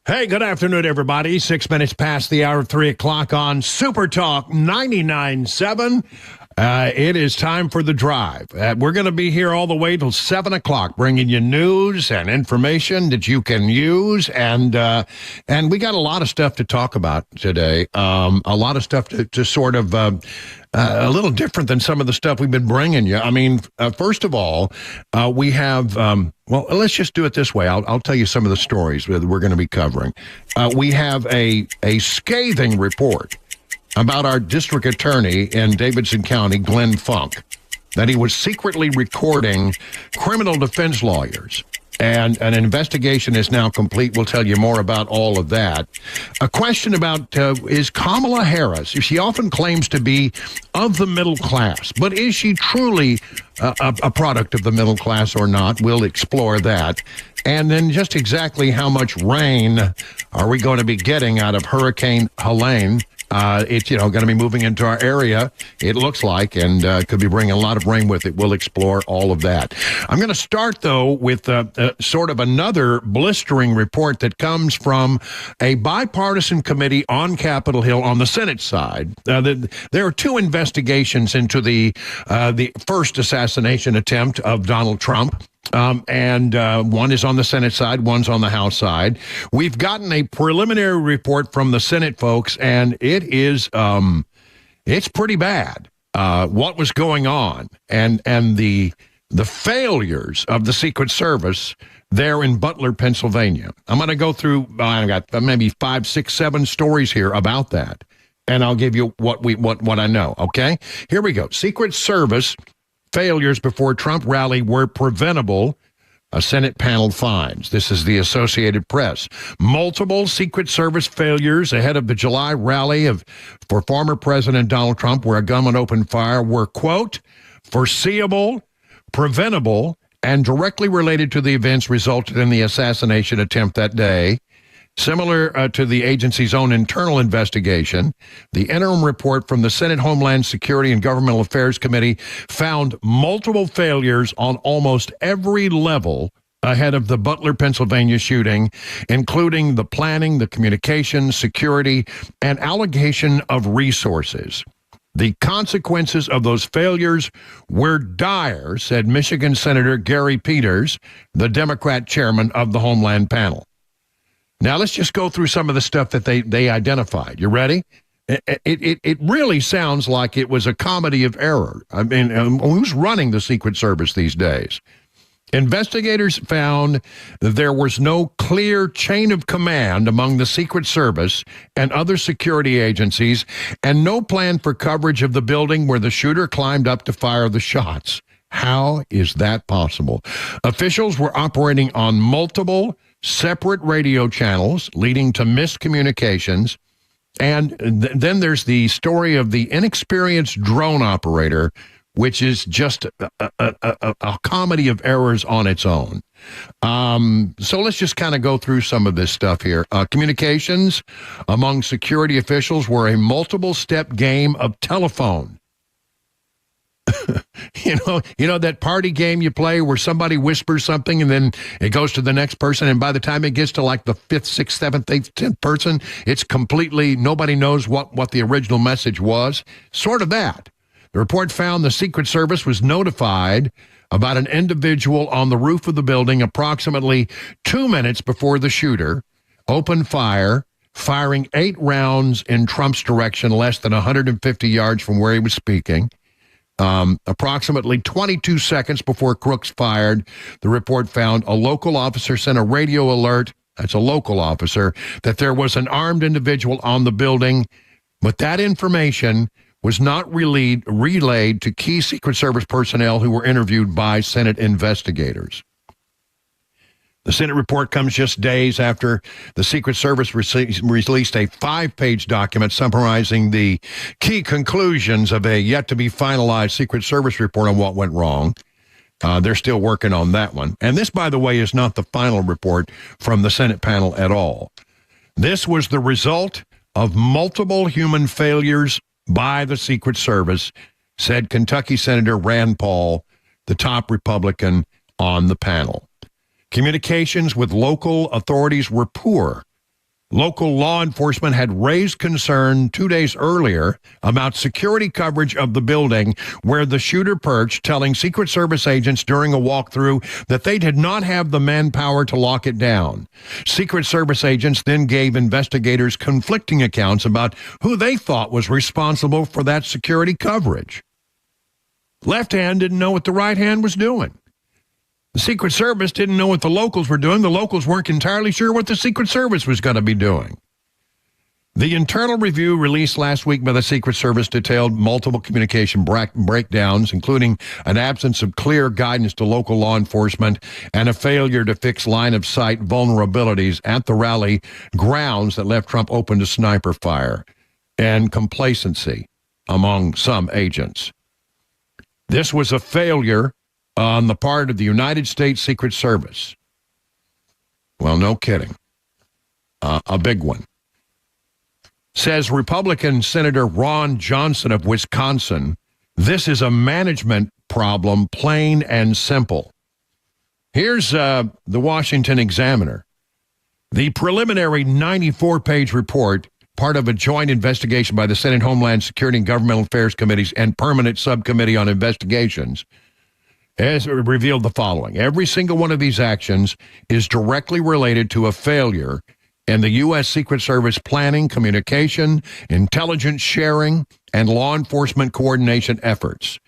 Hey, good afternoon, everybody. 6 minutes past the hour of 3 o'clock on Super Talk 99.7. It is time for The Drive. We're going to be here all the way till 7 o'clock, bringing you news and information that you can use. And we got a lot of stuff to talk about today. A lot of stuff to sort of a little different than some of the stuff we've been bringing you. I mean, first of all, we have, well, let's just do it this way. I'll tell you some of the stories that we're going to be covering. We have a scathing report about our district attorney in Davidson County, Glenn Funk, that he was secretly recording criminal defense lawyers. And an investigation is now complete. We'll tell you more about all of that. A question about, is Kamala Harris, she often claims to be of the middle class, but is she truly a product of the middle class or not? We'll explore that. And then just exactly how much rain are we going to be getting out of Hurricane Helene? It's, going to be moving into our area, it looks like, and could be bringing a lot of rain with it. We'll explore all of that. I'm going to start, though, with sort of another blistering report that comes from a bipartisan committee on Capitol Hill on the Senate side. There are two investigations into the first assassination attempt of Donald Trump. And one is on the Senate side, one's on the House side. We've gotten a preliminary report from the Senate folks, and it is it's pretty bad. What was going on, and the failures of the Secret Service there in Butler, Pennsylvania. I'm going to go through. I got maybe 5, 6, 7 stories here about that, and I'll give you what I know. Okay, here we go. Secret Service failures before Trump rally were preventable, a Senate panel finds. This is the Associated Press. Multiple Secret Service failures ahead of the July rally for former President Donald Trump, where a gunman opened fire, were, quote, foreseeable, preventable, and directly related to the events resulted in the assassination attempt that day. Similar to the agency's own internal investigation, the interim report from the Senate Homeland Security and Governmental Affairs Committee found multiple failures on almost every level ahead of the Butler, Pennsylvania shooting, including the planning, the communications, security, and allocation of resources. The consequences of those failures were dire, said Michigan Senator Gary Peters, the Democrat chairman of the Homeland Panel. Now, let's just go through some of the stuff that they identified. You ready? It really sounds like it was a comedy of error. I mean, who's running the Secret Service these days? Investigators found that there was no clear chain of command among the Secret Service and other security agencies, and no plan for coverage of the building where the shooter climbed up to fire the shots. How is that possible? Officials were operating on multiple separate radio channels, leading to miscommunications. And then there's the story of the inexperienced drone operator, which is just a comedy of errors on its own. So let's just kind of go through some of this stuff here. Communications among security officials were a multiple-step game of telephone. You know that party game you play where somebody whispers something and then it goes to the next person, and by the time it gets to like the 5th, 6th, 7th, 8th, 10th person, it's completely, nobody knows what the original message was. Sort of that. The report found the Secret Service was notified about an individual on the roof of the building approximately 2 minutes before the shooter opened fire, firing 8 rounds in Trump's direction less than 150 yards from where he was speaking. Approximately 22 seconds before Crooks fired, the report found a local officer sent a radio alert, that's a local officer, that there was an armed individual on the building, but that information was not relayed to key Secret Service personnel who were interviewed by Senate investigators. The Senate report comes just days after the Secret Service released a 5-page document summarizing the key conclusions of a yet-to-be-finalized Secret Service report on what went wrong. They're still working on that one. And this, by the way, is not the final report from the Senate panel at all. This was the result of multiple human failures by the Secret Service, said Kentucky Senator Rand Paul, the top Republican on the panel. Communications with local authorities were poor, Local law enforcement had raised concern 2 days earlier about security coverage of the building where the shooter perched, telling Secret Service agents during a walkthrough that they did not have the manpower to lock it down. Secret Service agents then gave investigators conflicting accounts about who they thought was responsible for that security coverage. Left hand didn't know what the right hand was doing. The Secret Service didn't know what the locals were doing. The locals weren't entirely sure what the Secret Service was going to be doing. The internal review released last week by the Secret Service detailed multiple communication breakdowns, including an absence of clear guidance to local law enforcement and a failure to fix line-of-sight vulnerabilities at the rally grounds that left Trump open to sniper fire and complacency among some agents. This was a failure on the part of the United States Secret Service. Well, no kidding. A big one. Says Republican Senator Ron Johnson of Wisconsin, this is a management problem, plain and simple. Here's the Washington Examiner. The preliminary 94-page report, part of a joint investigation by the Senate Homeland Security and Governmental Affairs Committees and Permanent Subcommittee on Investigations, has revealed the following. Every single one of these actions is directly related to a failure in the U.S. Secret Service planning, communication, intelligence sharing, and law enforcement coordination efforts.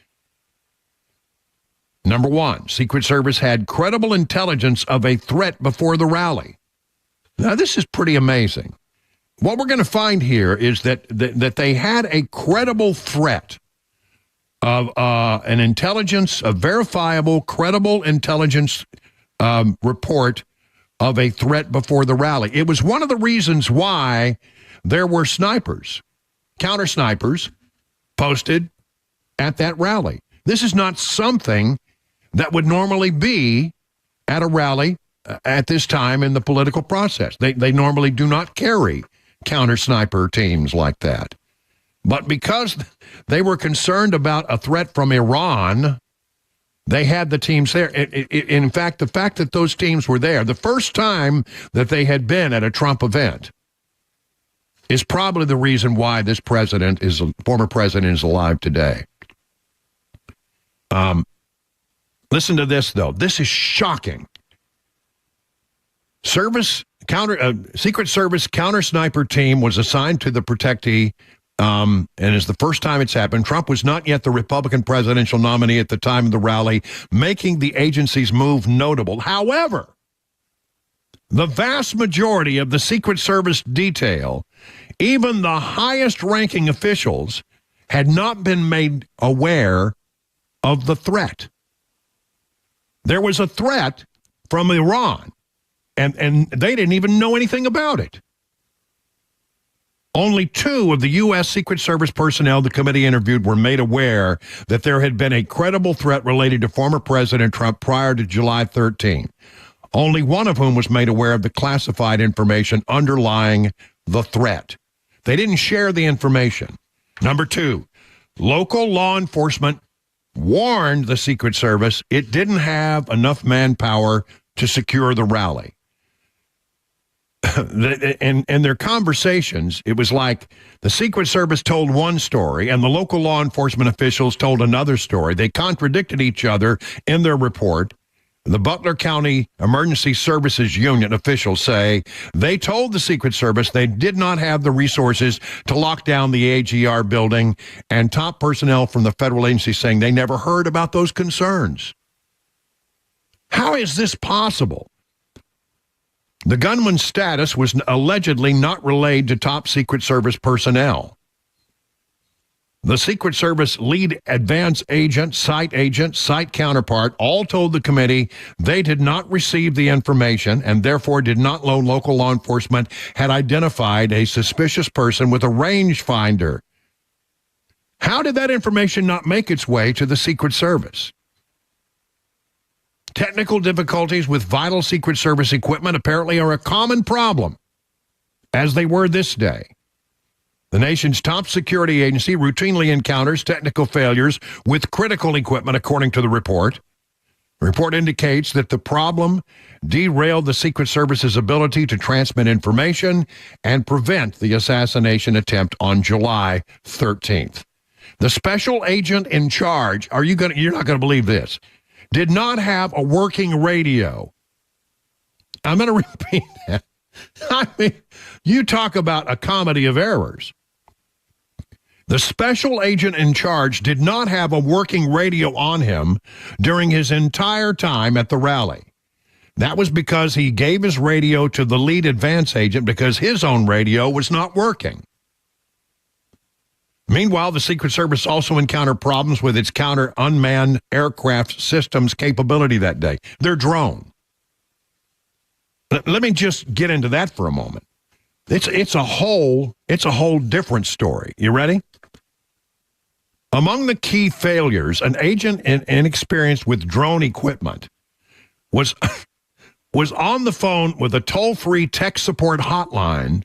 Number one, Secret Service had credible intelligence of a threat before the rally. Now, this is pretty amazing. What we're going to find here is that they had a credible threat of a verifiable, credible intelligence report of a threat before the rally. It was one of the reasons why there were snipers, counter snipers, posted at that rally. This is not something that would normally be at a rally at this time in the political process. They normally do not carry counter sniper teams like that. But because they were concerned about a threat from Iran, they had the teams there. In fact, the fact that those teams were there, the first time that they had been at a Trump event, is probably the reason why this former president is alive today. Listen to this, though. This is shocking. Secret Service counter sniper team was assigned to the protectee. And it's the first time it's happened. Trump was not yet the Republican presidential nominee at the time of the rally, making the agency's move notable. However, the vast majority of the Secret Service detail, even the highest-ranking officials, had not been made aware of the threat. There was a threat from Iran, and they didn't even know anything about it. Only 2 of the U.S. Secret Service personnel the committee interviewed were made aware that there had been a credible threat related to former President Trump prior to July 13. Only one of whom was made aware of the classified information underlying the threat. They didn't share the information. Number 2, local law enforcement warned the Secret Service it didn't have enough manpower to secure the rally. In their conversations, it was like the Secret Service told one story and the local law enforcement officials told another story. They contradicted each other in their report. The Butler County Emergency Services Union officials say they told the Secret Service they did not have the resources to lock down the AGR building, and top personnel from the federal agency saying they never heard about those concerns. How is this possible? The gunman's status was allegedly not relayed to top Secret Service personnel. The Secret Service lead advance agent, site counterpart, all told the committee they did not receive the information and therefore did not know local law enforcement had identified a suspicious person with a rangefinder. How did that information not make its way to the Secret Service? Technical difficulties with vital Secret Service equipment apparently are a common problem, as they were this day. The nation's top security agency routinely encounters technical failures with critical equipment, according to the report. The report indicates that the problem derailed the Secret Service's ability to transmit information and prevent the assassination attempt on July 13th. The special agent in charge, you're not going to believe this, did not have a working radio. I'm going to repeat that. I mean, you talk about a comedy of errors. The special agent in charge did not have a working radio on him during his entire time at the rally. That was because he gave his radio to the lead advance agent because his own radio was not working. Meanwhile, the Secret Service also encountered problems with its counter-unmanned aircraft systems capability that day, their drone. Let me just get into that for a moment. It's a whole different story. You ready? Among the key failures, an agent inexperienced with drone equipment was on the phone with a toll-free tech support hotline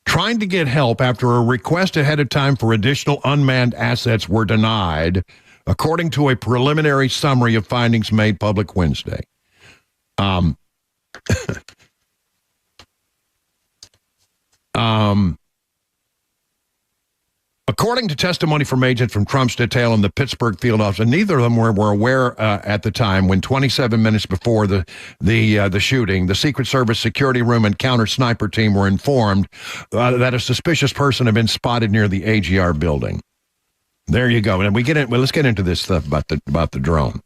trying to get help after a request ahead of time for additional unmanned assets were denied, according to a preliminary summary of findings made public Wednesday. According to testimony from agents from Trump's detail in the Pittsburgh field office, and neither of them were aware at the time when 27 minutes before the shooting, the Secret Service security room and counter sniper team were informed that a suspicious person had been spotted near the AGR building. There you go. And let's get into this stuff about the drone.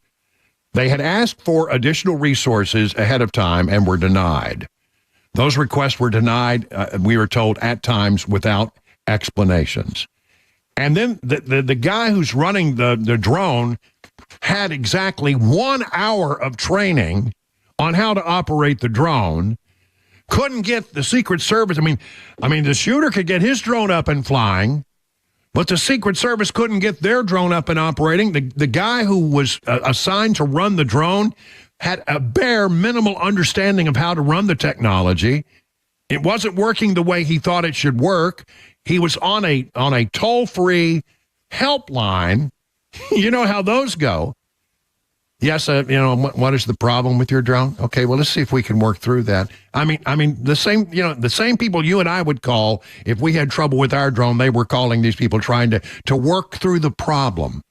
They had asked for additional resources ahead of time and were denied. Those requests were denied, we were told, at times without explanations. And then the guy who's running the drone had exactly 1 hour of training on how to operate the drone. Couldn't get the Secret Service. I mean, the shooter could get his drone up and flying, but the Secret Service couldn't get their drone up and operating. The guy who was assigned to run the drone had a bare minimal understanding of how to run the technology. It wasn't working the way he thought it should work. He was on a toll-free helpline. You know how those go. Yes, what is the problem with your drone? Okay, well, let's see if we can work through that. I mean, the same people you and I would call if we had trouble with our drone, they were calling these people trying to work through the problem.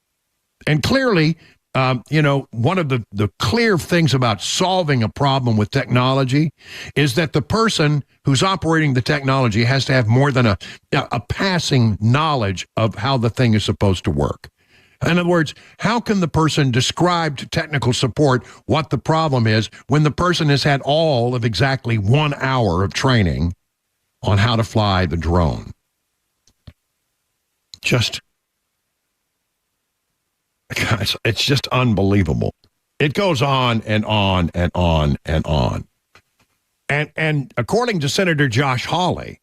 And clearly, one of the clear things about solving a problem with technology is that the person who's operating the technology has to have more than a passing knowledge of how the thing is supposed to work. In other words, how can the person describe to technical support what the problem is when the person has had all of exactly 1 hour of training on how to fly the drone? Guys, it's just unbelievable. It goes on and on and on and on. And according to Senator Josh Hawley,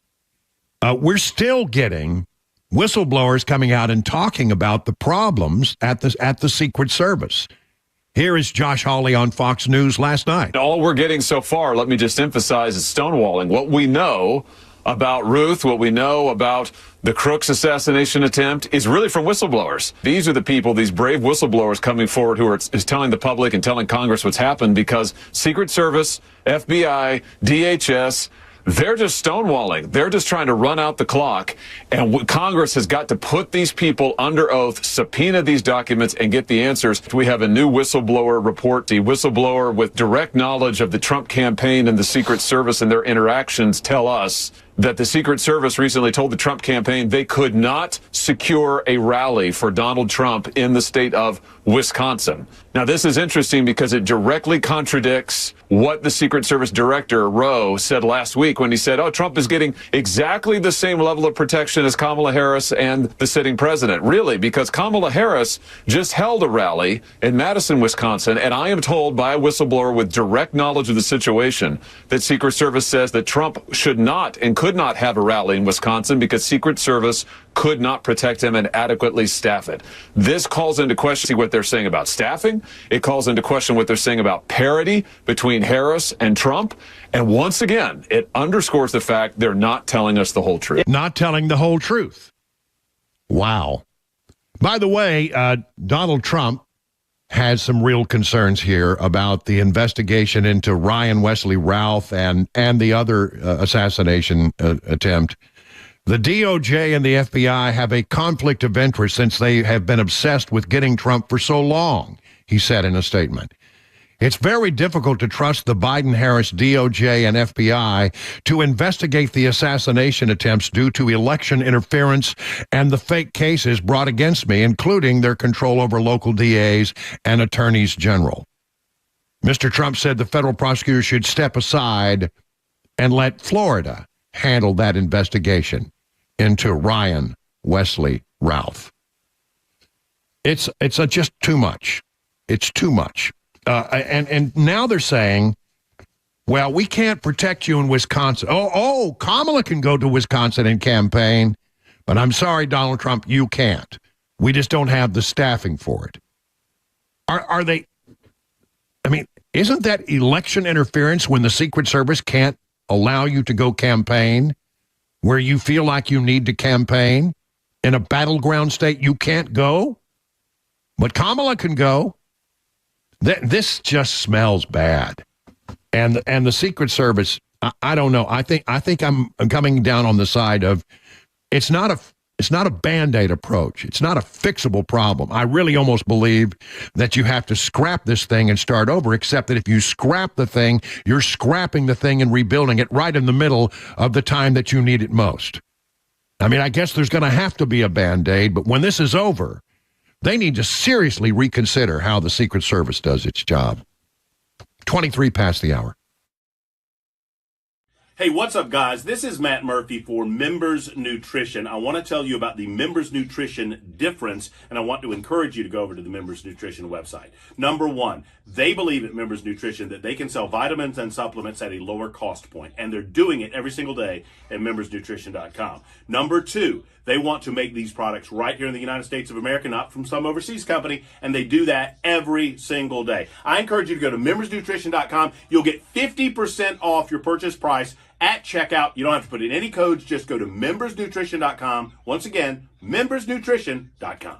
we're still getting whistleblowers coming out and talking about the problems at the Secret Service. Here is Josh Hawley on Fox News last night. All we're getting so far, let me just emphasize, is stonewalling. What we know about Ruth, what we know about the Crooks assassination attempt is really from whistleblowers. These are the people, these brave whistleblowers coming forward who is telling the public and telling Congress what's happened because Secret Service, FBI, DHS, they're just stonewalling. They're just trying to run out the clock. And Congress has got to put these people under oath, subpoena these documents, and get the answers. We have a new whistleblower report. The whistleblower with direct knowledge of the Trump campaign and the Secret Service and their interactions tell us that the Secret Service recently told the Trump campaign they could not secure a rally for Donald Trump in the state of Wisconsin. Now, this is interesting because it directly contradicts what the Secret Service Director Rowe said last week when he said, Trump is getting exactly the same level of protection as Kamala Harris and the sitting president. Really, because Kamala Harris just held a rally in Madison, Wisconsin, and I am told by a whistleblower with direct knowledge of the situation that Secret Service says that Trump should not and could not have a rally in Wisconsin because Secret Service could not protect him and adequately staff it. This calls into question what they're saying about staffing. It calls into question what they're saying about parity between Harris and Trump. And once again, it underscores the fact they're not telling us the whole truth. Not telling the whole truth. Wow. By the way, Donald Trump has some real concerns here about the investigation into Ryan Wesley Routh and the other assassination attempt. The DOJ and the FBI have a conflict of interest since they have been obsessed with getting Trump for so long, he said in a statement. It's very difficult to trust the Biden-Harris DOJ and FBI to investigate the assassination attempts due to election interference and the fake cases brought against me, including their control over local DAs and attorneys general. Mr. Trump said the federal prosecutor should step aside and let Florida handle that investigation into Ryan Wesley Routh. It's just too much. It's too much. And now they're saying, well, we can't protect you in Wisconsin. Oh, Kamala can go to Wisconsin and campaign, but I'm sorry, Donald Trump, you can't. We just don't have the staffing for it. Are they? I mean, isn't that election interference when the Secret Service can't allow you to go campaign where you feel like you need to campaign? In a battleground state, you can't go, but Kamala can go. This just smells bad, and the Secret Service. I don't know. I think I'm coming down on the side of it's not a Band-Aid approach. It's not a fixable problem. I really almost believe that you have to scrap this thing and start over. Except that if you scrap the thing, you're scrapping the thing and rebuilding it right in the middle of the time that you need it most. I mean, I guess there's going to have to be a Band-Aid, but when this is over, they need to seriously reconsider how the Secret Service does its job. 23 past the hour. Hey, what's up, guys? This is Matt Murphy for Members Nutrition. I want to tell you about the Members Nutrition difference, and I want to encourage you to go over to the Members Nutrition website. Number one, they believe at Members Nutrition that they can sell vitamins and supplements at a lower cost point, and they're doing it every single day at membersnutrition.com. Number two, they want to make these products right here in the United States of America, not from some overseas company, and they do that every single day. I encourage you to go to membersnutrition.com. You'll get 50% off your purchase price at checkout. You don't have to put in any codes. Just go to membersnutrition.com. Once again, membersnutrition.com.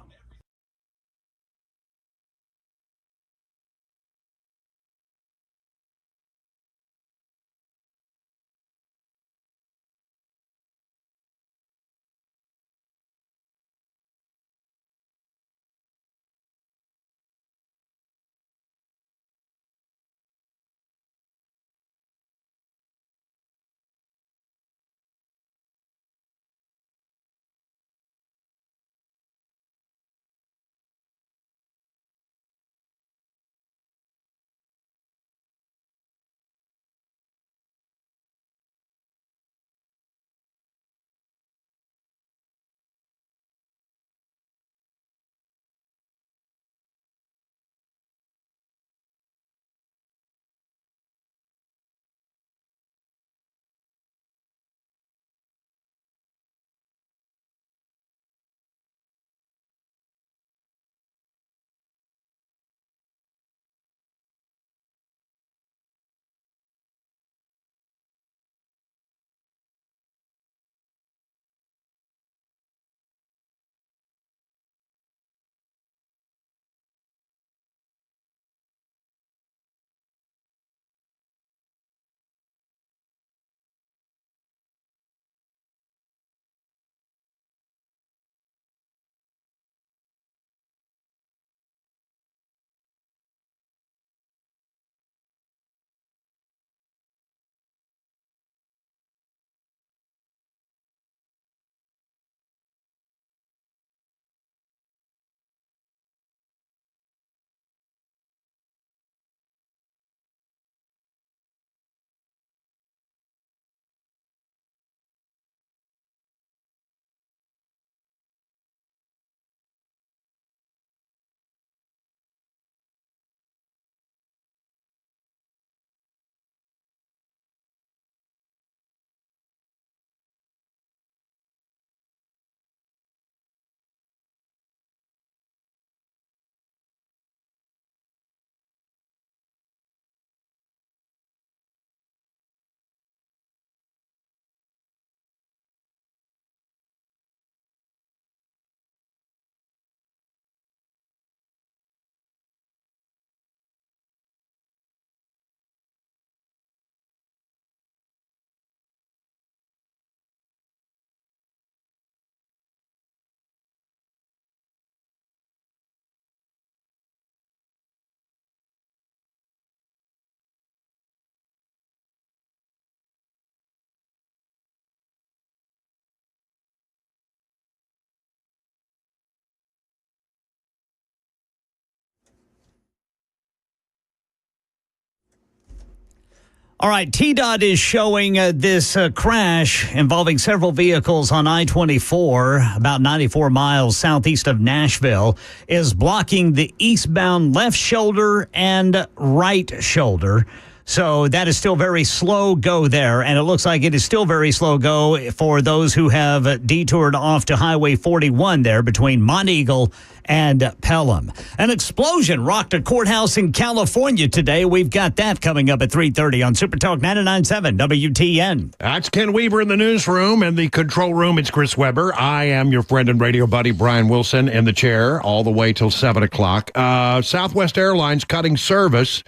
All right, TDOT is showing this crash involving several vehicles on I-24, about 94 miles southeast of Nashville, is blocking the eastbound left shoulder and right shoulder. So that is still very slow go there, and it looks like it is still very slow go for those who have detoured off to Highway 41 there between Monteagle and Pelham. An explosion rocked a courthouse in California today. We've got that coming up at 3:30 on Super Talk 99.7 WTN. That's Ken Weaver in the newsroom. In the control room, it's Chris Webber. I am your friend and radio buddy, Brian Wilson, in the chair all the way till 7 o'clock. Southwest Airlines cutting service,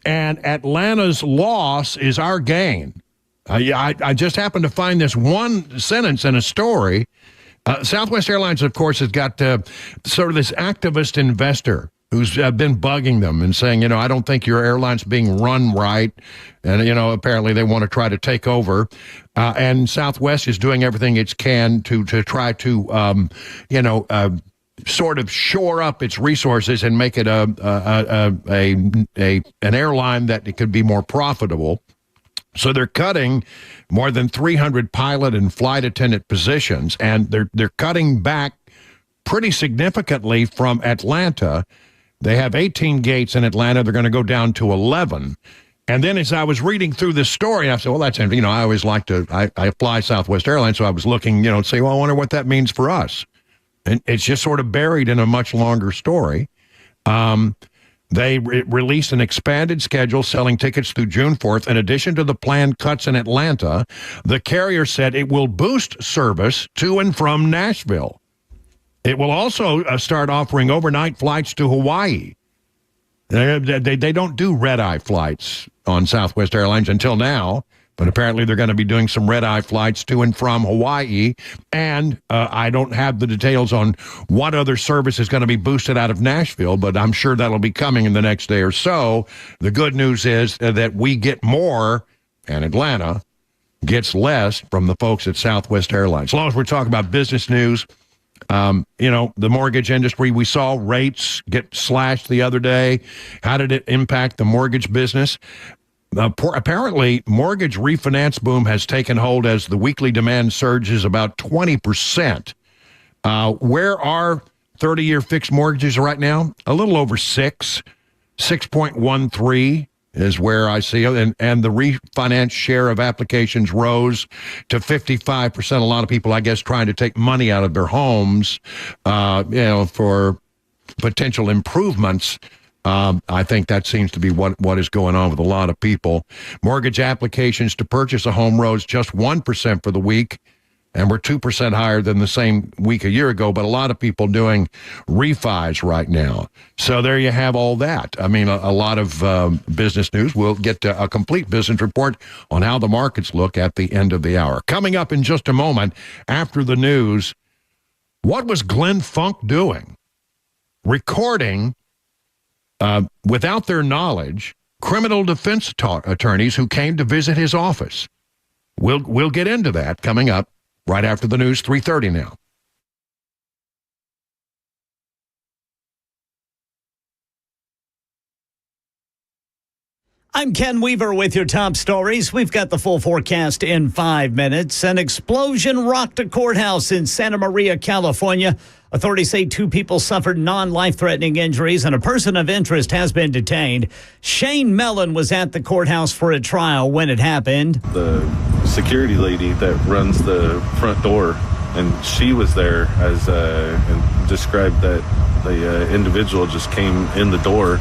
and Atlanta's loss is our gain. I just happened to find this one sentence in a story. Southwest Airlines, of course, has got sort of this activist investor who's been bugging them and saying, I don't think your airline's being run right. And, apparently they want to try to take over. And Southwest is doing everything it can to try to, sort of shore up its resources and make it an airline that it could be more profitable. So they're cutting more than 300 pilot and flight attendant positions, and they're cutting back pretty significantly from Atlanta. They have 18 gates in Atlanta. They're going to go down to 11. And then as I was reading through this story, I said, well, that's interesting. I always like to, I fly Southwest Airlines, so I was looking, to say, well, I wonder what that means for us. And it's just sort of buried in a much longer story. They released an expanded schedule selling tickets through June 4th. In addition to the planned cuts in Atlanta, the carrier said it will boost service to and from Nashville. It will also start offering overnight flights to Hawaii. They don't do red-eye flights on Southwest Airlines until now, but apparently they're going to be doing some red-eye flights to and from Hawaii. And I don't have the details on what other service is going to be boosted out of Nashville, but I'm sure that'll be coming in the next day or so. The good news is that we get more, and Atlanta gets less from the folks at Southwest Airlines. As long as we're talking about business news, the mortgage industry, we saw rates get slashed the other day. How did it impact the mortgage business? Apparently, mortgage refinance boom has taken hold as the weekly demand surges about 20%. Where are 30-year fixed mortgages right now? A little over 6.13 is where I see it. And the refinance share of applications rose to 55%. A lot of people, I guess, trying to take money out of their homes, for potential improvements. I think that seems to be what is going on with a lot of people. Mortgage applications to purchase a home rose just 1% for the week, and we're 2% higher than the same week a year ago, but a lot of people doing refis right now. So there you have all that. I mean, a lot of business news. We'll get to a complete business report on how the markets look at the end of the hour. Coming up in just a moment after the news, what was Glenn Funk doing? Recording without their knowledge, criminal defense attorneys who came to visit his office. We'll get into that coming up right after the news, 3:30 now. I'm Ken Weaver with your top stories. We've got the full forecast in 5 minutes. An explosion rocked a courthouse in Santa Maria, California. Authorities say 2 people suffered non-life-threatening injuries, and a person of interest has been detained. Shane Mellon was at the courthouse for a trial when it happened. The security lady that runs the front door, and she was there and described that the individual just came in the door,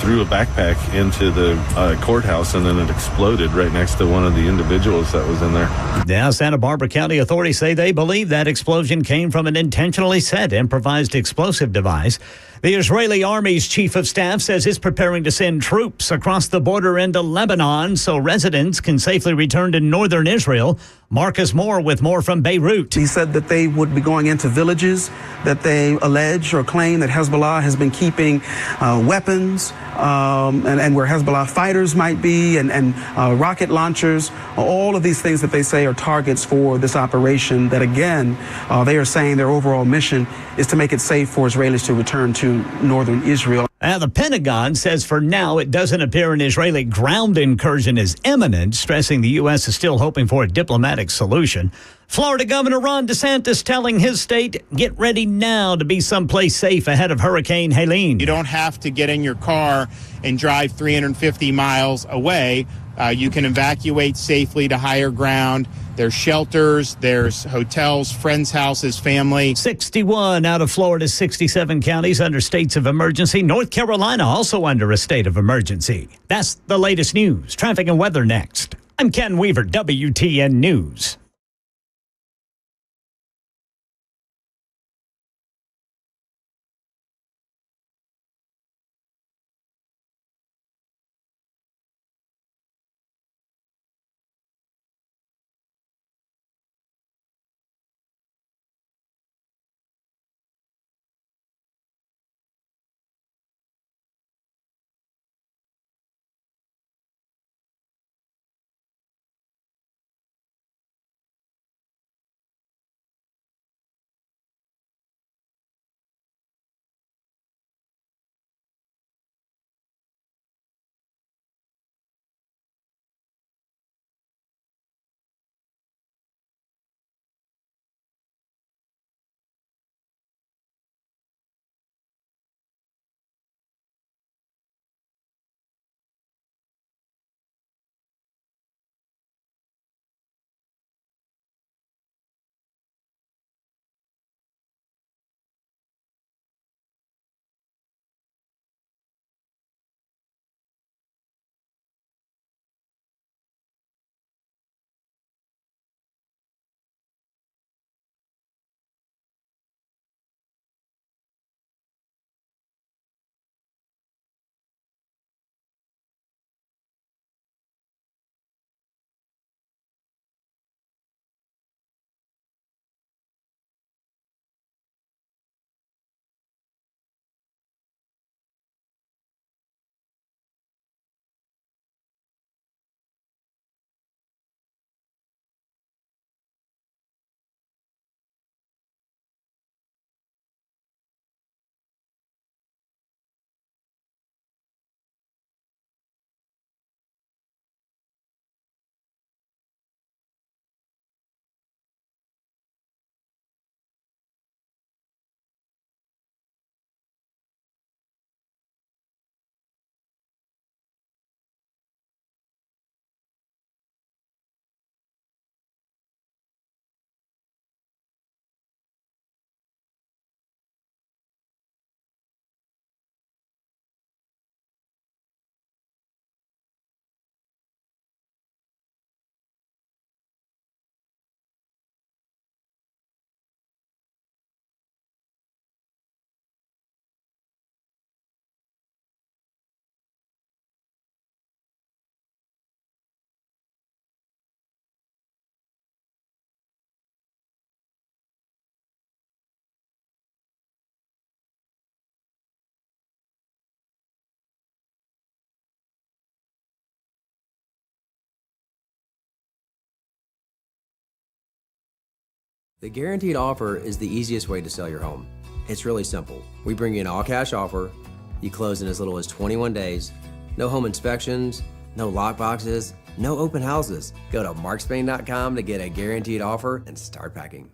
threw a backpack into the courthouse, and then it exploded right next to one of the individuals that was in there. Now, Santa Barbara County authorities say they believe that explosion came from an intentionally set improvised explosive device. The Israeli Army's chief of staff says it's preparing to send troops across the border into Lebanon so residents can safely return to northern Israel. Marcus Moore with more from Beirut. He said that they would be going into villages that they allege or claim that Hezbollah has been keeping weapons and where Hezbollah fighters might be and rocket launchers. All of these things that they say are targets for this operation that, again, they are saying their overall mission is to make it safe for Israelis to return to northern Israel. The Pentagon says for now it doesn't appear an Israeli ground incursion is imminent, stressing the U.S. is still hoping for a diplomatic solution. Florida Governor Ron DeSantis telling his state, get ready now to be someplace safe ahead of Hurricane Helene. You don't have to get in your car and drive 350 miles away. You can evacuate safely to higher ground. There's shelters, there's hotels, friends' houses, family. 61 out of Florida's 67 counties under states of emergency. North Carolina also under a state of emergency. That's the latest news. Traffic and weather next. I'm Ken Weaver, WTN News. The guaranteed offer is the easiest way to sell your home. It's really simple. We bring you an all-cash offer. You close in as little as 21 days. No home inspections, no lockboxes, no open houses. Go to markspain.com to get a guaranteed offer and start packing.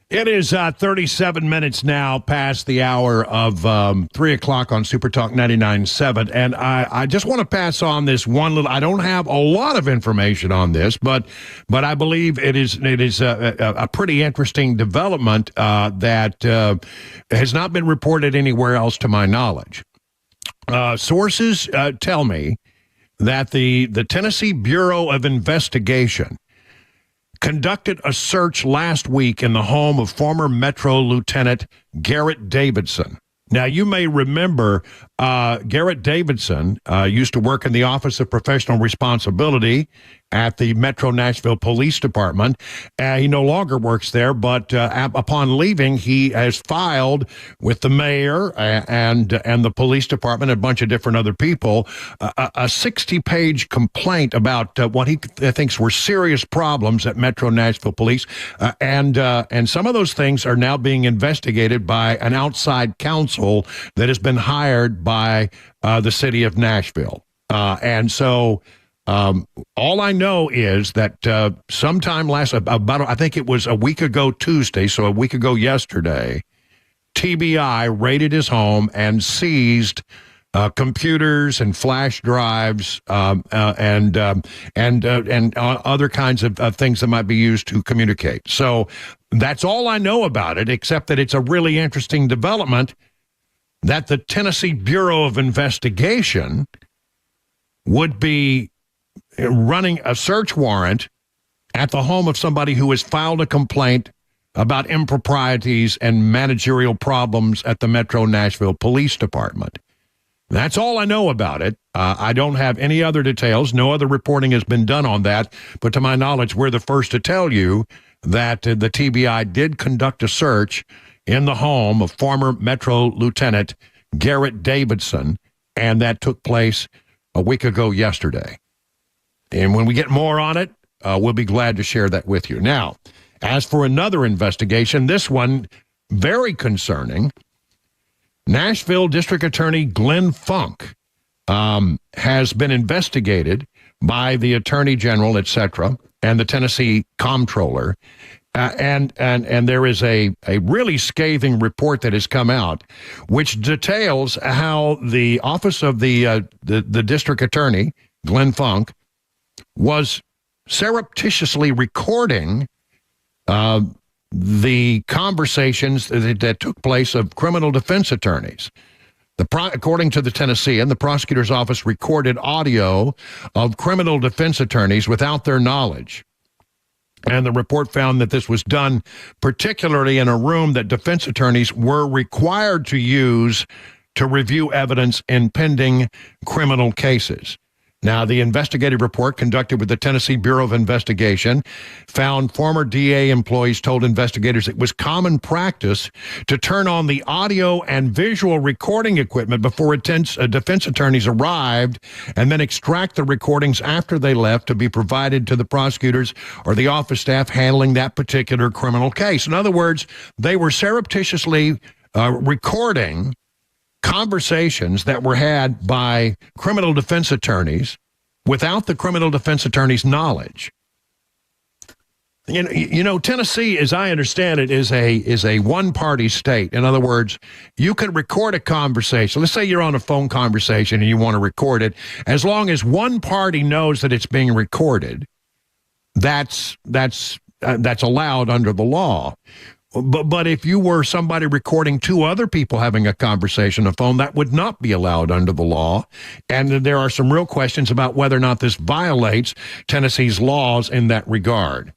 It is 37 minutes now past the hour of 3 o'clock on Super Talk 99.7. And I just want to pass on this one little, I don't have a lot of information on this, but I believe it is a pretty interesting development that has not been reported anywhere else to my knowledge. Sources tell me that the Tennessee Bureau of Investigation conducted a search last week in the home of former Metro Lieutenant Garrett Davidson. Now, you may remember Garrett Davidson used to work in the Office of Professional Responsibility at the Metro Nashville Police Department. He no longer works there, but upon leaving, he has filed with the mayor and the police department, a bunch of different other people, a 60-page complaint about what he thinks were serious problems at Metro Nashville Police, and some of those things are now being investigated by an outside counsel that has been hired by the city of Nashville, and so. All I know is that sometime I think it was a week ago Tuesday, so a week ago yesterday, TBI raided his home and seized computers and flash drives and other kinds of things that might be used to communicate. So that's all I know about it, except that it's a really interesting development that the Tennessee Bureau of Investigation would be running a search warrant at the home of somebody who has filed a complaint about improprieties and managerial problems at the Metro Nashville Police Department. That's all I know about it. I don't have any other details. No other reporting has been done on that. But to my knowledge, we're the first to tell you that the TBI did conduct a search in the home of former Metro Lieutenant Garrett Davidson, and that took place a week ago yesterday. And when we get more on it, we'll be glad to share that with you. Now, as for another investigation, this one very concerning. Nashville District Attorney Glenn Funk has been investigated by the Attorney General, etc., and the Tennessee Comptroller. And there is a really scathing report that has come out, which details how the office of the district attorney, Glenn Funk, was surreptitiously recording the conversations that took place of criminal defense attorneys. According to the Tennessean, the prosecutor's office recorded audio of criminal defense attorneys without their knowledge. And the report found that this was done particularly in a room that defense attorneys were required to use to review evidence in pending criminal cases. Now, the investigative report conducted with the Tennessee Bureau of Investigation found former DA employees told investigators it was common practice to turn on the audio and visual recording equipment before defense attorneys arrived and then extract the recordings after they left to be provided to the prosecutors or the office staff handling that particular criminal case. In other words, they were surreptitiously recording conversations that were had by criminal defense attorneys without the criminal defense attorney's knowledge. You know, Tennessee, as I understand it, is a one-party state. In other words, you can record a conversation. Let's say you're on a phone conversation and you want to record it. As long as one party knows that it's being recorded, that's allowed under the law. But if you were somebody recording two other people having a conversation on the phone, that would not be allowed under the law. And there are some real questions about whether or not this violates Tennessee's laws in that regard.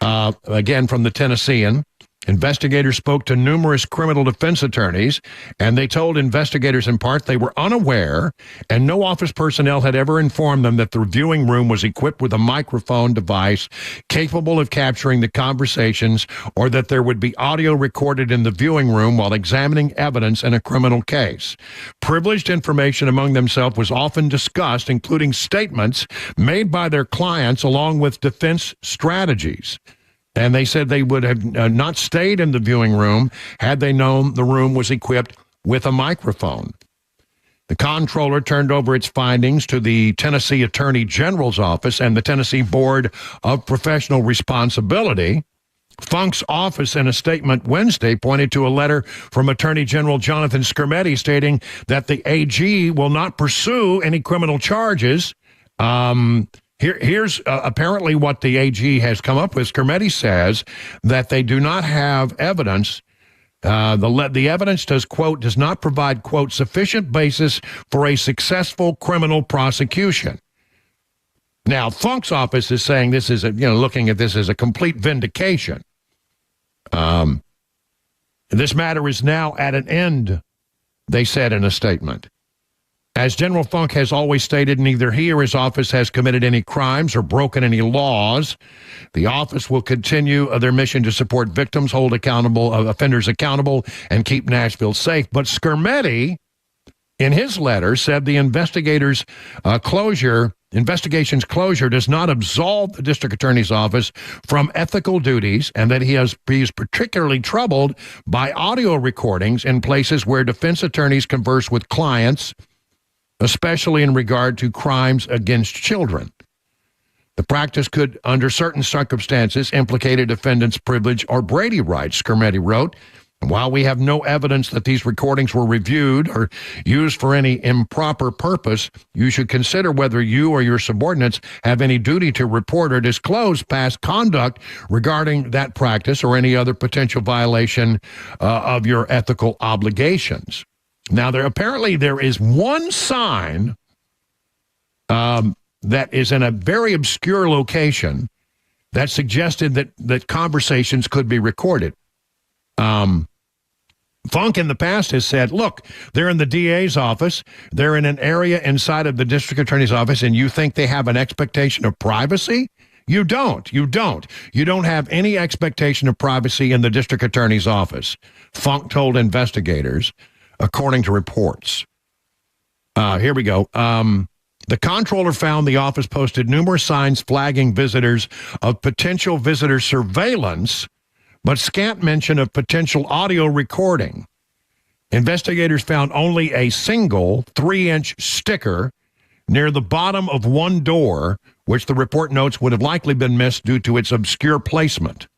Again, from the Tennessean, investigators spoke to numerous criminal defense attorneys, and they told investigators in part they were unaware, and no office personnel had ever informed them that the viewing room was equipped with a microphone device capable of capturing the conversations, or that there would be audio recorded in the viewing room while examining evidence in a criminal case. Privileged information among themselves was often discussed, including statements made by their clients along with defense strategies. And they said they would have not stayed in the viewing room had they known the room was equipped with a microphone. The comptroller turned over its findings to the Tennessee Attorney General's office and the Tennessee Board of Professional Responsibility. Funk's office in a statement Wednesday pointed to a letter from Attorney General Jonathan Skrmetti stating that the AG will not pursue any criminal charges. Here's apparently what the AG has come up with. Skrmetti says that they do not have evidence. The evidence does not provide, quote, sufficient basis for a successful criminal prosecution. Now, Funk's office is saying this is, looking at this as a complete vindication. This matter is now at an end, they said in a statement. As General Funk has always stated, neither he or his office has committed any crimes or broken any laws. The office will continue their mission to support victims, hold offenders accountable, and keep Nashville safe. But Skrmetti, in his letter, said the investigation's closure does not absolve the district attorney's office from ethical duties, and that he is particularly troubled by audio recordings in places where defense attorneys converse with clients, especially in regard to crimes against children. The practice could, under certain circumstances, implicate a defendant's privilege or Brady rights, Skrmetti wrote. And while we have no evidence that these recordings were reviewed or used for any improper purpose, you should consider whether you or your subordinates have any duty to report or disclose past conduct regarding that practice or any other potential violation of your ethical obligations. Now, there is one sign that is in a very obscure location that suggested that conversations could be recorded. Funk in the past has said, look, they're in the DA's office, they're in an area inside of the district attorney's office, and you think they have an expectation of privacy? You don't. You don't have any expectation of privacy in the district attorney's office, Funk told investigators, according to reports. Here we go. The comptroller found the office posted numerous signs flagging visitors of potential visitor surveillance, but scant mention of potential audio recording. Investigators found only a single 3-inch sticker near the bottom of one door, which the report notes would have likely been missed due to its obscure placement.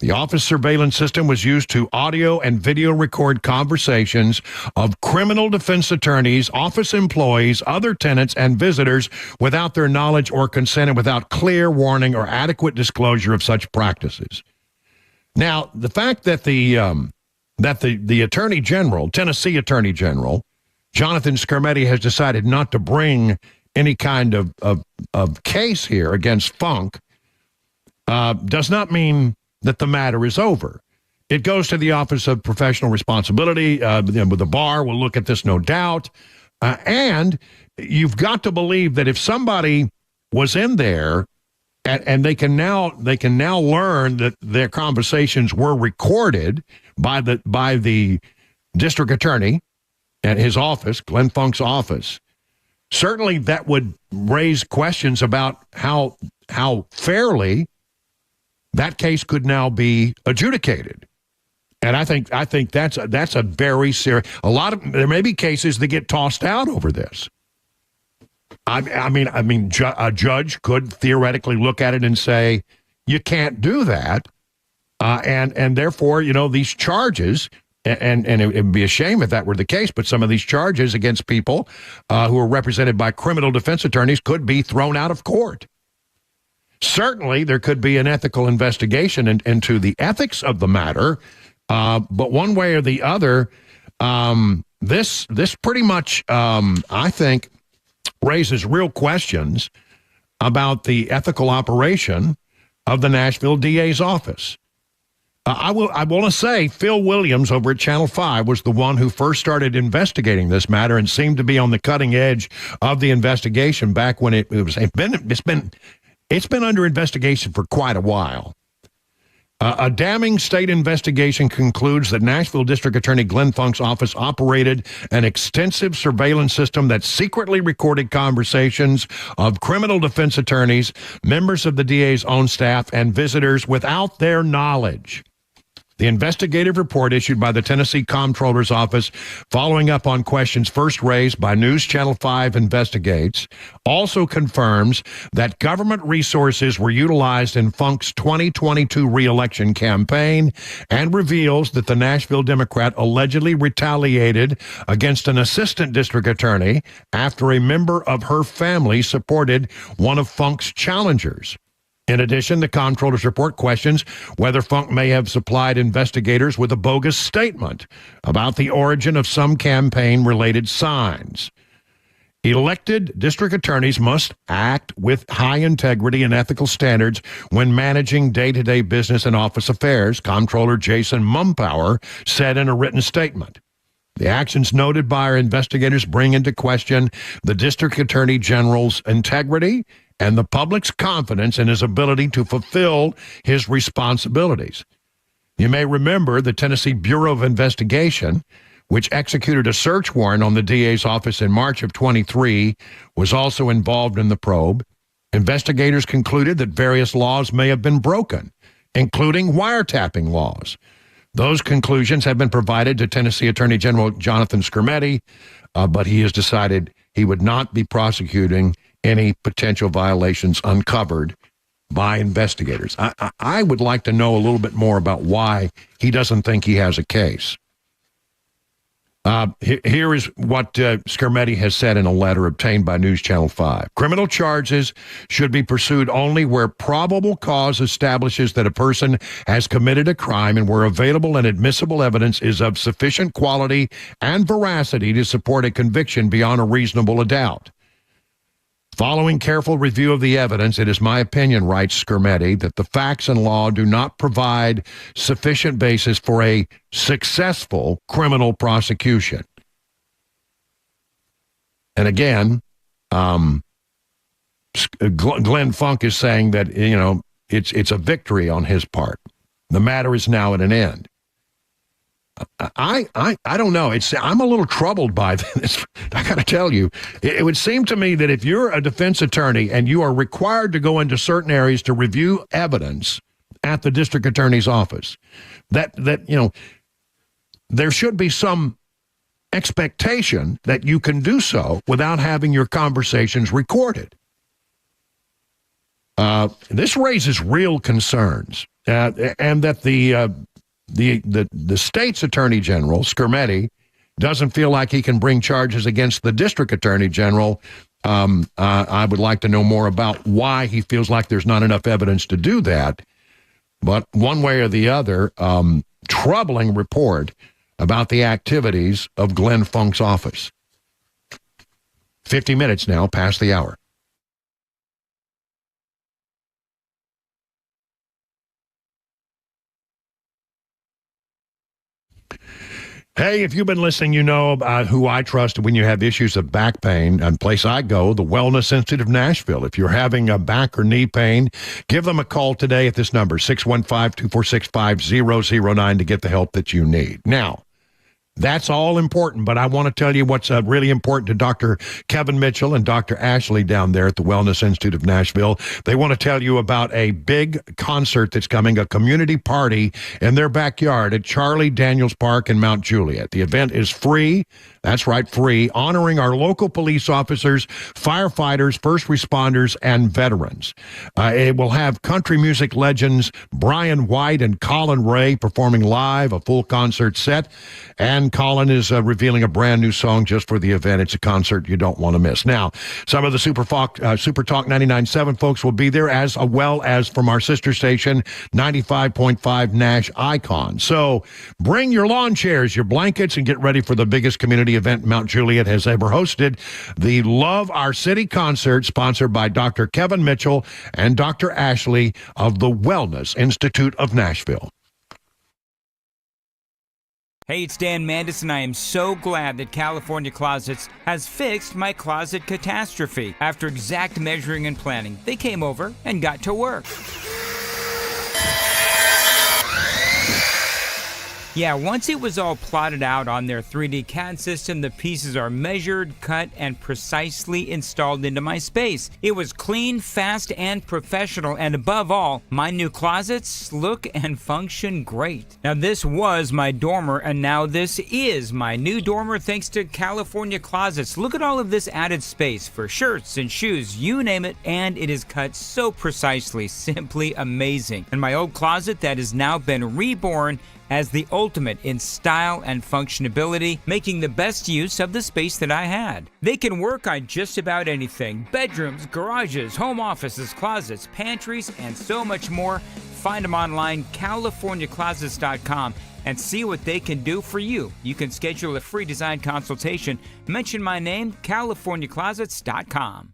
The office surveillance system was used to audio and video record conversations of criminal defense attorneys, office employees, other tenants, and visitors without their knowledge or consent and without clear warning or adequate disclosure of such practices. Now, the fact that the Attorney General, Tennessee Attorney General, Jonathan Skrmetti, has decided not to bring any kind of case here against Funk does not mean that the matter is over. It goes to the Office of Professional Responsibility. The bar will look at this, no doubt. And you've got to believe that if somebody was in there and they can now learn that their conversations were recorded by the district attorney at his office, Glenn Funk's office, certainly that would raise questions about how fairly that case could now be adjudicated. And I think that's a very serious. There may be cases that get tossed out over this. I mean, a judge could theoretically look at it and say, you can't do that, and therefore, these charges, and it would be a shame if that were the case, but some of these charges against people who are represented by criminal defense attorneys could be thrown out of court. Certainly, there could be an ethical investigation into the ethics of the matter, but one way or the other, this pretty much, I think, raises real questions about the ethical operation of the Nashville DA's office. I want to say Phil Williams over at Channel 5 was the one who first started investigating this matter and seemed to be on the cutting edge of the investigation back when it's been under investigation for quite a while. A damning state investigation concludes that Nashville District Attorney Glenn Funk's office operated an extensive surveillance system that secretly recorded conversations of criminal defense attorneys, members of the DA's own staff, and visitors without their knowledge. The investigative report issued by the Tennessee Comptroller's Office, following up on questions first raised by News Channel 5 Investigates, also confirms that government resources were utilized in Funk's 2022 re-election campaign and reveals that the Nashville Democrat allegedly retaliated against an assistant district attorney after a member of her family supported one of Funk's challengers. In addition, the Comptroller's report questions whether Funk may have supplied investigators with a bogus statement about the origin of some campaign-related signs. Elected district attorneys must act with high integrity and ethical standards when managing day-to-day business and office affairs, Comptroller Jason Mumpower said in a written statement. The actions noted by our investigators bring into question the district attorney general's integrity and the public's confidence in his ability to fulfill his responsibilities. You may remember the Tennessee Bureau of Investigation, which executed a search warrant on the DA's office in March of 23, was also involved in the probe. Investigators concluded that various laws may have been broken, including wiretapping laws. Those conclusions have been provided to Tennessee Attorney General Jonathan Skrmetti, but he has decided he would not be prosecuting any potential violations uncovered by investigators. I would like to know a little bit more about why he doesn't think he has a case. Here is what Skrmetti has said in a letter obtained by News Channel 5. Criminal charges should be pursued only where probable cause establishes that a person has committed a crime and where available and admissible evidence is of sufficient quality and veracity to support a conviction beyond a reasonable doubt. Following careful review of the evidence, it is my opinion, writes Skrmetti, that the facts and law do not provide sufficient basis for a successful criminal prosecution. And again, Glenn Funk is saying that, it's a victory on his part. The matter is now at an end. I don't know. I'm a little troubled by this. I got to tell you, it would seem to me that if you're a defense attorney and you are required to go into certain areas to review evidence at the district attorney's office, that there should be some expectation that you can do so without having your conversations recorded. This raises real concerns, and that the state's attorney general, Skrmetti, doesn't feel like he can bring charges against the district attorney general. I would like to know more about why he feels like there's not enough evidence to do that. But one way or the other, troubling report about the activities of Glenn Funk's office. 50 minutes now past the hour. Hey, if you've been listening, you know about who I trust when you have issues of back pain. And place I go, the Wellness Institute of Nashville. If you're having a back or knee pain, give them a call today at this number, 615-246-5009, to get the help that you need. Now, that's all important, but I want to tell you what's really important to Dr. Kevin Mitchell and Dr. Ashley down there at the Wellness Institute of Nashville. They want to tell you about a big concert that's coming, a community party in their backyard at Charlie Daniels Park in Mount Juliet. The event is free. That's right, free, honoring our local police officers, firefighters, first responders, and veterans. It will have country music legends Brian White and Colin Ray performing live, a full concert set, and Colin is revealing a brand new song just for the event. It's a concert you don't want to miss. Now, some of the Super Talk 99.7 folks will be there, as well as from our sister station, 95.5 Nash Icon. So bring your lawn chairs, your blankets, and get ready for the biggest community event Mount Juliet has ever hosted, the Love Our City concert, sponsored by Dr. Kevin Mitchell and Dr. Ashley of the Wellness Institute of Nashville. Hey, it's Dan Mandis, and I am so glad that California Closets has fixed my closet catastrophe. After exact measuring and planning, they came over and got to work. Yeah, once it was all plotted out on their 3D CAD system, the pieces are measured, cut, and precisely installed into my space. It was clean, fast, and professional, and above all, my new closets look and function great. Now, this was my dormer, and now this is my new dormer thanks to California Closets. Look at all of this added space for shirts and shoes, you name it, and it is cut so precisely, simply amazing. And my old closet that has now been reborn as the ultimate in style and functionality, making the best use of the space that I had. They can work on just about anything: bedrooms, garages, home offices, closets, pantries, and so much more. Find them online, CaliforniaClosets.com, and see what they can do for you. You can schedule a free design consultation. Mention my name, CaliforniaClosets.com.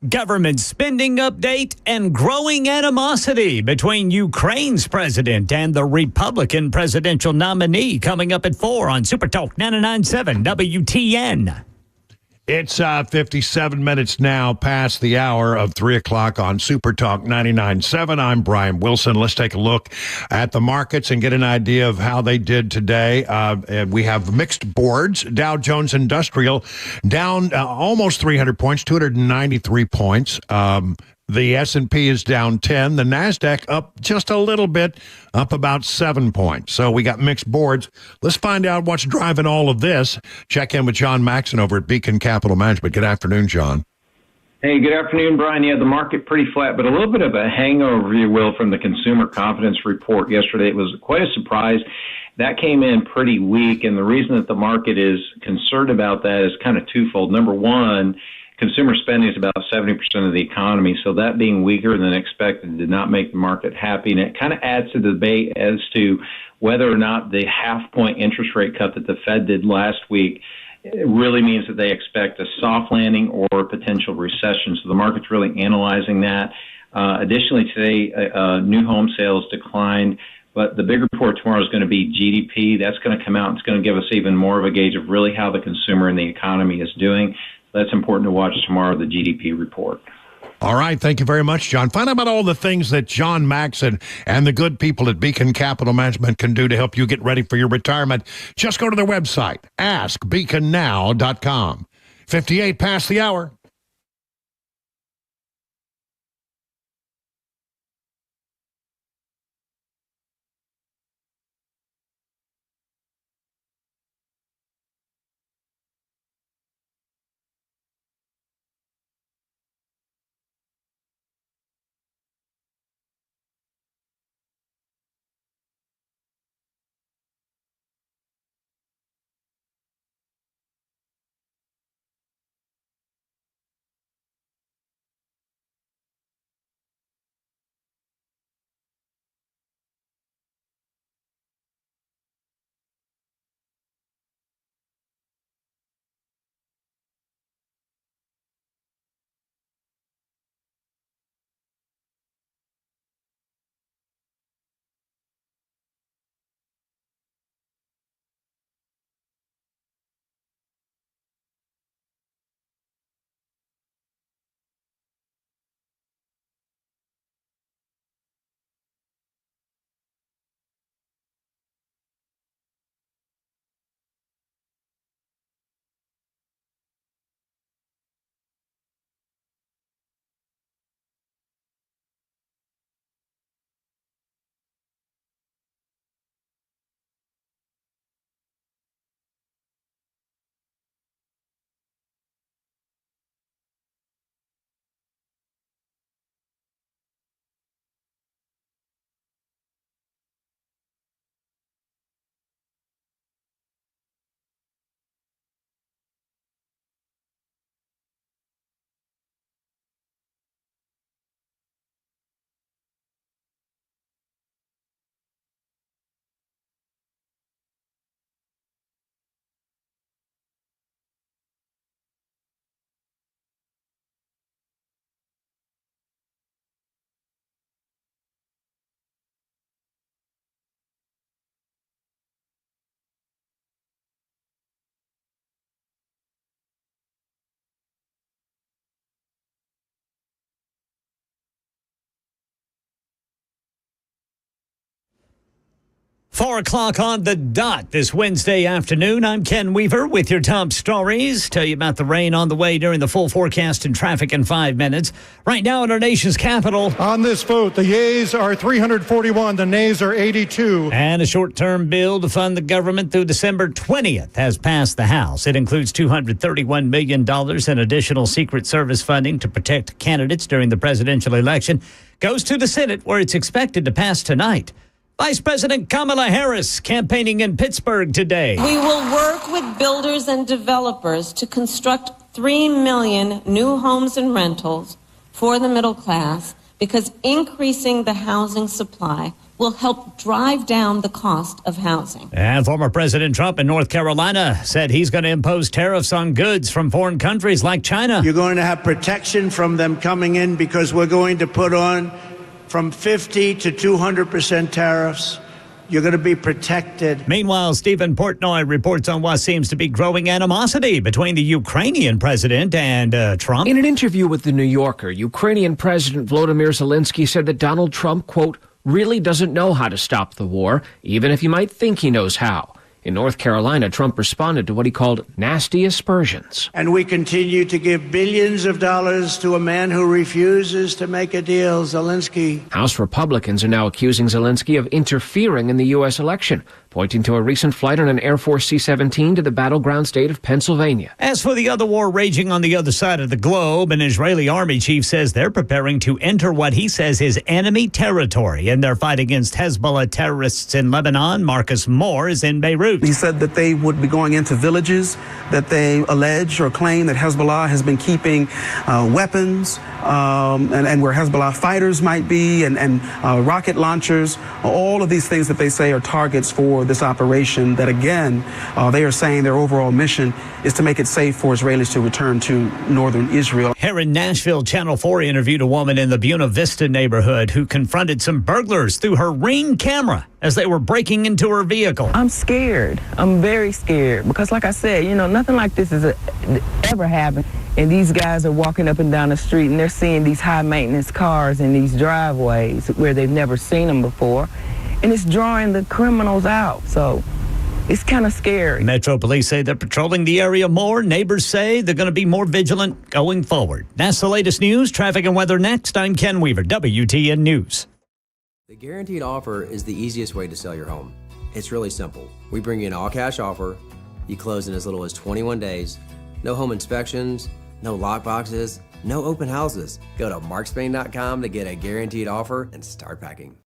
Government spending update and growing animosity between Ukraine's president and the Republican presidential nominee coming up at 4 on Super Talk 99.7 WTN. It's 57 minutes now past the hour of 3 o'clock on Super Talk 99.7. I'm Brian Wilson. Let's take a look at the markets and get an idea of how they did today. We have mixed boards. Dow Jones Industrial down almost 300 points, 293 points. The S&P is down 10. The NASDAQ up just a little bit, up about 7 points. So we got mixed boards. Let's find out what's driving all of this. Check in with John Maxon over at Beacon Capital Management. Good afternoon, John. Hey, good afternoon, Brian. Yeah, the market pretty flat, but a little bit of a hangover, if you will, from the consumer confidence report yesterday. It was quite a surprise. That came in pretty weak, and the reason that the market is concerned about that is kind of twofold. Number one, consumer spending is about 70% of the economy, so that being weaker than expected did not make the market happy, and it kind of adds to the debate as to whether or not the half-point interest rate cut that the Fed did last week really means that they expect a soft landing or a potential recession. So the market's really analyzing that. Additionally, today, new home sales declined, but the big report tomorrow is going to be GDP. That's going to come out. It's going to give us even more of a gauge of really how the consumer and the economy is doing. That's important to watch tomorrow, the GDP report. All right. Thank you very much, John. Find out about all the things that John Maxon and the good people at Beacon Capital Management can do to help you get ready for your retirement. Just go to their website, askbeaconnow.com. 58 past the hour. Four o'clock on the dot this Wednesday afternoon. I'm Ken Weaver with your top stories. Tell you about the rain on the way during the full forecast and traffic in 5 minutes. Right now in our nation's capital. On this vote, the yeas are 341, the nays are 82. And a short-term bill to fund the government through December 20th has passed the House. It includes $231 million in additional Secret Service funding to protect candidates during the presidential election. Goes to the Senate, where it's expected to pass tonight. Vice President Kamala Harris campaigning in Pittsburgh today. We will work with builders and developers to construct 3 million new homes and rentals for the middle class because increasing the housing supply will help drive down the cost of housing. And former President Trump in North Carolina said he's going to impose tariffs on goods from foreign countries like China. You're going to have protection from them coming in because we're going to put on from 50 to 200% tariffs. You're going to be protected. Meanwhile, Stephen Portnoy reports on what seems to be growing animosity between the Ukrainian president and Trump. In an interview with The New Yorker, Ukrainian President Volodymyr Zelensky said that Donald Trump, quote, really doesn't know how to stop the war, even if you might think he knows how. In North Carolina, Trump responded to what he called nasty aspersions. And we continue to give billions of dollars to a man who refuses to make a deal, Zelensky. House Republicans are now accusing Zelensky of interfering in the U.S. election, pointing to a recent flight on an Air Force C-17 to the battleground state of Pennsylvania. As for the other war raging on the other side of the globe, an Israeli army chief says they're preparing to enter what he says is enemy territory in their fight against Hezbollah terrorists in Lebanon. Marcus Moore is in Beirut. He said that they would be going into villages that they allege or claim that Hezbollah has been keeping weapons and where Hezbollah fighters might be and rocket launchers, all of these things that they say are targets for this operation that, again, they are saying their overall mission is to make it safe for Israelis to return to northern Israel. Here in Nashville, Channel 4 interviewed a woman in the Buena Vista neighborhood who confronted some burglars through her Ring camera as they were breaking into her vehicle. I'm scared. I'm very scared because, like I said, nothing like this has ever happened. And these guys are walking up and down the street and they're seeing these high maintenance cars in these driveways where they've never seen them before. And it's drawing the criminals out. So it's kind of scary. Metro Police say they're patrolling the area more. Neighbors say they're going to be more vigilant going forward. That's the latest news. Traffic and weather next. I'm Ken Weaver, WTN News. The guaranteed offer is the easiest way to sell your home. It's really simple. We bring you an all-cash offer. You close in as little as 21 days. No home inspections, no lock boxes, no open houses. Go to markspain.com to get a guaranteed offer and start packing.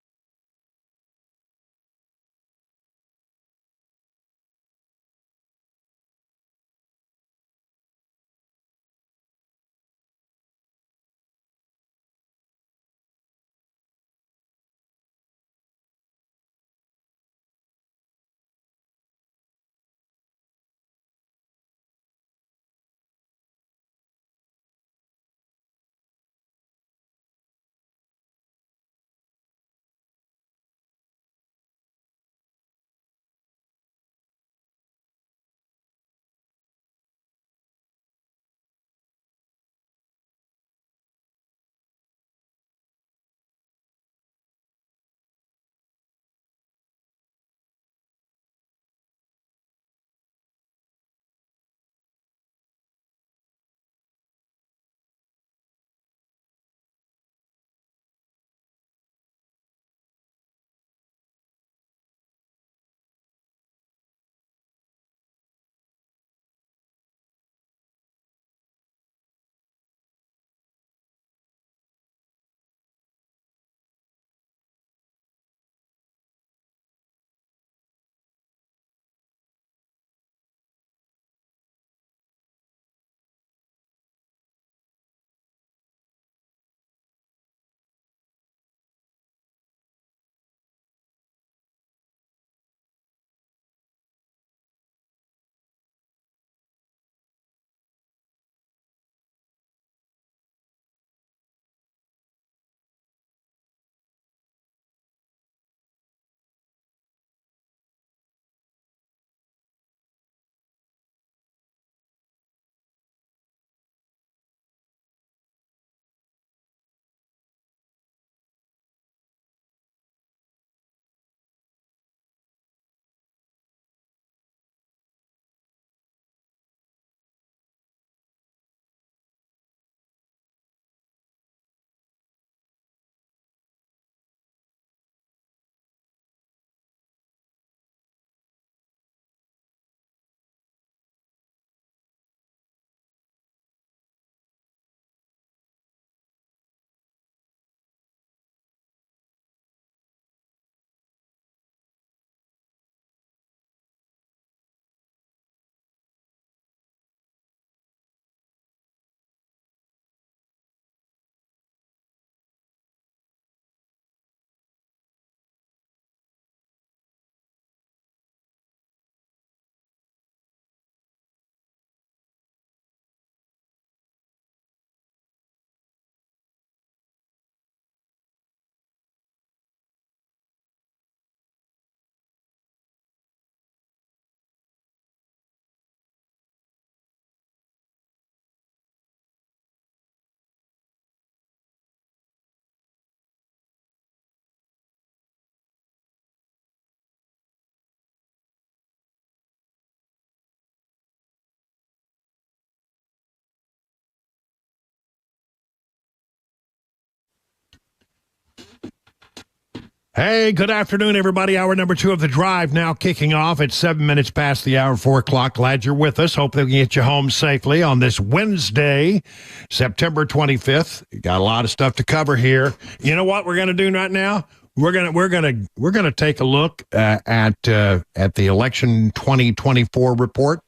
Hey, good afternoon, everybody. Hour number 2 of The Drive now kicking off at 7 minutes past the hour, 4 o'clock. Glad you're with us. Hope they can get you home safely on this Wednesday, September 25th. Got a lot of stuff to cover here. You know what we're going to do right now? We're gonna take a look at the election 2024 report,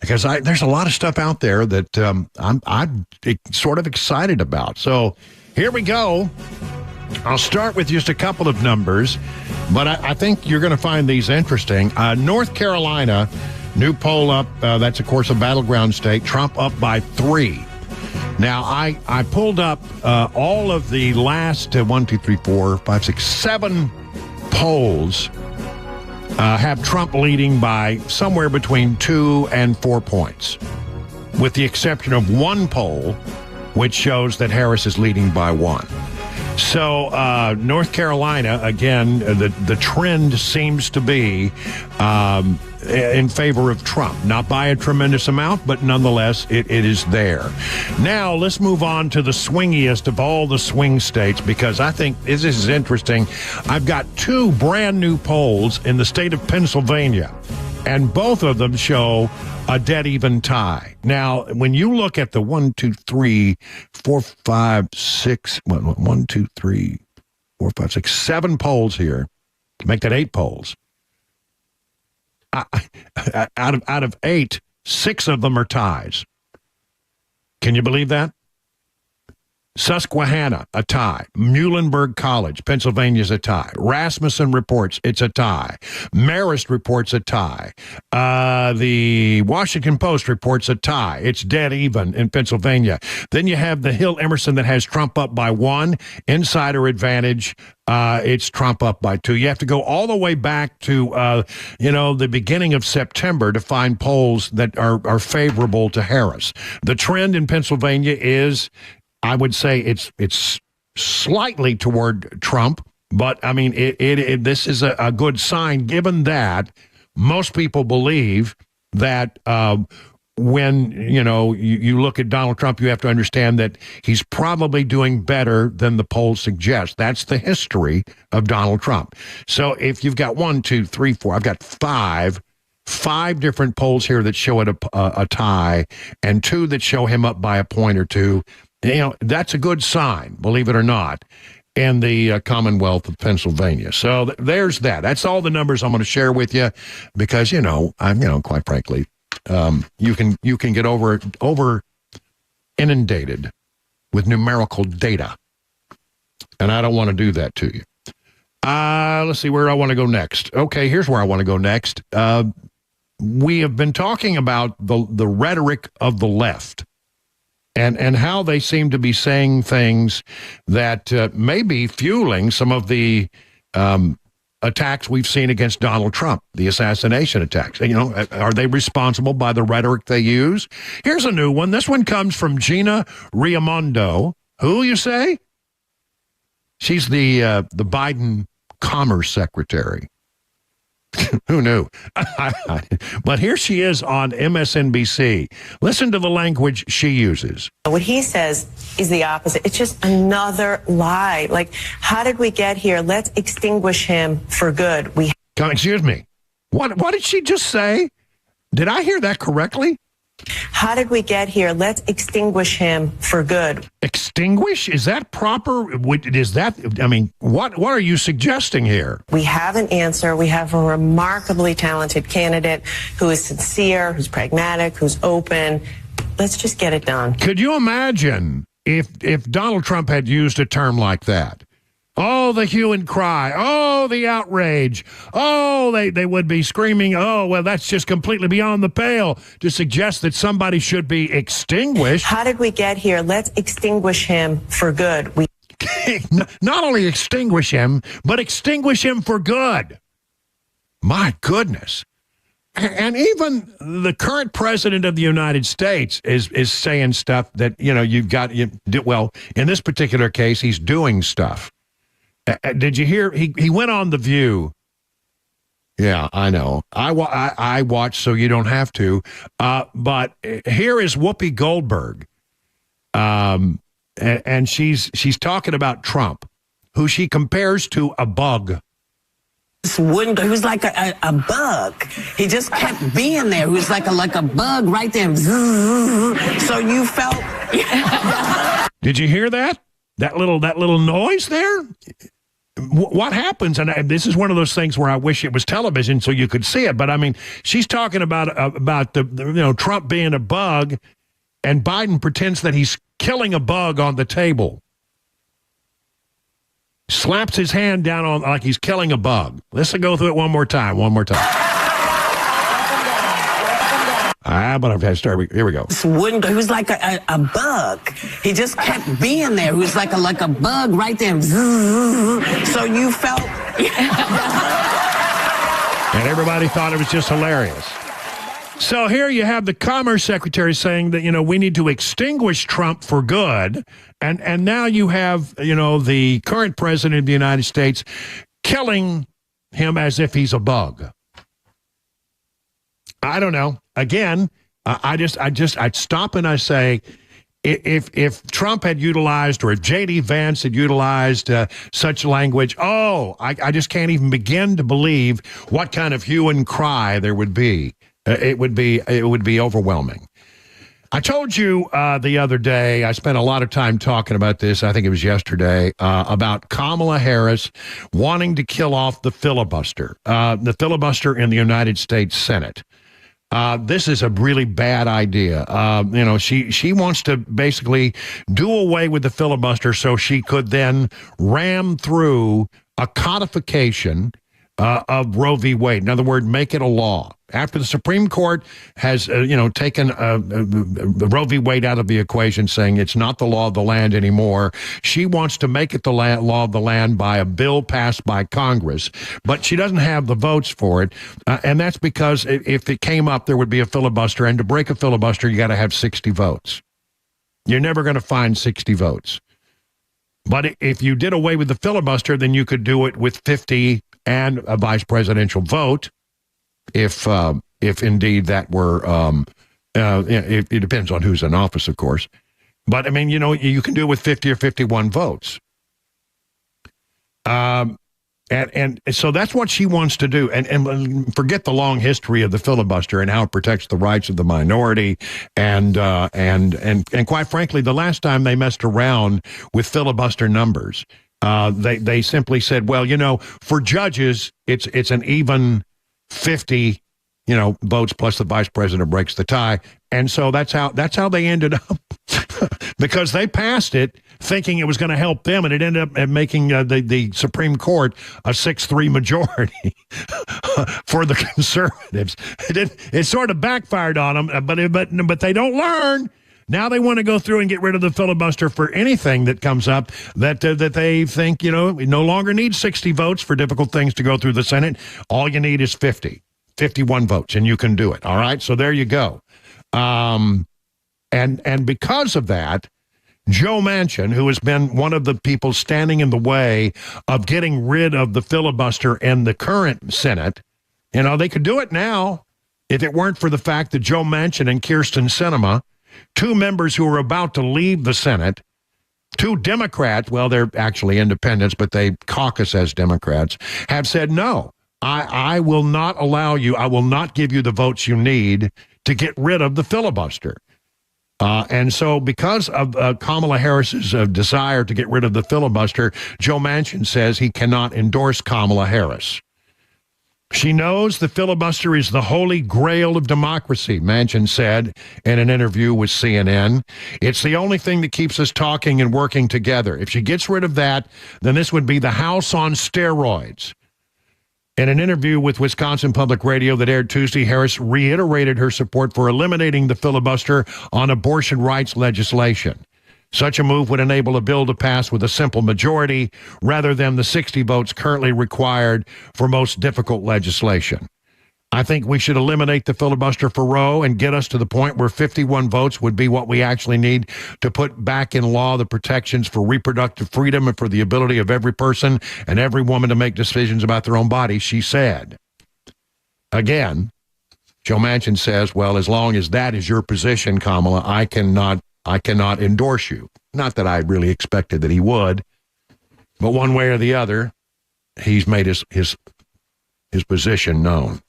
because there's a lot of stuff out there that I'm sort of excited about. So here we go. I'll start with just a couple of numbers, but I think you're going to find these interesting. North Carolina, new poll up. That's, of course, a battleground state. Trump up by 3. Now, I pulled up all of the last 7 polls have Trump leading by somewhere between 2 and 4 points, with the exception of one poll, which shows that Harris is leading by 1. So North Carolina, again, the trend seems to be in favor of Trump. Not by a tremendous amount, but nonetheless, it is there. Now, let's move on to the swingiest of all the swing states, because I think this is interesting. I've got 2 brand new polls in the state of Pennsylvania, and both of them show a dead even tie. Now, when you look at the 1, 2, 3, 4, 5, 6, 1, 2, 3, 4, 5, 6, 7 polls here, make that 8 polls. Out of 8, 6 of them are ties. Can you believe that? Susquehanna, a tie. Muhlenberg College, Pennsylvania's a tie. Rasmussen reports it's a tie. Marist reports a tie. The Washington Post reports a tie. It's dead even in Pennsylvania. Then you have the Hill Emerson that has Trump up by 1. Insider advantage, it's Trump up by 2. You have to go all the way back to, the beginning of September to find polls that are favorable to Harris. The trend in Pennsylvania is, I would say it's slightly toward Trump, but I mean, this is a good sign, given that most people believe that when, you look at Donald Trump, you have to understand that he's probably doing better than the polls suggest. That's the history of Donald Trump. So if you've got 1, 2, 3, 4, I've got 5 different polls here that show it a tie, and 2 that show him up by a point or 2. That's a good sign, believe it or not, in the Commonwealth of Pennsylvania. So there's that. That's all the numbers I'm going to share with you, because, quite frankly, you can get over inundated with numerical data, and I don't want to do that to you. Let's see, where do I want to go next? Okay, here's where I want to go next. We have been talking about the rhetoric of the left, and how they seem to be saying things that may be fueling some of the attacks we've seen against Donald Trump, the assassination attacks. Are they responsible by the rhetoric they use? Here's a new one. This one comes from Gina Raimondo. Who, you say? She's the Biden Commerce Secretary. Who knew? But here she is on MSNBC. Listen to the language she uses. What he says is the opposite. It's just another lie. Like, how did we get here? Let's extinguish him for good. Excuse me. What did she just say? Did I hear that correctly? How did we get here? Let's extinguish him for good. Extinguish? Is that proper? What are you suggesting here? We have an answer. We have a remarkably talented candidate who is sincere, who's pragmatic, who's open. Let's just get it done. Could you imagine if Donald Trump had used a term like that? Oh, the hue and cry. Oh, the outrage. Oh, they would be screaming, oh, well, that's just completely beyond the pale to suggest that somebody should be extinguished. How did we get here? Let's extinguish him for good. Not only extinguish him, but extinguish him for good. My goodness. And even the current president of the United States is saying stuff that, well, in this particular case, he's doing stuff. Did you hear? He went on The View. Yeah, I know. I watch so you don't have to. But here is Whoopi Goldberg, and she's talking about Trump, who she compares to a bug. Wouldn't go. He was like a bug. He just kept being there. He was like a bug right there. So you felt. Did you hear that? That little noise there? What happens? And this is one of those things where I wish it was television so you could see it. But I mean, she's talking about the Trump being a bug, and Biden pretends that he's killing a bug on the table. Slaps his hand down on like he's killing a bug. Let's go through it one more time. But I've had to start. Here we go. Wouldn't go. He was like a bug. He just kept being there. He was like a bug right there. So you felt. And everybody thought it was just hilarious. So here you have the Commerce Secretary saying that, we need to extinguish Trump for good. And now you have, the current president of the United States killing him as if he's a bug. I don't know. Again, I'd stop and I say, if Trump had utilized, or if J.D. Vance had utilized such language, I just can't even begin to believe what kind of hue and cry there would be. It would be overwhelming. I told you the other day, I spent a lot of time talking about this, I think it was yesterday, about Kamala Harris wanting to kill off the filibuster in the United States Senate. This is a really bad idea. She wants to basically do away with the filibuster so she could then ram through a codification of Roe v. Wade. In other words, make it a law. After the Supreme Court has, taken the Roe v. Wade out of the equation, saying it's not the law of the land anymore, she wants to make it the law of the land by a bill passed by Congress. But she doesn't have the votes for it. And that's because if it came up, there would be a filibuster. And to break a filibuster, you got to have 60 votes. You're never going to find 60 votes. But if you did away with the filibuster, then you could do it with 50 and a vice presidential vote. If indeed that were, it depends on who's in office, of course. But I mean, you can do it with 50 or 51 votes. And so that's what she wants to do. And forget the long history of the filibuster and how it protects the rights of the minority. And quite frankly, the last time they messed around with filibuster numbers, they simply said, well, for judges, it's an even 50, votes plus the vice president breaks the tie. And so that's how they ended up because they passed it thinking it was going to help them. And it ended up making the Supreme Court a 6-3 majority for the conservatives. It sort of backfired on them, but they don't learn. Now they want to go through and get rid of the filibuster for anything that comes up that they think, we no longer need 60 votes for difficult things to go through the Senate. All you need is 51 votes, and you can do it. All right, so there you go. And because of that, Joe Manchin, who has been one of the people standing in the way of getting rid of the filibuster in the current Senate, they could do it now if it weren't for the fact that Joe Manchin and Kyrsten Sinema, two members who are about to leave the Senate, two Democrats, well, they're actually independents, but they caucus as Democrats, have said, no, I will not allow you, I will not give you the votes you need to get rid of the filibuster. And so because of Kamala Harris's desire to get rid of the filibuster, Joe Manchin says he cannot endorse Kamala Harris. She knows the filibuster is the holy grail of democracy, Manchin said in an interview with CNN. It's the only thing that keeps us talking and working together. If she gets rid of that, then this would be the House on steroids. In an interview with Wisconsin Public Radio that aired Tuesday, Harris reiterated her support for eliminating the filibuster on abortion rights legislation. Such a move would enable a bill to pass with a simple majority rather than the 60 votes currently required for most difficult legislation. I think we should eliminate the filibuster for Roe and get us to the point where 51 votes would be what we actually need to put back in law the protections for reproductive freedom and for the ability of every person and every woman to make decisions about their own body, she said. Again, Joe Manchin says, well, as long as that is your position, Kamala, I cannot endorse you. Not that I really expected that he would, but one way or the other, he's made his his position known.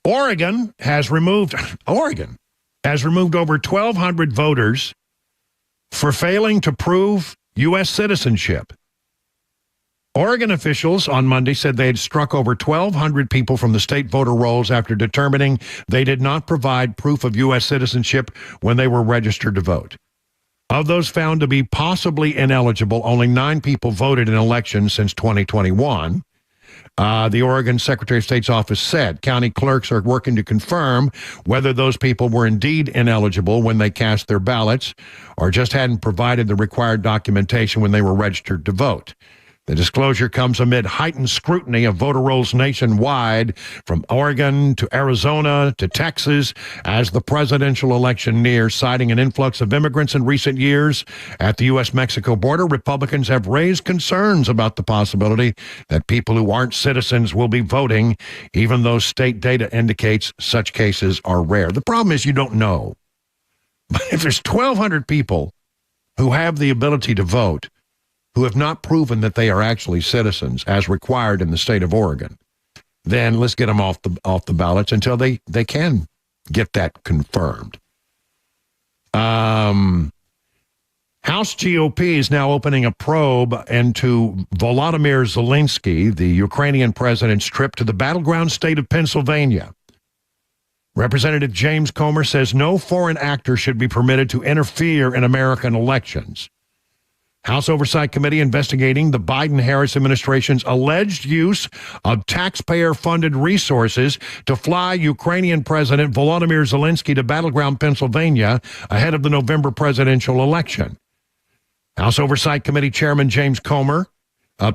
Oregon has removed over 1,200 voters for failing to prove U.S. citizenship. Oregon officials on Monday said they had struck over 1,200 people from the state voter rolls after determining they did not provide proof of U.S. citizenship when they were registered to vote. Of those found to be possibly ineligible, only 9 people voted in elections since 2021. The Oregon Secretary of State's office said county clerks are working to confirm whether those people were indeed ineligible when they cast their ballots or just hadn't provided the required documentation when they were registered to vote. The disclosure comes amid heightened scrutiny of voter rolls nationwide, from Oregon to Arizona to Texas, as the presidential election nears. Citing an influx of immigrants in recent years at the U.S.-Mexico border, Republicans have raised concerns about the possibility that people who aren't citizens will be voting, even though state data indicates such cases are rare. The problem is you don't know. But if there's 1,200 people who have the ability to vote, who have not proven that they are actually citizens as required in the state of Oregon, then let's get them off the ballots until they can get that confirmed. House GOP is now opening a probe into Volodymyr Zelensky, the Ukrainian president's trip to the battleground state of Pennsylvania. Representative James Comer says no foreign actor should be permitted to interfere in American elections. House Oversight Committee investigating the Biden-Harris administration's alleged use of taxpayer-funded resources to fly Ukrainian President Volodymyr Zelensky to battleground Pennsylvania ahead of the November presidential election. House Oversight Committee Chairman James Comer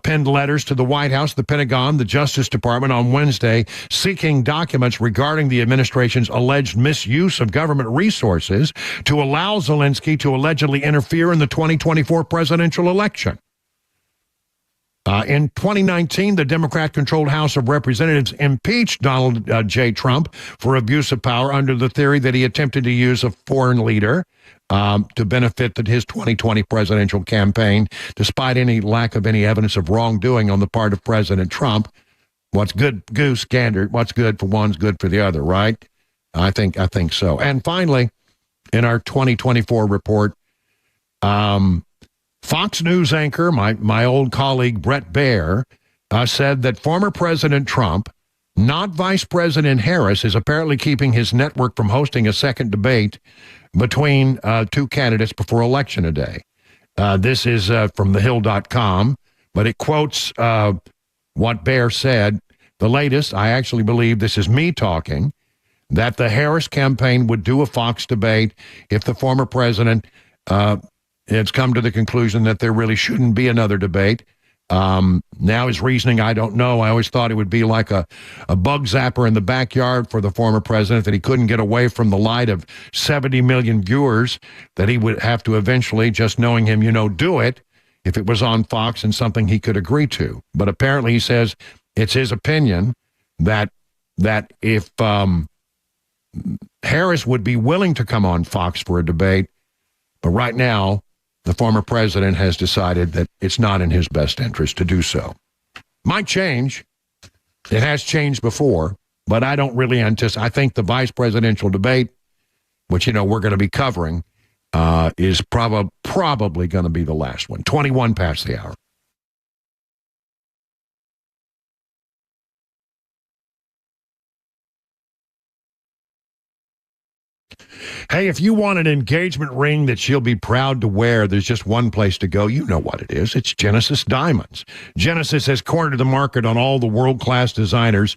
penned letters to the White House, the Pentagon, the Justice Department on Wednesday, seeking documents regarding the administration's alleged misuse of government resources to allow Zelensky to allegedly interfere in the 2024 presidential election. In 2019, the Democrat-controlled House of Representatives impeached Donald J. Trump for abuse of power under the theory that he attempted to use a foreign leader to benefit his 2020 presidential campaign, despite any lack of any evidence of wrongdoing on the part of President Trump. What's good goose gander? What's good for one's good for the other, right? I think so. And finally, in our 2024 report, Fox News anchor, my old colleague Brett Baer, said that former President Trump, not Vice President Harris, is apparently keeping his network from hosting a second debate between two candidates before Election Day. This is from thehill.com, but it quotes what Baer said. The latest, I actually believe this is me talking, that the Harris campaign would do a Fox debate if the former president has come to the conclusion that there really shouldn't be another debate. Now his reasoning, I don't know. I always thought it would be like a bug zapper in the backyard for the former president, that he couldn't get away from the light of 70 million viewers, that he would have to eventually, just knowing him, do it if it was on Fox and something he could agree to. But apparently he says it's his opinion that if Harris would be willing to come on Fox for a debate, but right now, the former president has decided that it's not in his best interest to do so. Might change. It has changed before, but I don't really anticipate. I think the vice presidential debate, which, we're going to be covering, is probably going to be the last one. 21 past the hour. Hey, if you want an engagement ring that she'll be proud to wear, there's just one place to go. You know what it is. It's Genesis Diamonds. Genesis has cornered the market on all the world-class designers.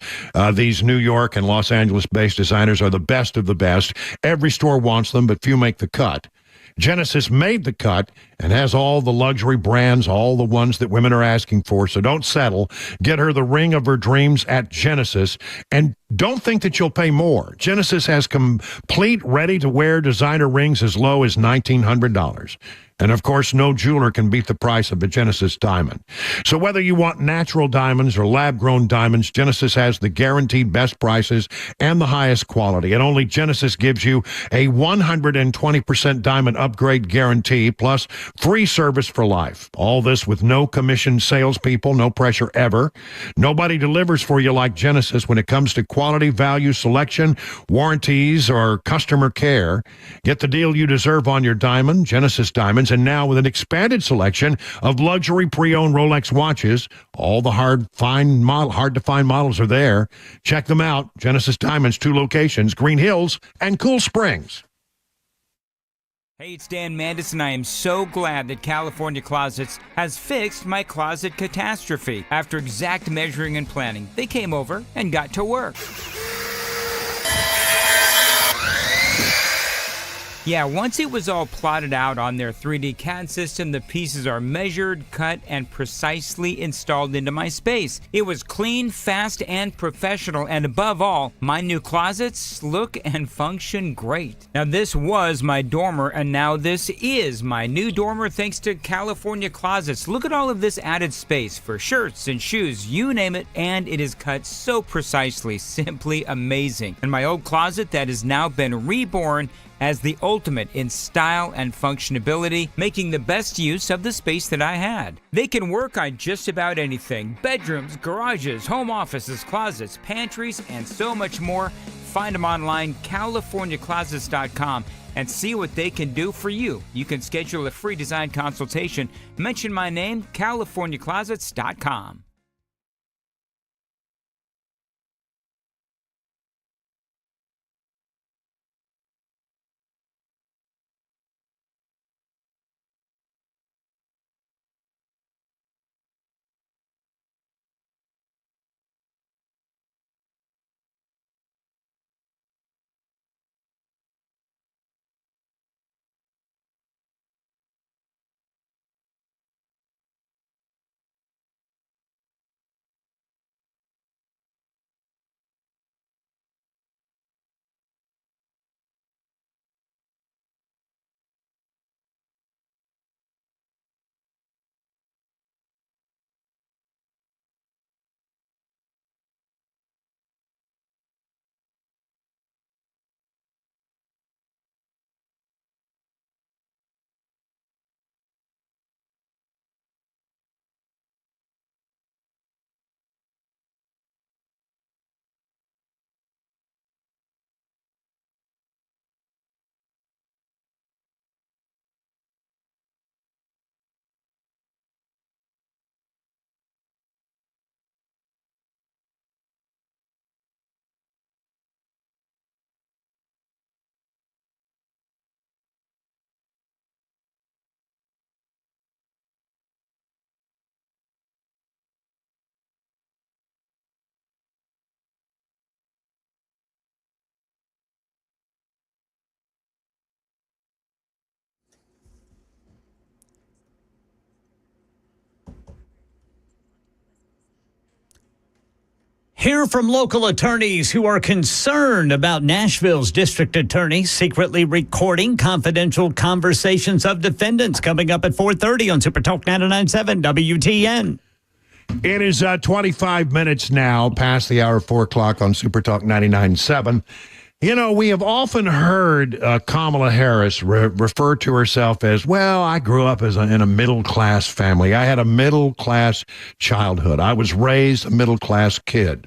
These New York and Los Angeles-based designers are the best of the best. Every store wants them, but few make the cut. Genesis made the cut and has all the luxury brands, all the ones that women are asking for. So don't settle. Get her the ring of her dreams at Genesis. And don't think that you'll pay more. Genesis has complete, ready-to-wear designer rings as low as $1,900. And, of course, no jeweler can beat the price of a Genesis diamond. So whether you want natural diamonds or lab-grown diamonds, Genesis has the guaranteed best prices and the highest quality. And only Genesis gives you a 120% diamond upgrade guarantee, plus free service for life. All this with no commission salespeople, no pressure ever. Nobody delivers for you like Genesis when it comes to quality, value, selection, warranties, or customer care. Get the deal you deserve on your diamond, Genesis Diamonds. And now with an expanded selection of luxury pre-owned Rolex watches, all the hard-to-find models are there. Check them out. Genesis Diamonds, 2 locations, Green Hills and Cool Springs. Hey, it's Dan Mandis, and I am so glad that California Closets has fixed my closet catastrophe. After exact measuring and planning, they came over and got to work. Yeah, once it was all plotted out on their 3D CAD system, the pieces are measured, cut, and precisely installed into my space. It was clean, fast, and professional, and above all, my new closets look and function great. Now, this was my dormer, and now this is my new dormer thanks to California Closets. Look at all of this added space for shirts and shoes, you name it, and it is cut so precisely, simply amazing. And my old closet that has now been reborn as the ultimate in style and functionability, making the best use of the space that I had. They can work on just about anything: bedrooms, garages, home offices, closets, pantries, and so much more. Find them online, CaliforniaClosets.com, and see what they can do for you. You can schedule a free design consultation. Mention my name, CaliforniaClosets.com. Hear from local attorneys who are concerned about Nashville's district attorney secretly recording confidential conversations of defendants, coming up at 4:30 on Super Talk 99.7 WTN. It is 25 minutes now past the hour, 4 o'clock on Super Talk 99.7. You know, we have often heard Kamala Harris refer to herself as, well, I grew up in a middle-class family. I had a middle-class childhood. I was raised a middle-class kid.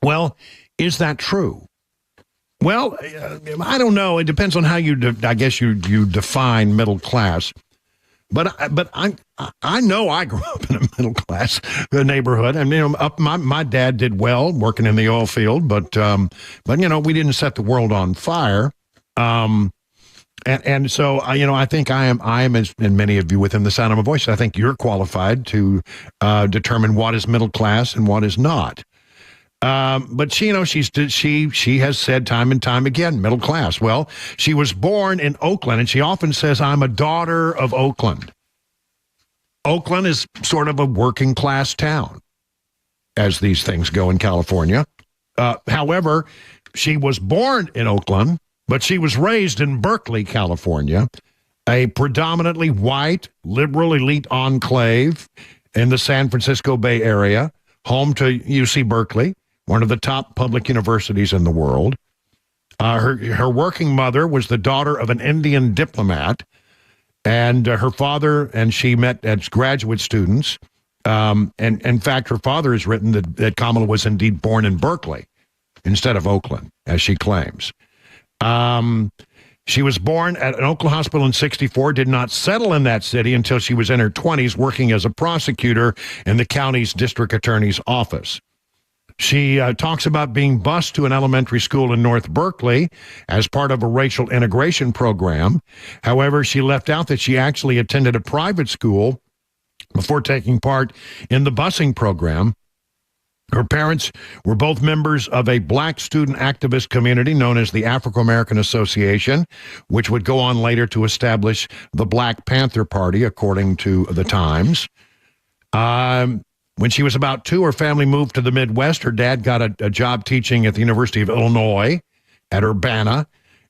Well, is that true? Well, I don't know. It depends on how you define middle class. But I know I grew up in a middle class neighborhood, and my dad did well working in the oil field, but we didn't set the world on fire. And so I think I am as and many of you within the sound of my voice, I think you're qualified to determine what is middle class and what is not. But she has said time and time again, middle class. Well, she was born in Oakland, and she often says, I'm a daughter of Oakland. Oakland is sort of a working class town, as these things go in California. However, she was born in Oakland, but she was raised in Berkeley, California. a predominantly white, liberal elite enclave in the San Francisco Bay Area, home to UC Berkeley, one of the top public universities in the world. Her working mother was the daughter of an Indian diplomat, and her father and she met as graduate students. And in fact, her father has written that Kamala was indeed born in Berkeley instead of Oakland, as she claims. She was born at an Oakland hospital in 1964, did not settle in that city until she was in her 20s, working as a prosecutor in the county's district attorney's office. She talks about being bused to an elementary school in North Berkeley as part of a racial integration program. However, she left out that she actually attended a private school before taking part in the busing program. Her parents were both members of a black student activist community known as the African American Association, which would go on later to establish the Black Panther Party, according to the Times. When she was about 2, her family moved to the Midwest. Her dad got a job teaching at the University of Illinois at Urbana.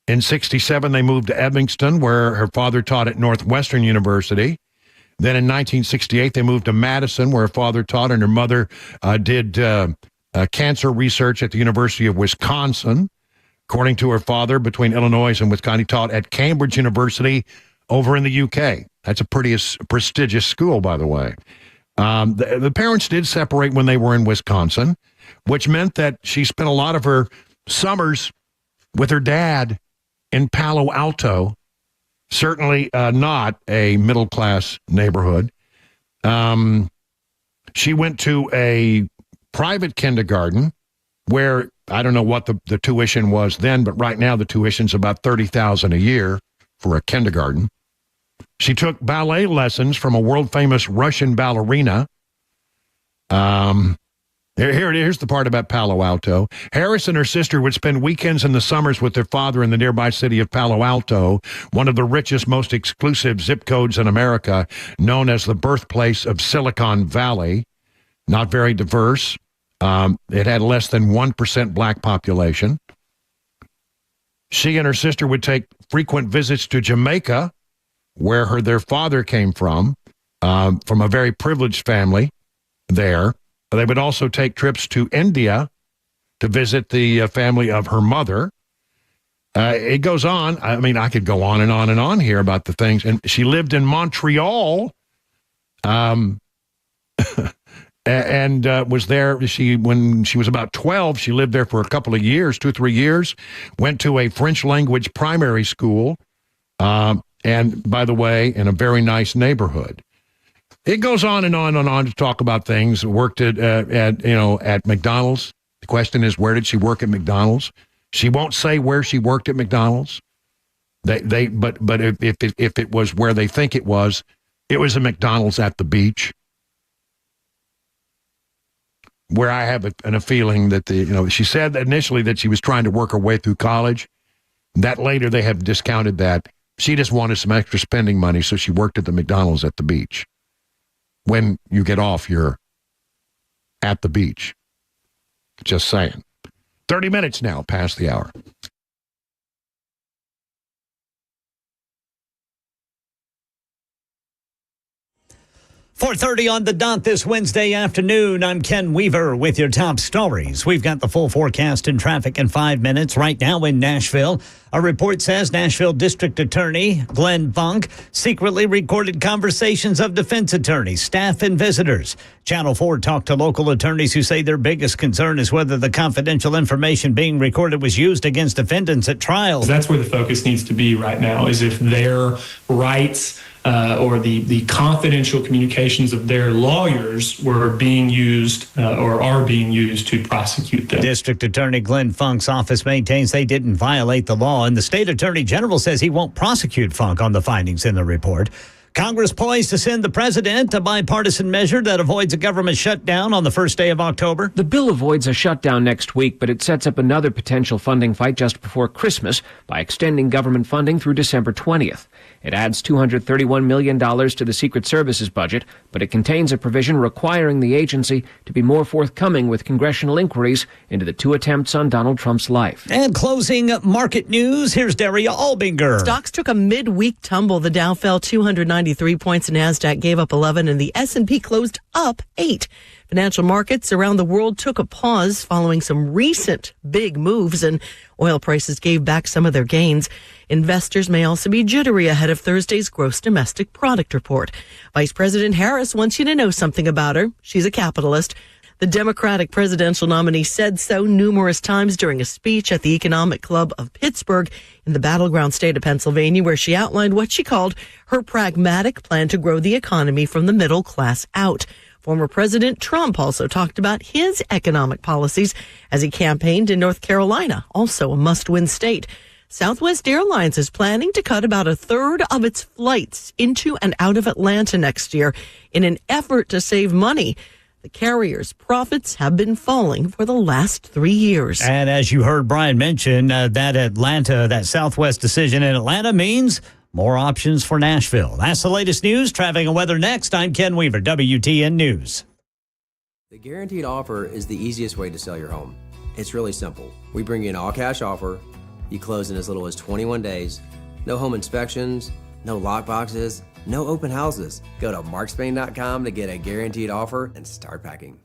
In 1967, they moved to Evanston, where her father taught at Northwestern University. Then in 1968, they moved to Madison, where her father taught, and her mother did cancer research at the University of Wisconsin. According to her father, between Illinois and Wisconsin, he taught at Cambridge University over in the UK. That's a pretty prestigious school, by the way. The parents did separate when they were in Wisconsin, which meant that she spent a lot of her summers with her dad in Palo Alto, certainly not a middle-class neighborhood. She went to a private kindergarten where, I don't know what the tuition was then, but right now the tuition's about $30,000 a year for a kindergarten. She took ballet lessons from a world-famous Russian ballerina. Here's the part about Palo Alto. Harris and her sister would spend weekends in the summers with their father in the nearby city of Palo Alto, one of the richest, most exclusive zip codes in America, known as the birthplace of Silicon Valley. Not very diverse. It had less than 1% black population. She and her sister would take frequent visits to Jamaica, where their father came from a very privileged family there. They would also take trips to India to visit the family of her mother. It goes on. I mean, I could go on and on and on here about the things. And she lived in Montreal and was there. When she was about 12, she lived there for a couple of years, 2-3 years, went to a French language primary school. And by the way, in a very nice neighborhood. It goes on and on and on to talk about things. Worked at McDonald's. The question is, where did she work at McDonald's? She won't say where she worked at McDonald's. But if it was where they think it was a McDonald's at the beach. Where I have a feeling that she said initially that she was trying to work her way through college. That later they have discounted that. She just wanted some extra spending money, so she worked at the McDonald's at the beach. When you get off, you're at the beach. Just saying. 30 minutes now past the hour. .30 on the dot this Wednesday afternoon. I'm Ken Weaver with your top stories. We've got the full forecast and traffic in 5 minutes. Right now in Nashville, a report says Nashville District Attorney Glenn Funk secretly recorded conversations of defense attorneys, staff, and visitors. Channel 4 talked to local attorneys who say their biggest concern is whether the confidential information being recorded was used against defendants at trial. That's where the focus needs to be right now, is if their rights or the confidential communications of their lawyers were being used or are being used to prosecute them. District Attorney Glenn Funk's office maintains they didn't violate the law, and the state attorney general says he won't prosecute Funk on the findings in the report. Congress poised to send the president a bipartisan measure that avoids a government shutdown on the first day of October. The bill avoids a shutdown next week, but it sets up another potential funding fight just before Christmas by extending government funding through December 20th. It adds $231 million to the Secret Service's budget, but it contains a provision requiring the agency to be more forthcoming with congressional inquiries into the 2 attempts on Donald Trump's life. And closing market news, here's Daria Albinger. Stocks took a midweek tumble. The Dow fell 293 points, and NASDAQ gave up 11, and the S&P closed up 8. Financial markets around the world took a pause following some recent big moves, and oil prices gave back some of their gains. Investors may also be jittery ahead of Thursday's gross domestic product report. Vice President Harris wants you to know something about her. She's a capitalist. The Democratic presidential nominee said so numerous times during a speech at the Economic Club of Pittsburgh in the battleground state of Pennsylvania, where she outlined what she called her pragmatic plan to grow the economy from the middle class out. Former President Trump also talked about his economic policies as he campaigned in North Carolina, also a must-win state. Southwest Airlines is planning to cut about a third of its flights into and out of Atlanta next year in an effort to save money. The carrier's profits have been falling for the last 3 years. And as you heard Brian mention, that Southwest decision in Atlanta means more options for Nashville. That's the latest news. Traffic and weather next. I'm Ken Weaver, WTN News. The guaranteed offer is the easiest way to sell your home. It's really simple. We bring you an all-cash offer. You close in as little as 21 days. No home inspections, no lock boxes, no open houses. Go to markspain.com to get a guaranteed offer and start packing.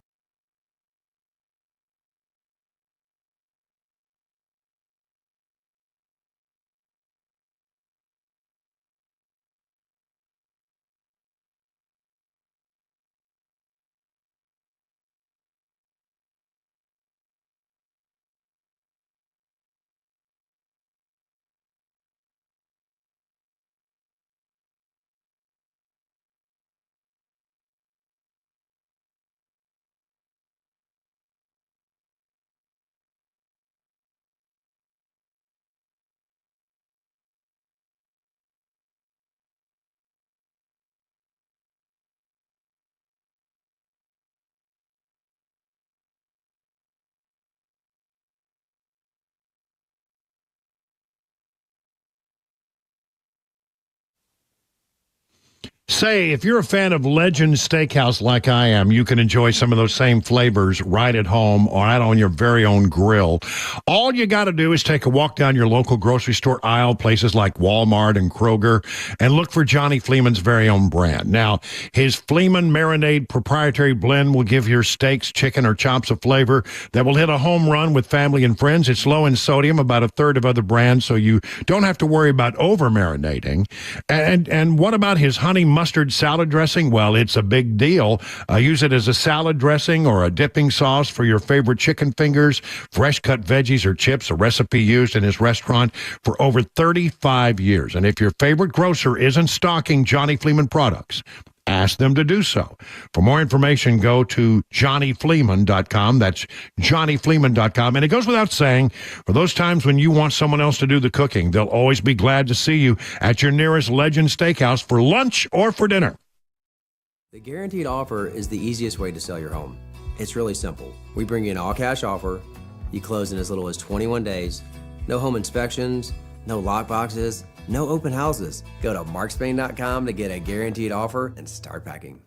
Say, if you're a fan of Legend Steakhouse like I am, you can enjoy some of those same flavors right at home or out on your very own grill. All you got to do is take a walk down your local grocery store aisle, places like Walmart and Kroger, and look for Johnny Fleeman's very own brand. Now, his Fleeman Marinade proprietary blend will give your steaks, chicken, or chops a flavor that will hit a home run with family and friends. It's low in sodium, about a third of other brands, so you don't have to worry about over-marinating. And what about his honey mustard salad dressing? Well, it's a big deal. Use it as a salad dressing or a dipping sauce for your favorite chicken fingers, fresh cut veggies or chips, a recipe used in his restaurant for over 35 years. And if your favorite grocer isn't stocking Johnny Fleeman products, ask them to do so. For more information, go to johnnyfleeman.com. That's johnnyfleeman.com. And it goes without saying, for those times when you want someone else to do the cooking, they'll always be glad to see you at your nearest Legend Steakhouse for lunch or for dinner. The guaranteed offer is the easiest way to sell your home. It's really simple. We bring you an all-cash offer. You close in as little as 21 days. No home inspections, no lock boxes, no open houses. Go to markspain.com to get a guaranteed offer and start packing.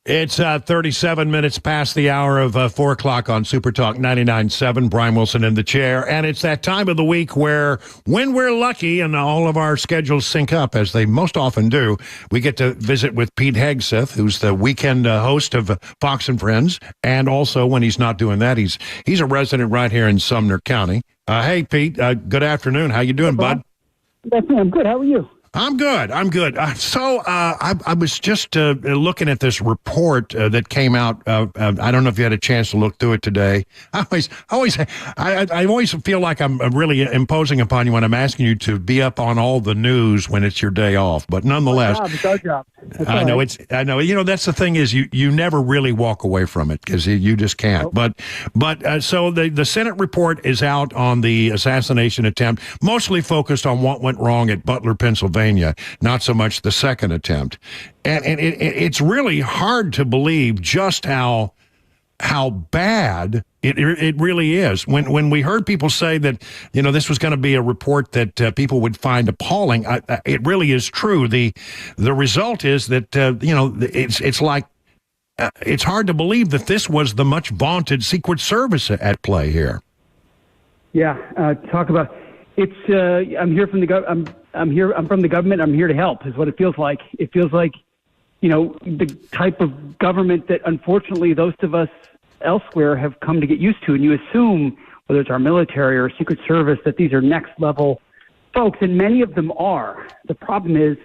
It's 37 minutes past the hour of 4 o'clock on Super Talk 99.7. Brian Wilson in the chair. And it's that time of the week where, when we're lucky and all of our schedules sync up, as they most often do, we get to visit with Pete Hegseth, who's the weekend host of Fox and Friends. And also, when he's not doing that, he's a resident right here in Sumner County. Hey, Pete, good afternoon. How you doing, bud? I'm good. How are you? I'm good. I was just looking at this report that came out. I don't know if you had a chance to look through it today. I always feel like I'm really imposing upon you when I'm asking you to be up on all the news when it's your day off. But nonetheless, it's our job. I know. You know, that's the thing is you never really walk away from it because you just can't. Nope. But so the Senate report is out on the assassination attempt, mostly focused on what went wrong at Butler, Pennsylvania. Not so much the second attempt. And it's really hard to believe just how bad it really is. When we heard people say that, you know, this was going to be a report that people would find appalling, it really is true. The result is that, you know, it's like, it's hard to believe that this was the much vaunted Secret Service at play here. Yeah, talk about it's. I'm here from the I'm from the government. I'm here to help. Is what it feels like. It feels like, you know, the type of government that unfortunately those of us elsewhere have come to get used to. And you assume, whether it's our military or Secret Service, that these are next level folks, and many of them are. The problem is,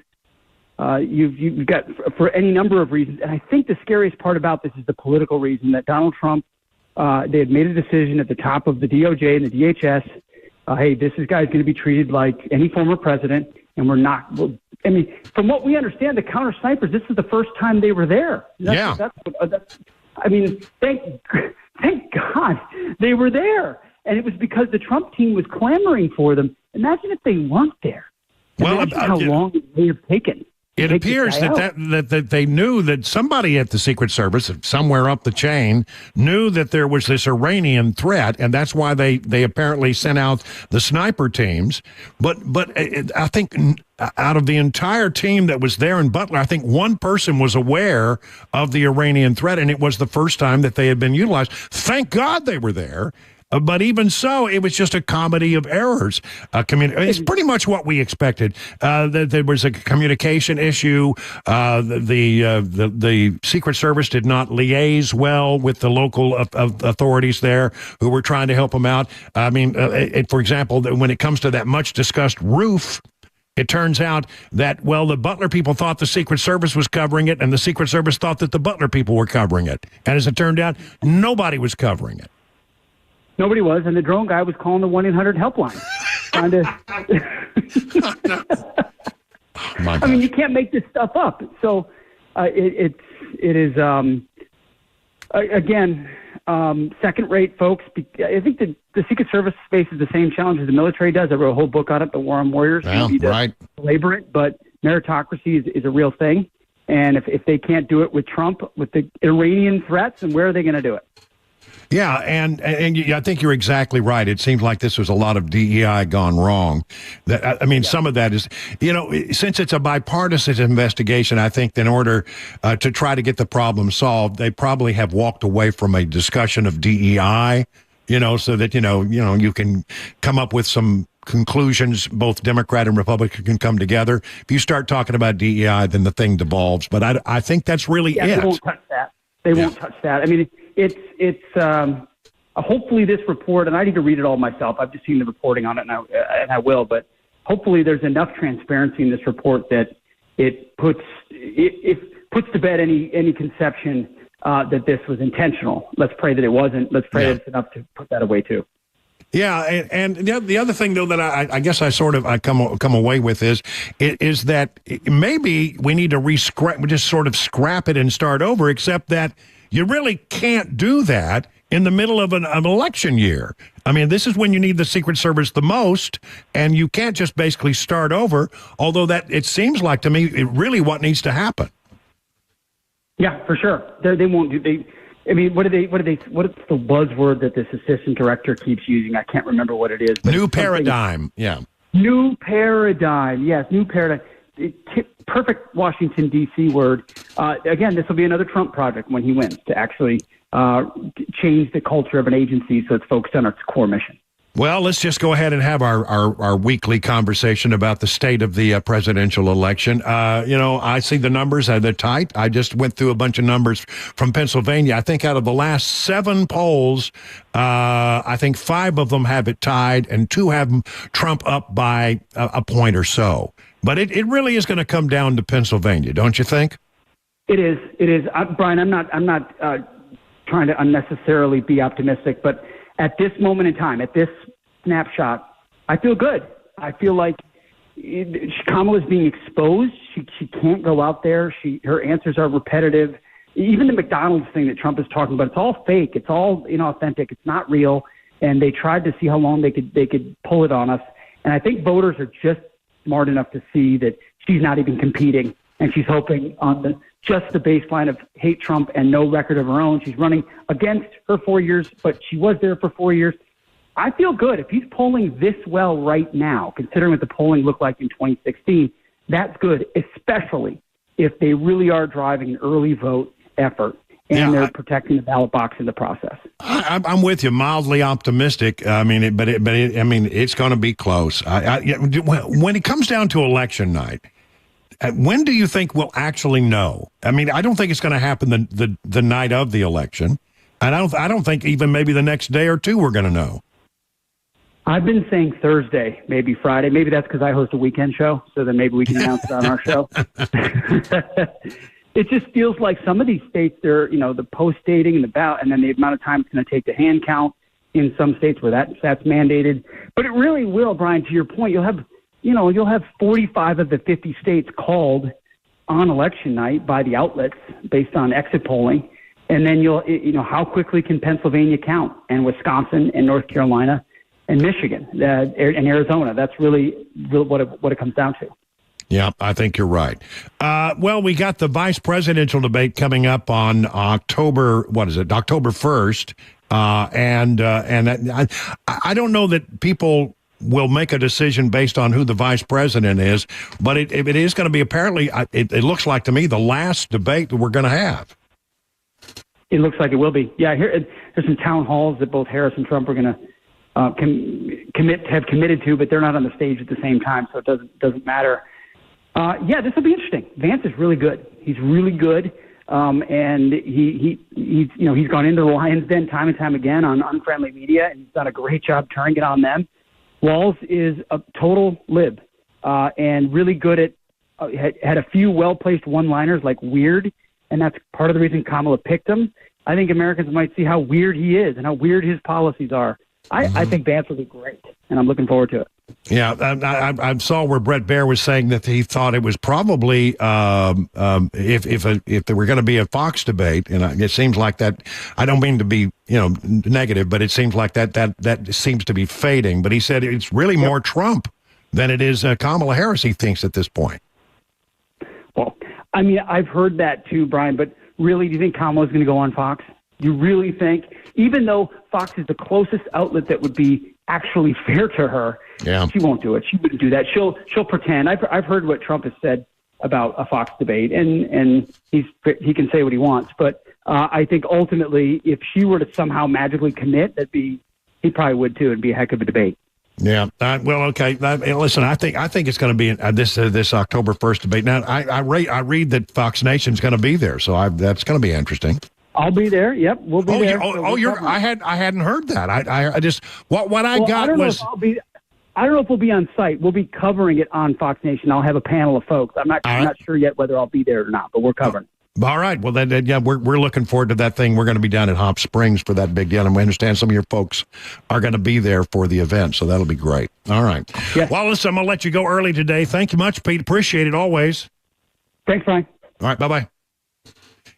you've got, for any number of reasons, and I think the scariest part about this is the political reason that Donald Trump, they had made a decision at the top of the DOJ and the DHS. Hey, this guy's going to be treated like any former president, and we're not. I mean, from what we understand, the counter snipers, this is the first time they were there. I mean, thank God they were there, and it was because the Trump team was clamoring for them. Imagine if they weren't there. Imagine how long it may have taken. It appears that they knew that somebody at the Secret Service, somewhere up the chain, knew that there was this Iranian threat, and that's why they apparently sent out the sniper teams. But I think out of the entire team that was there in Butler, I think one person was aware of the Iranian threat, and it was the first time that they had been utilized. Thank God they were there. But even so, it was just a comedy of errors. It's pretty much what we expected. That there was a communication issue. The Secret Service did not liaise well with the local authorities there who were trying to help them out. I mean, for example, when it comes to that much discussed roof, it turns out that, well, the Butler people thought the Secret Service was covering it, and the Secret Service thought that the Butler people were covering it. And as it turned out, nobody was covering it. Nobody was, and the drone guy was calling the 1-800 helpline. Trying to. I mean, you can't make this stuff up. So it is again second-rate folks. I think the Secret Service faces the same challenges the military does. I wrote a whole book on it, The War on Warriors. Well, right. Labor it, but meritocracy is a real thing. And if they can't do it with Trump, with the Iranian threats, then where are they going to do it? Yeah, and I think you're exactly right. It seems like this was a lot of DEI gone wrong. Some of that is, you know, since it's a bipartisan investigation, I think in order to try to get the problem solved, they probably have walked away from a discussion of DEI, you know, so that, you know, you can come up with some conclusions, both Democrat and Republican can come together. If you start talking about DEI, then the thing devolves. But I think that's really it. They won't touch that. They won't touch that. I mean, it's hopefully this report, and I need to read it all myself. I've just seen the reporting on it, and I will. But hopefully, there's enough transparency in this report that it puts to bed any conception that this was intentional. Let's pray that it wasn't. Let's pray that it's enough to put that away too. Yeah, and the other thing though that I guess I come away with is that maybe we need to just sort of scrap it and start over, except that you really can't do that in the middle of an election year. I mean, this is when you need the Secret Service the most, and you can't just basically start over, although that it seems like to me really what needs to happen. Yeah, for sure. They won't do. I mean, what's the buzzword that this assistant director keeps using? I can't remember what it is. New paradigm. Yeah. New paradigm. Yes, new paradigm. perfect Washington, D.C. word. Again, this will be another Trump project when he wins to actually change the culture of an agency so it's focused on its core mission. Well, let's just go ahead and have our weekly conversation about the state of the presidential election. I see the numbers, they're tight. I just went through a bunch of numbers from Pennsylvania. I think out of the last 7 polls, I think 5 of them have it tied and 2 have Trump up by a point or so. But it really is going to come down to Pennsylvania, don't you think? It is. It is. Brian, I'm not trying to unnecessarily be optimistic, but at this moment in time, at this snapshot, I feel good. I feel like Kamala is being exposed. She can't go out there. Her answers are repetitive. Even the McDonald's thing that Trump is talking about, it's all fake. It's all inauthentic. It's not real. And they tried to see how long they could pull it on us. And I think voters are just smart enough to see that she's not even competing, and she's hoping on just the baseline of hate Trump and no record of her own. She's running against her 4 years, but she was there for 4 years. I feel good. If he's polling this well right now, considering what the polling looked like in 2016, that's good, especially if they really are driving an early vote effort and they're protecting the ballot box in the process. I'm with you, mildly optimistic. I mean, it's going to be close. When it comes down to election night, when do you think we'll actually know? I mean, I don't think it's going to happen the night of the election, and I don't think even maybe the next day or two we're going to know. I've been saying Thursday, maybe Friday. Maybe that's because I host a weekend show, so then maybe we can announce it on our show. It just feels like some of these states, they're, the post-dating and the ballot, and then the amount of time it's going to take to hand count in some states where that's mandated. But it really will, Brian, to your point, you'll have 45 of the 50 states called on election night by the outlets based on exit polling. And then how quickly can Pennsylvania count, and Wisconsin and North Carolina and Michigan and Arizona? That's really what it comes down to. Yeah, I think you're right. Well, we got the vice presidential debate coming up on October 1st. I don't know that people will make a decision based on who the vice president is, but it is going to be apparently, it looks like to me, the last debate that we're going to have. It looks like it will be. Yeah, there's some town halls that both Harris and Trump are going to have committed to, but they're not on the stage at the same time, so it doesn't matter. This will be interesting. Vance is really good. He's really good, and he's gone into the Lions' den time and time again on unfriendly media, and he's done a great job turning it on them. Walz is a total lib, and really good at had a few well-placed one-liners like weird, and that's part of the reason Kamala picked him. I think Americans might see how weird he is and how weird his policies are. I think Vance will be great, and I'm looking forward to it. Yeah, I saw where Brett Baer was saying that he thought it was probably if there were going to be a Fox debate, and it seems like that. I don't mean to be negative, but it seems like that seems to be fading. But he said it's really more Trump than it is Kamala Harris. He thinks at this point. Well, I mean, I've heard that too, Brian. But really, do you think Kamala's going to go on Fox? You really think, even though Fox is the closest outlet that would be actually fair to her, she won't do it. She wouldn't do that. She'll pretend. I've heard what Trump has said about a Fox debate, and he can say what he wants. But I think ultimately, if she were to somehow magically commit, he probably would too. It'd be a heck of a debate. Yeah. Well, okay. Listen, I think it's going to be this October 1st debate. Now, I read that Fox Nation's going to be there, so that's going to be interesting. I'll be there. Yep, we'll be there. I hadn't heard that. I just what I got was. I don't know if we'll be on site. We'll be covering it on Fox Nation. I'll have a panel of folks. I'm not sure yet whether I'll be there or not, but we're covering. All right. Well, then, we're looking forward to that thing. We're going to be down at Hop Springs for that big deal, and we understand some of your folks are going to be there for the event, so that'll be great. All right. Yes. Well, listen, I'm going to let you go early today. Thank you much, Pete. Appreciate it always. Thanks, Brian. All right. Bye-bye.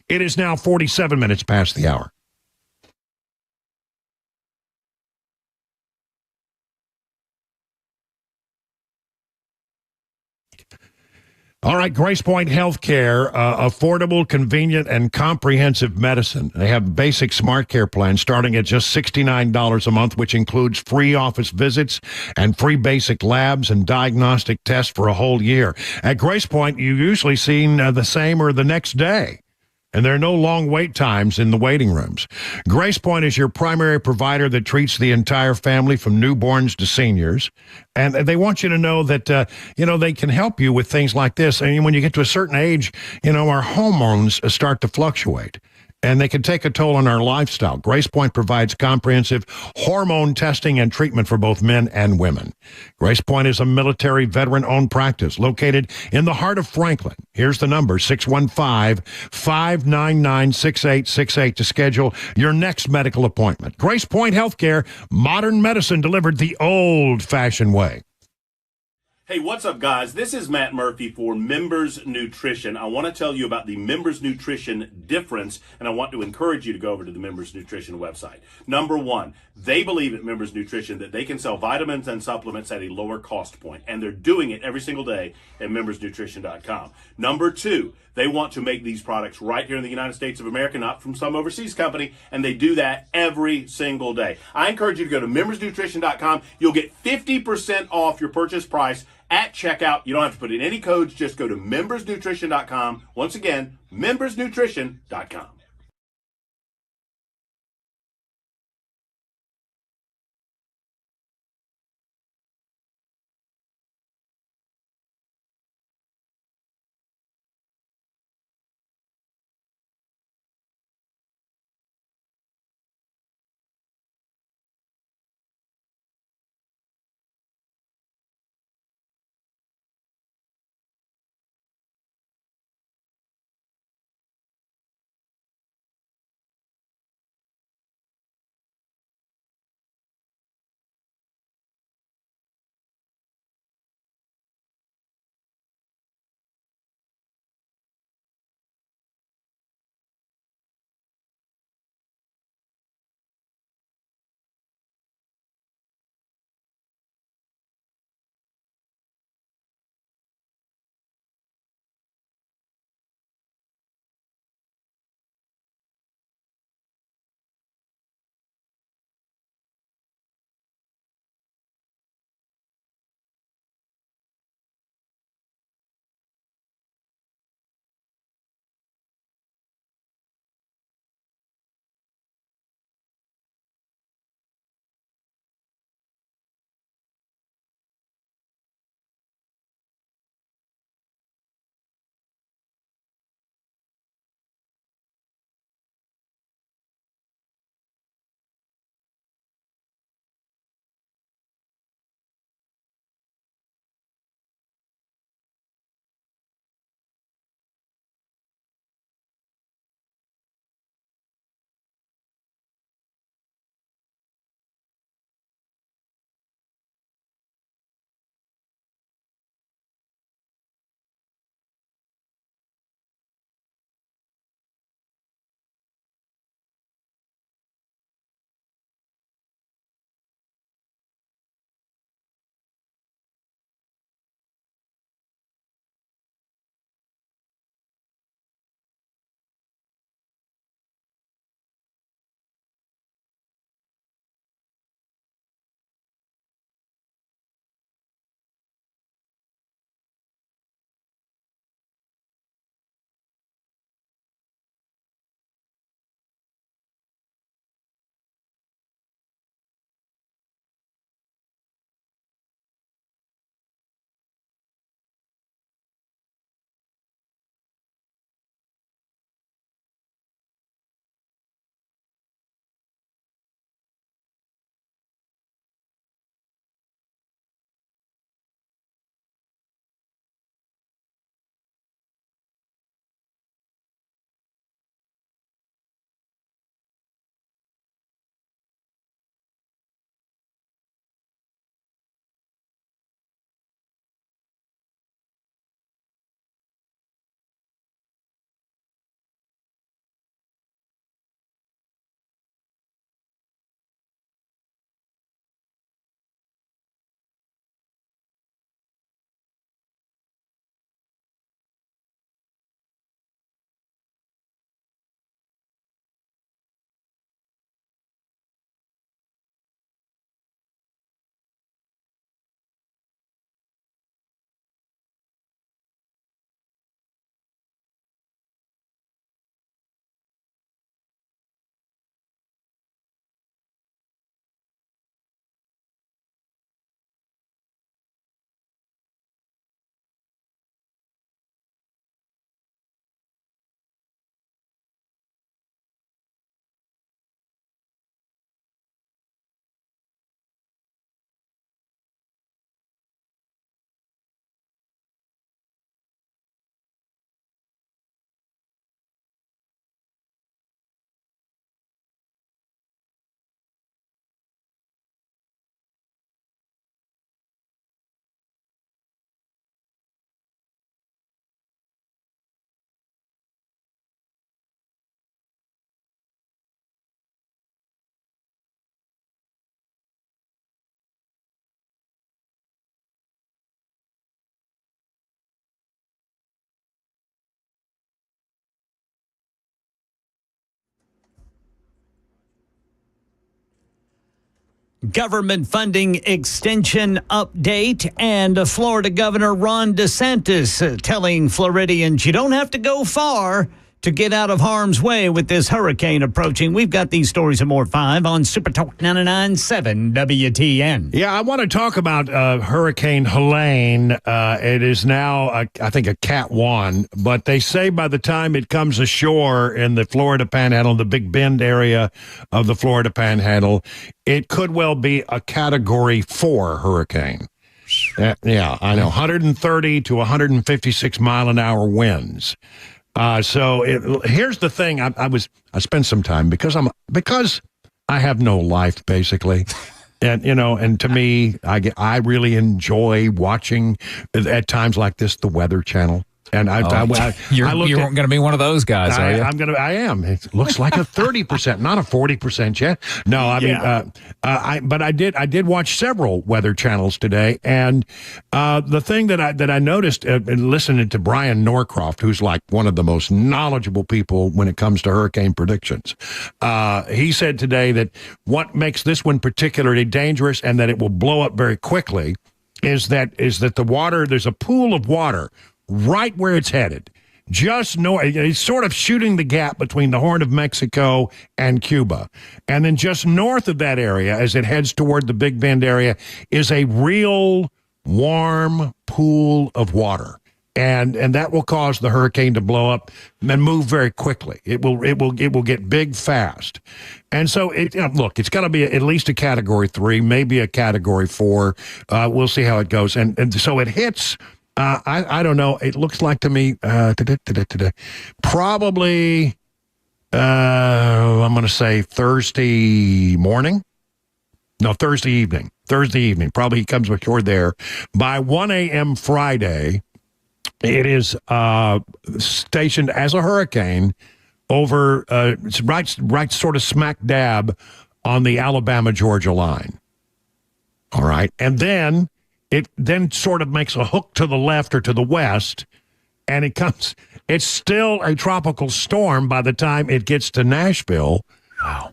It is now 47 minutes past the hour. All right, Grace Point Healthcare, affordable, convenient, and comprehensive medicine. They have basic smart care plans starting at just $69 a month, which includes free office visits and free basic labs and diagnostic tests for a whole year. At Grace Point, you usually see the same or the next day. And there are no long wait times in the waiting rooms. Grace Point is your primary provider that treats the entire family from newborns to seniors. And they want you to know that, they can help you with things like this. And when you get to a certain age, our hormones start to fluctuate. And they can take a toll on our lifestyle. Grace Point provides comprehensive hormone testing and treatment for both men and women. Grace Point is a military veteran-owned practice located in the heart of Franklin. Here's the number, 615-599-6868 to schedule your next medical appointment. Grace Point Healthcare, modern medicine delivered the old-fashioned way. Hey, what's up, guys? This is Matt Murphy for Members Nutrition. I want to tell you about the Members Nutrition difference, and I want to encourage you to go over to the Members Nutrition website. Number one, they believe at Members Nutrition that they can sell vitamins and supplements at a lower cost point, and they're doing it every single day at membersnutrition.com. Number two, they want to make these products right here in the United States of America, not from some overseas company, and they do that every single day. I encourage you to go to membersnutrition.com. You'll get 50% off your purchase price at checkout. You don't have to put in any codes. Just go to membersnutrition.com. Once again, membersnutrition.com. government funding extension update, and Florida Governor Ron DeSantis telling Floridians you don't have to go far to get out of harm's way with this hurricane approaching. We've got these stories and more at 5 on Super Talk 99.7 WTN. Yeah, I want to talk about Hurricane Helene. It is now, I think, a Cat 1, but they say by the time it comes ashore in the Florida Panhandle, the Big Bend area of the Florida Panhandle, it could well be a Category 4 hurricane. Yeah, I know, 130 to 156 mile an hour winds. Here's the thing. I spent some time because I have no life basically. And to me, I really enjoy watching at times like this, the Weather Channel. And you weren't going to be one of those guys, are you? I am. It looks like a 30%, not a 40% yet. No, I mean, but I did watch several weather channels today, and the thing that I noticed listening to Brian Norcroft, who's like one of the most knowledgeable people when it comes to hurricane predictions, he said today that what makes this one particularly dangerous and that it will blow up very quickly is that the water. There's a pool of water right where it's headed, just north. It's sort of shooting the gap between the Horn of Mexico and Cuba. And then just north of that area, as it heads toward the Big Bend area, is a real warm pool of water. And that will cause the hurricane to blow up and move very quickly. It will get big fast. And so, look, it's going to be at least a Category 3, maybe a Category 4. We'll see how it goes. And so it hits... I don't know. It looks like to me probably I'm going to say Thursday morning. No, Thursday evening. Probably he comes ashore there by 1 a.m. Friday. It is stationed as a hurricane over it's right sort of smack dab on the Alabama-Georgia line. All right, and then. It then sort of makes a hook to the left or to the west, and it's still a tropical storm by the time it gets to Nashville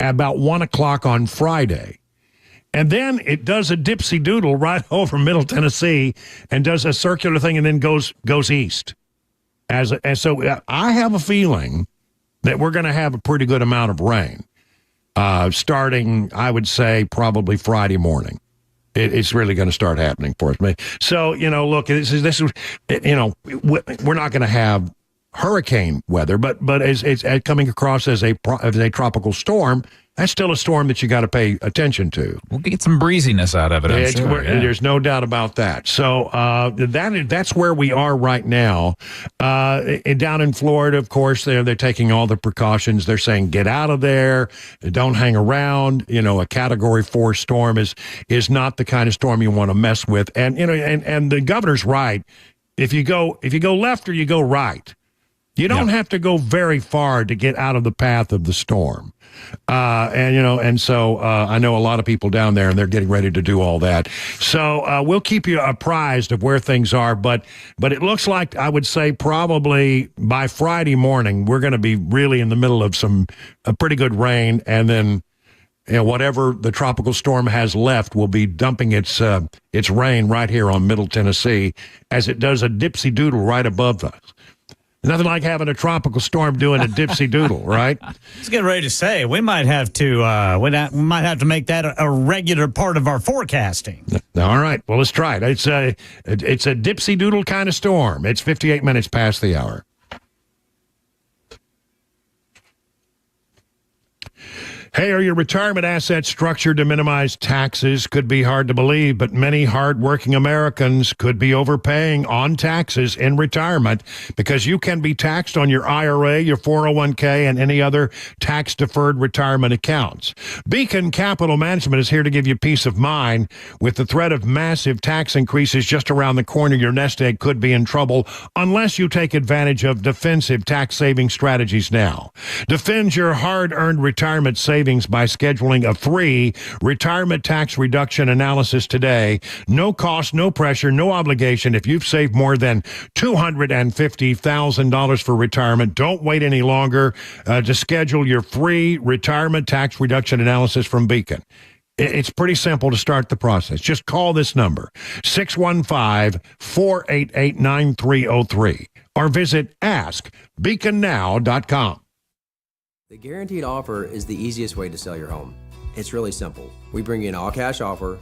at about 1 o'clock on Friday. And then it does a dipsy doodle right over Middle Tennessee and does a circular thing and then goes east. And so I have a feeling that we're going to have a pretty good amount of rain starting, I would say, probably Friday morning. It's really going to start happening for us. So, look, this is we're not going to have hurricane weather, but it's coming across as a tropical storm. That's still a storm that you got to pay attention to. We'll get some breeziness out of it, I'm sure. There's no doubt about that. So that's where we are right now. Down in Florida, of course, they're taking all the precautions. They're saying get out of there, don't hang around. A Category 4 storm is not the kind of storm you want to mess with. And and the governor's right. If you go left or you go right, you don't have to go very far to get out of the path of the storm. So I know a lot of people down there, and they're getting ready to do all that. So we'll keep you apprised of where things are. But it looks like, I would say, probably by Friday morning, we're going to be really in the middle of some pretty good rain, and then whatever the tropical storm has left will be dumping its rain right here on Middle Tennessee as it does a dipsy doodle right above us. Nothing like having a tropical storm doing a dipsy doodle, right? I was getting ready to say we might have to make that a regular part of our forecasting. All right, well, let's try it. It's a dipsy doodle kind of storm. It's 58 minutes past the hour. Hey, are your retirement assets structured to minimize taxes? Could be hard to believe, but many hardworking Americans could be overpaying on taxes in retirement because you can be taxed on your IRA, your 401k, and any other tax-deferred retirement accounts. Beacon Capital Management is here to give you peace of mind. With the threat of massive tax increases just around the corner, your nest egg could be in trouble unless you take advantage of defensive tax-saving strategies now. Defend your hard-earned retirement savings by scheduling a free retirement tax reduction analysis today. No cost, no pressure, no obligation. If you've saved more than $250,000 for retirement, don't wait any longer to schedule your free retirement tax reduction analysis from Beacon. It's pretty simple to start the process. Just call this number, 615-488-9303, or visit askbeaconnow.com. The guaranteed offer is the easiest way to sell your home. It's really simple. We bring you an all-cash offer.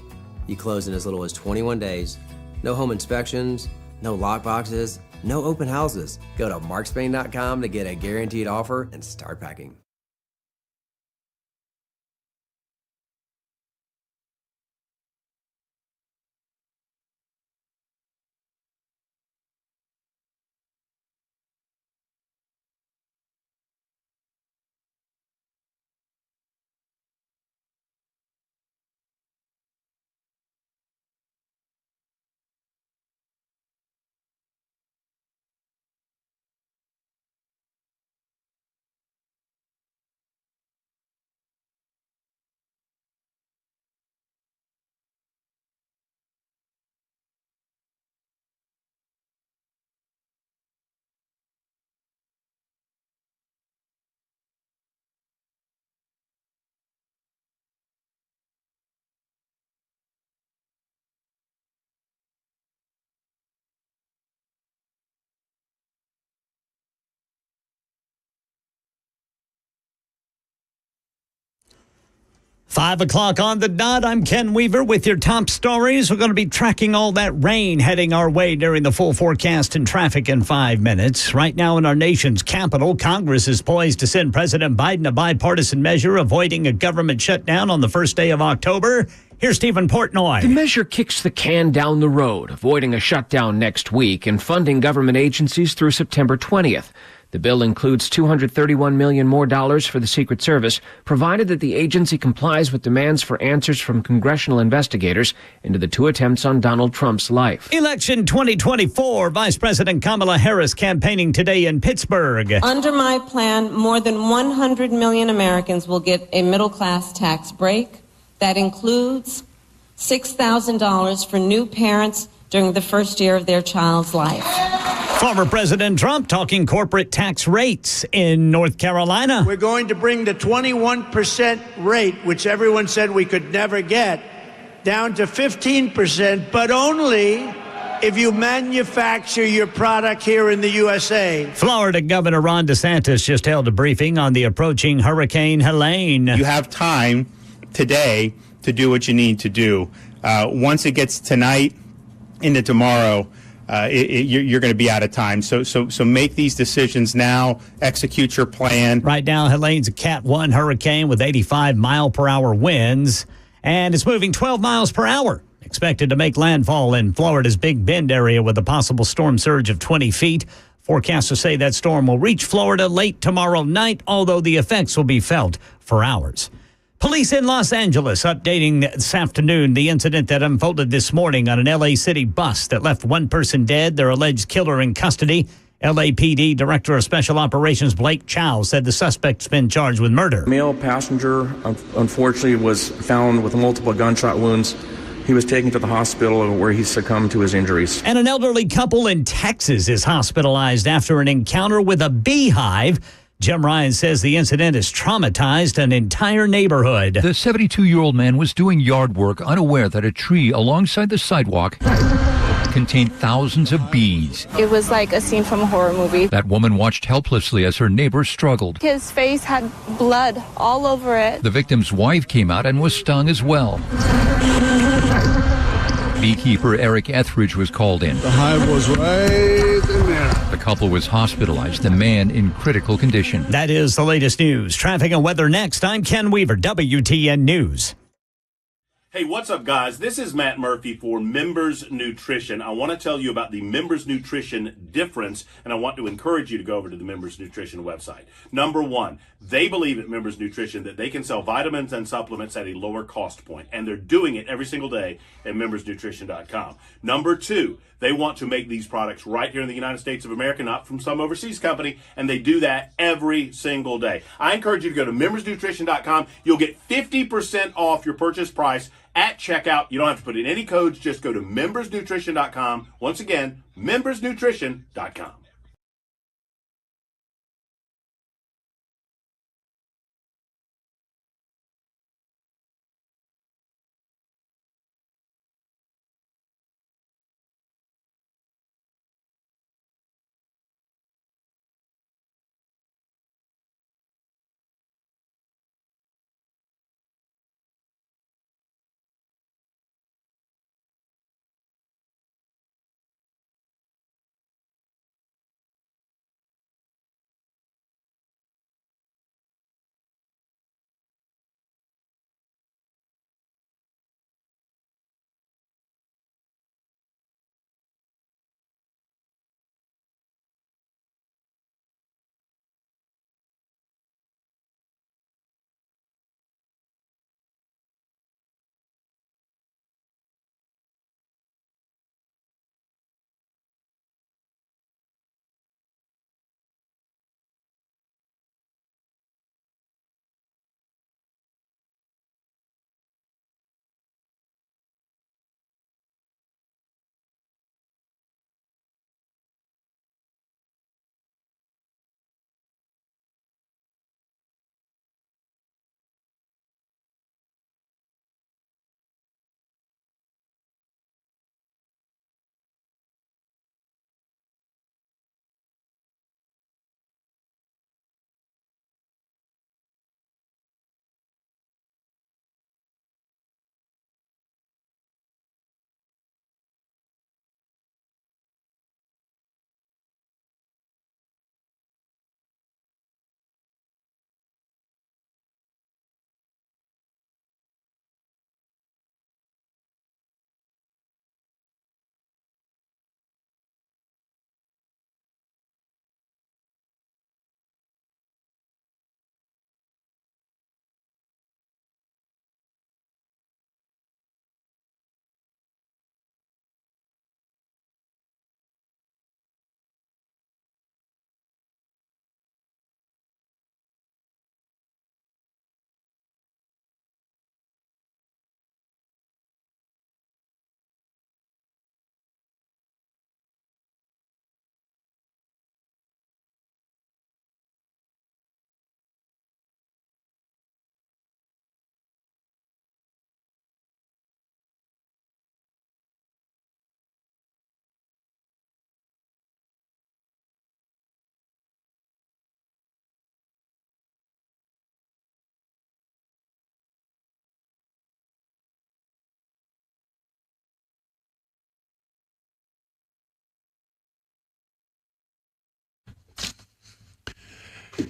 You close in as little as 21 days. No home inspections, no lockboxes, no open houses. Go to markspain.com to get a guaranteed offer and start packing. Five o'clock on the dot. I'm Ken Weaver with your top stories. We're going to be tracking all that rain heading our way during the full forecast and traffic in 5 minutes. Right now in our nation's capital, Congress is poised to send President Biden a bipartisan measure avoiding a government shutdown on the first day of October. Here's Stephen Portnoy. The measure kicks the can down the road, avoiding a shutdown next week and funding government agencies through September 20th. The bill includes $231 million more for the Secret Service, provided that the agency complies with demands for answers from congressional investigators into the 2 attempts on Donald Trump's life. Election 2024, Vice President Kamala Harris campaigning today in Pittsburgh. Under my plan, more than 100 million Americans will get a middle-class tax break. That includes $6,000 for new parents during the first year of their child's life. Former President Trump talking corporate tax rates in North Carolina. We're going to bring the 21% rate, which everyone said we could never get, down to 15%, but only if you manufacture your product here in the USA. Florida Governor Ron DeSantis just held a briefing on the approaching Hurricane Helene. You have time today to do what you need to do. Once it gets tonight into tomorrow, you're going to be out of time. So make these decisions now. Execute your plan. Right now, Helene's a Cat 1 hurricane with 85-mile-per-hour winds, and it's moving 12 miles per hour. Expected to make landfall in Florida's Big Bend area with a possible storm surge of 20 feet. Forecasters say that storm will reach Florida late tomorrow night, although the effects will be felt for hours. Police in Los Angeles updating this afternoon the incident that unfolded this morning on an L.A. City bus that left one person dead, their alleged killer in custody. LAPD Director of Special Operations Blake Chow said the suspect's been charged with murder. Male passenger, unfortunately, was found with multiple gunshot wounds. He was taken to the hospital where he succumbed to his injuries. And an elderly couple in Texas is hospitalized after an encounter with a beehive. Jim Ryan says the incident has traumatized an entire neighborhood. The 72-year-old man was doing yard work, unaware that a tree alongside the sidewalk contained thousands of bees. It was like a scene from a horror movie. That woman watched helplessly as her neighbor struggled. His face had blood all over it. The victim's wife came out and was stung as well. Beekeeper Eric Etheridge was called in. The hive was right in there. The couple was hospitalized, the man in critical condition. That is the latest news. Traffic and weather next. I'm Ken Weaver, WTN News. Hey, what's up, guys? This is Matt Murphy for Members Nutrition. I want to tell you about the Members Nutrition difference, and I want to encourage you to go over to the Members Nutrition website. Number one, they believe at Members Nutrition that they can sell vitamins and supplements at a lower cost point, and they're doing it every single day at membersnutrition.com. Number two, they want to make these products right here in the United States of America, not from some overseas company, and they do that every single day. I encourage you to go to membersnutrition.com. You'll get 50% off your purchase price at checkout. You don't have to put in any codes. Just go to membersnutrition.com. Once again, membersnutrition.com.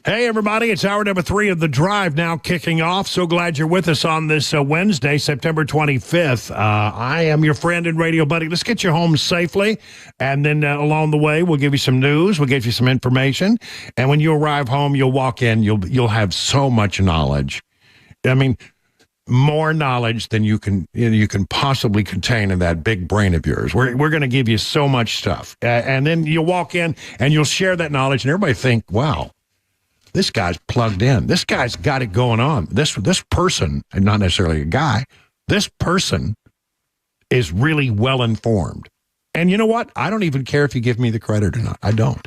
Hey, everybody, it's hour number 3 of The Drive now kicking off. So glad you're with us on this Wednesday, September 25th. I am your friend and radio buddy. Let's get you home safely, and then along the way, we'll give you some news, we'll give you some information, and when you arrive home, you'll walk in, you'll have so much knowledge. I mean, more knowledge than you can possibly contain in that big brain of yours. We're going to give you so much stuff, and then you'll walk in, and you'll share that knowledge, and everybody think, wow, this guy's plugged in. This guy's got it going on. This person, and not necessarily a guy, this person is really well informed. And you know what? I don't even care if you give me the credit or not. I don't.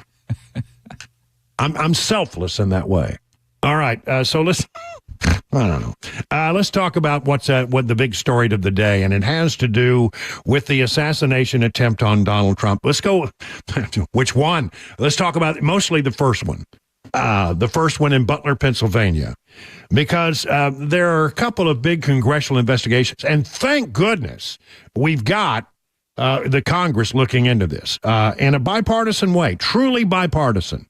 I'm selfless in that way. All right. So let's. I don't know. Let's talk about what the big story of the day, and it has to do with the assassination attempt on Donald Trump. Let's go. Which one? Let's talk about mostly the first one. The first one in Butler, Pennsylvania, because there are a couple of big congressional investigations, and thank goodness we've got the Congress looking into this in a bipartisan way, truly bipartisan.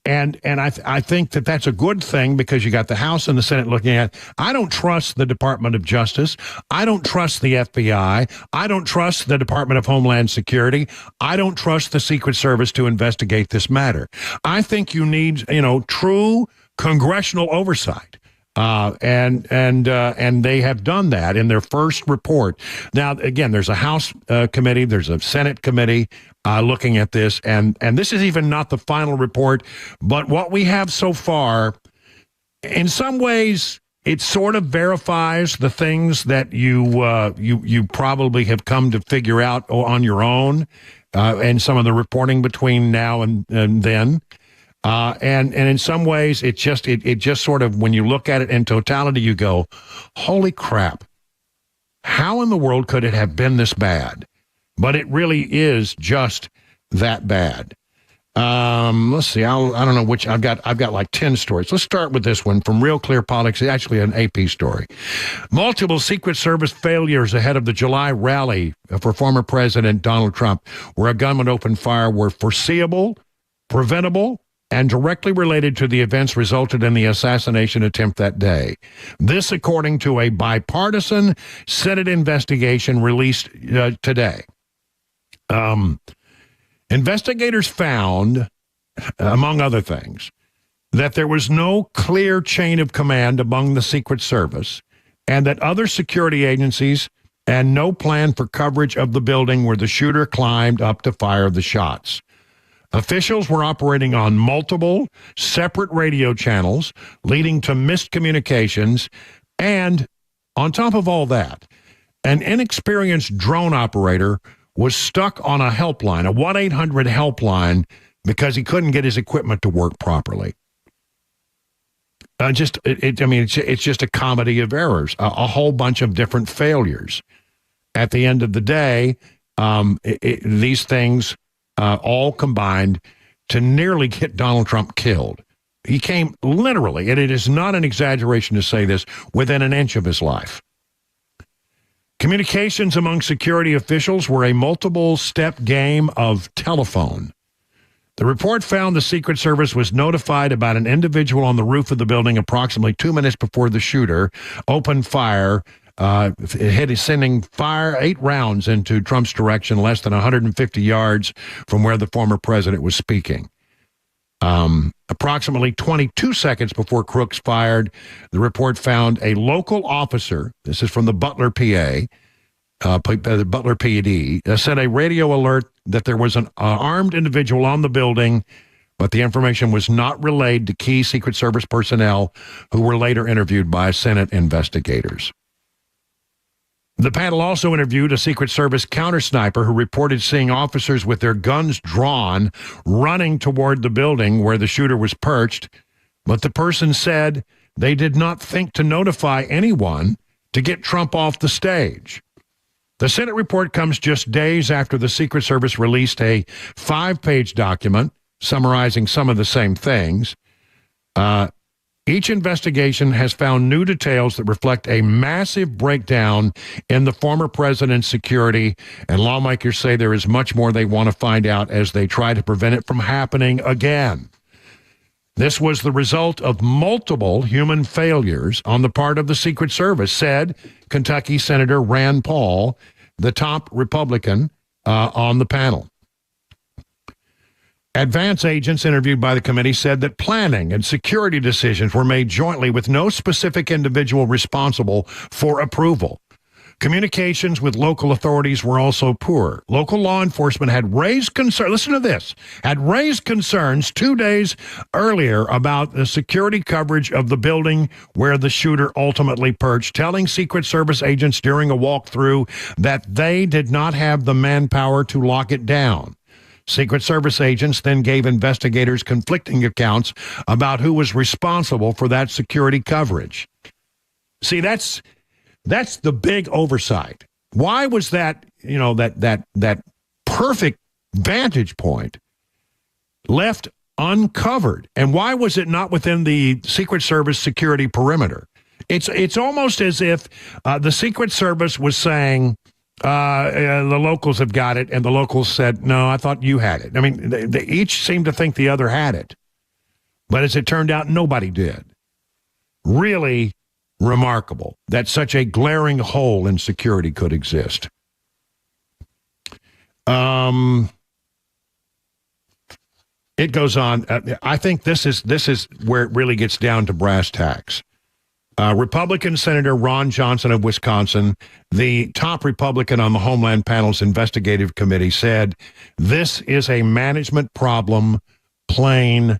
And I think that that's a good thing, because you got the House and the Senate looking at it. I don't trust the Department of Justice. I don't trust the FBI. I don't trust the Department of Homeland Security. I don't trust the Secret Service to investigate this matter. I think you need, true congressional oversight. And they have done that in their first report. Now, again, there's a House committee, there's a Senate committee looking at this, and this is even not the final report. But what we have so far, in some ways, it sort of verifies the things that you probably have come to figure out on your own, and some of the reporting between now and then. And in some ways, it just sort of, when you look at it in totality, you go, holy crap, how in the world could it have been this bad? But it really is just that bad. Let's see, I don't know which, I've got like 10 stories. Let's start with this one from Real Clear Politics, actually an AP story. Multiple Secret Service failures ahead of the July rally for former President Donald Trump, where a gunman opened fire, were foreseeable, preventable, and directly related to the events resulted in the assassination attempt that day. This, according to a bipartisan Senate investigation released today. Investigators found, among other things, that there was no clear chain of command among the Secret Service, and that other security agencies and no plan for coverage of the building where the shooter climbed up to fire the shots. Officials were operating on multiple separate radio channels, leading to missed communications, and on top of all that, an inexperienced drone operator was stuck on a helpline, a 1-800 helpline, because he couldn't get his equipment to work properly. It's just a comedy of errors, a whole bunch of different failures. At the end of the day, these things all combined to nearly get Donald Trump killed. He came literally, and it is not an exaggeration to say this, within an inch of his life. Communications among security officials were a multiple-step game of telephone. The report found the Secret Service was notified about an individual on the roof of the building approximately 2 minutes before the shooter opened fire, sending 8 rounds into Trump's direction, less than 150 yards from where the former president was speaking. Approximately 22 seconds before Crooks fired, the report found a local officer, this is from the Butler PA, the Butler PD, sent a radio alert that there was an armed individual on the building, but the information was not relayed to key Secret Service personnel who were later interviewed by Senate investigators. The panel also interviewed a Secret Service counter-sniper who reported seeing officers with their guns drawn running toward the building where the shooter was perched, but the person said they did not think to notify anyone to get Trump off the stage. The Senate report comes just days after the Secret Service released a 5-page document summarizing some of the same things. Each investigation has found new details that reflect a massive breakdown in the former president's security, and lawmakers say there is much more they want to find out as they try to prevent it from happening again. This was the result of multiple human failures on the part of the Secret Service, said Kentucky Senator Rand Paul, the top Republican on the panel. Advance agents interviewed by the committee said that planning and security decisions were made jointly with no specific individual responsible for approval. Communications with local authorities were also poor. Local law enforcement had raised concerns, listen to this, had raised concerns 2 days earlier about the security coverage of the building where the shooter ultimately perched, telling Secret Service agents during a walkthrough that they did not have the manpower to lock it down. Secret Service agents then gave investigators conflicting accounts about who was responsible for that security coverage. See, that's the big oversight. Why was that, that perfect vantage point left uncovered? And why was it not within the Secret Service security perimeter? It's almost as if the Secret Service was saying, the locals have got it, and the locals said, no, I thought you had it. I mean, they each seemed to think the other had it. But as it turned out, nobody did. Really remarkable that such a glaring hole in security could exist. It goes on. I think this is where it really gets down to brass tacks. Republican Senator Ron Johnson of Wisconsin, the top Republican on the Homeland Panel's investigative committee, said, this is a management problem, plain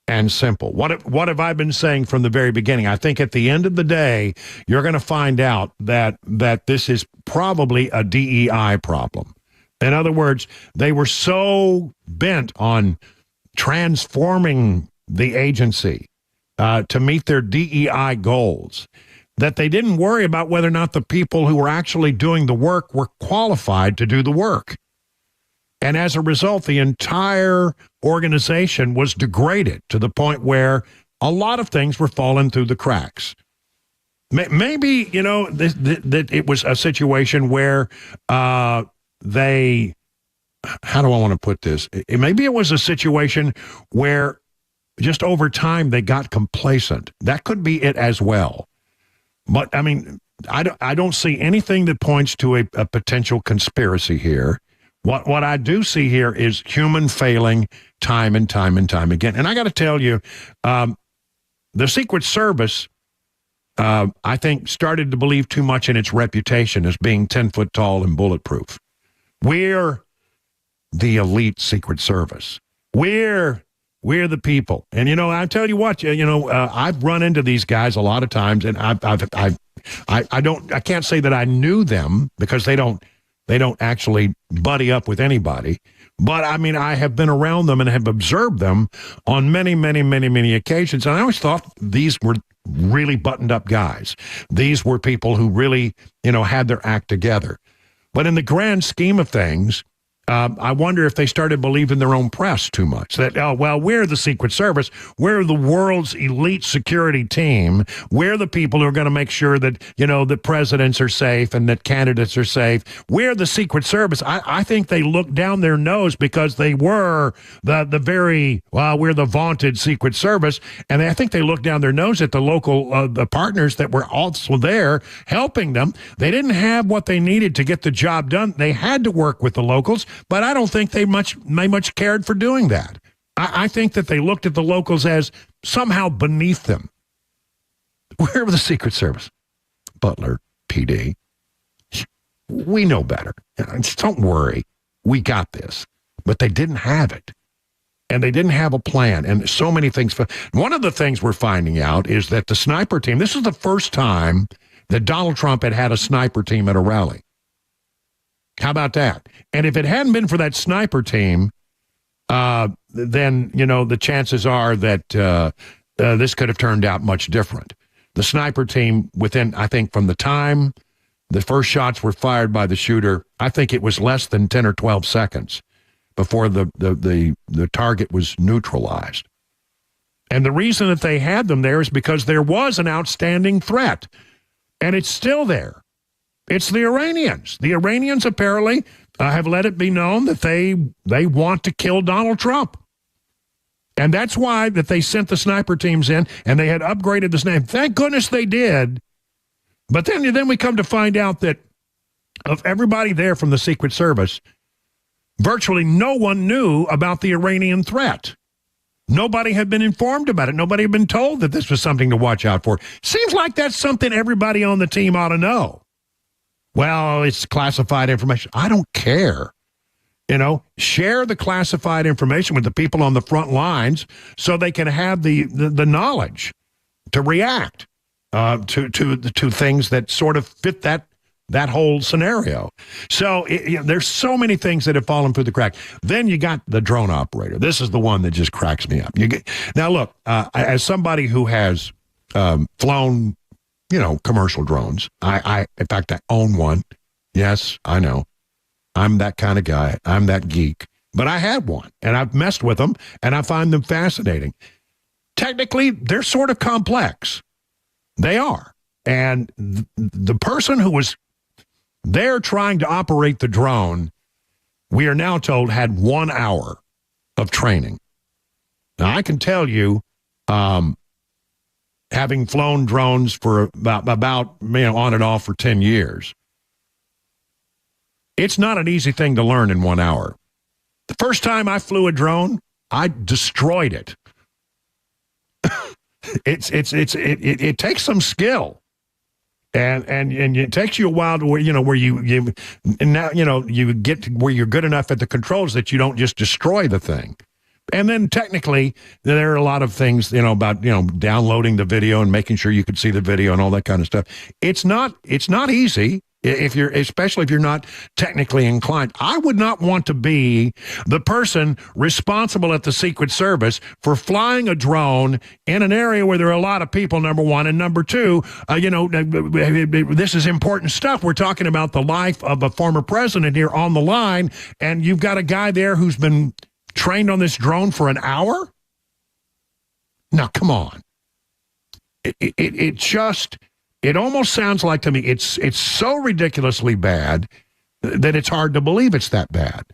and simple. What have I been saying from the very beginning? I think at the end of the day, you're going to find out that this is probably a DEI problem. In other words, they were so bent on transforming the agency to meet their DEI goals that they didn't worry about whether or not the people who were actually doing the work were qualified to do the work. And as a result, the entire organization was degraded to the point where a lot of things were falling through the cracks. Maybe, that it was a situation where how do I want to put this? Maybe it was a situation where just over time they got complacent. That could be it as well. But, I mean, I don't see anything that points to a potential conspiracy here. What I do see here is human failing time and time and time again. And I got to tell you, the Secret Service, I think, started to believe too much in its reputation as being 10 foot tall and bulletproof. We're the elite Secret Service. We're the people. And, I tell you what, I've run into these guys a lot of times, and I can't say that I knew them because they don't actually buddy up with anybody. But, I mean, I have been around them and have observed them on many, many, many, many occasions. And I always thought these were really buttoned up guys. These were people who really, had their act together. But in the grand scheme of things, I wonder if they started believing their own press too much. That, we're the Secret Service. We're the world's elite security team. We're the people who are going to make sure that, the presidents are safe and that candidates are safe. We're the Secret Service. I think they looked down their nose because they were we're the vaunted Secret Service. And I think they looked down their nose at the local the partners that were also there helping them. They didn't have what they needed to get the job done. They had to work with the locals. But I don't think they much cared for doing that. I think that they looked at the locals as somehow beneath them. We're the Secret Service. Butler, PD. We know better. Just don't worry. We got this. But they didn't have it. And they didn't have a plan. And so many things. One of the things we're finding out is that the sniper team, this is the first time that Donald Trump had a sniper team at a rally. How about that? And if it hadn't been for that sniper team, then, the chances are that this could have turned out much different. The sniper team I think from the time the first shots were fired by the shooter, I think it was less than 10 or 12 seconds before the target was neutralized. And the reason that they had them there is because there was an outstanding threat, and it's still there. It's the Iranians. The Iranians apparently have let it be known that they want to kill Donald Trump. And that's why that they sent the sniper teams in, and they had upgraded the sniper. Thank goodness they did. But then we come to find out that of everybody there from the Secret Service, virtually no one knew about the Iranian threat. Nobody had been informed about it. Nobody had been told that this was something to watch out for. Seems like that's something everybody on the team ought to know. Well, it's classified information. I don't care. Share the classified information with the people on the front lines so they can have the knowledge to react to things that sort of fit that whole scenario. So there's so many things that have fallen through the crack. Then you got the drone operator. This is the one that just cracks me up. Now, look, as somebody who has flown, commercial drones, in fact, I own one. Yes, I know. I'm that kind of guy. I'm that geek. But I had one, and I've messed with them, and I find them fascinating. Technically, they're sort of complex. They are. And the person who was there trying to operate the drone, we are now told, had 1 hour of training. Now, I can tell you, having flown drones for about on and off for 10 years, it's not an easy thing to learn in 1 hour. The first time I flew a drone, I destroyed it. It takes some skill, and it takes you a while to where you get to where you're good enough at the controls that you don't just destroy the thing. And then technically, there are a lot of things about downloading the video and making sure you can see the video and all that kind of stuff. It's not easy. Especially if you're not technically inclined. I would not want to be the person responsible at the Secret Service for flying a drone in an area where there are a lot of people, number one, and number two, this is important stuff. We're talking about the life of a former president here on the line, and you've got a guy there who's been trained on this drone for an hour? Now, come on. It almost sounds like to me it's so ridiculously bad that it's hard to believe it's that bad.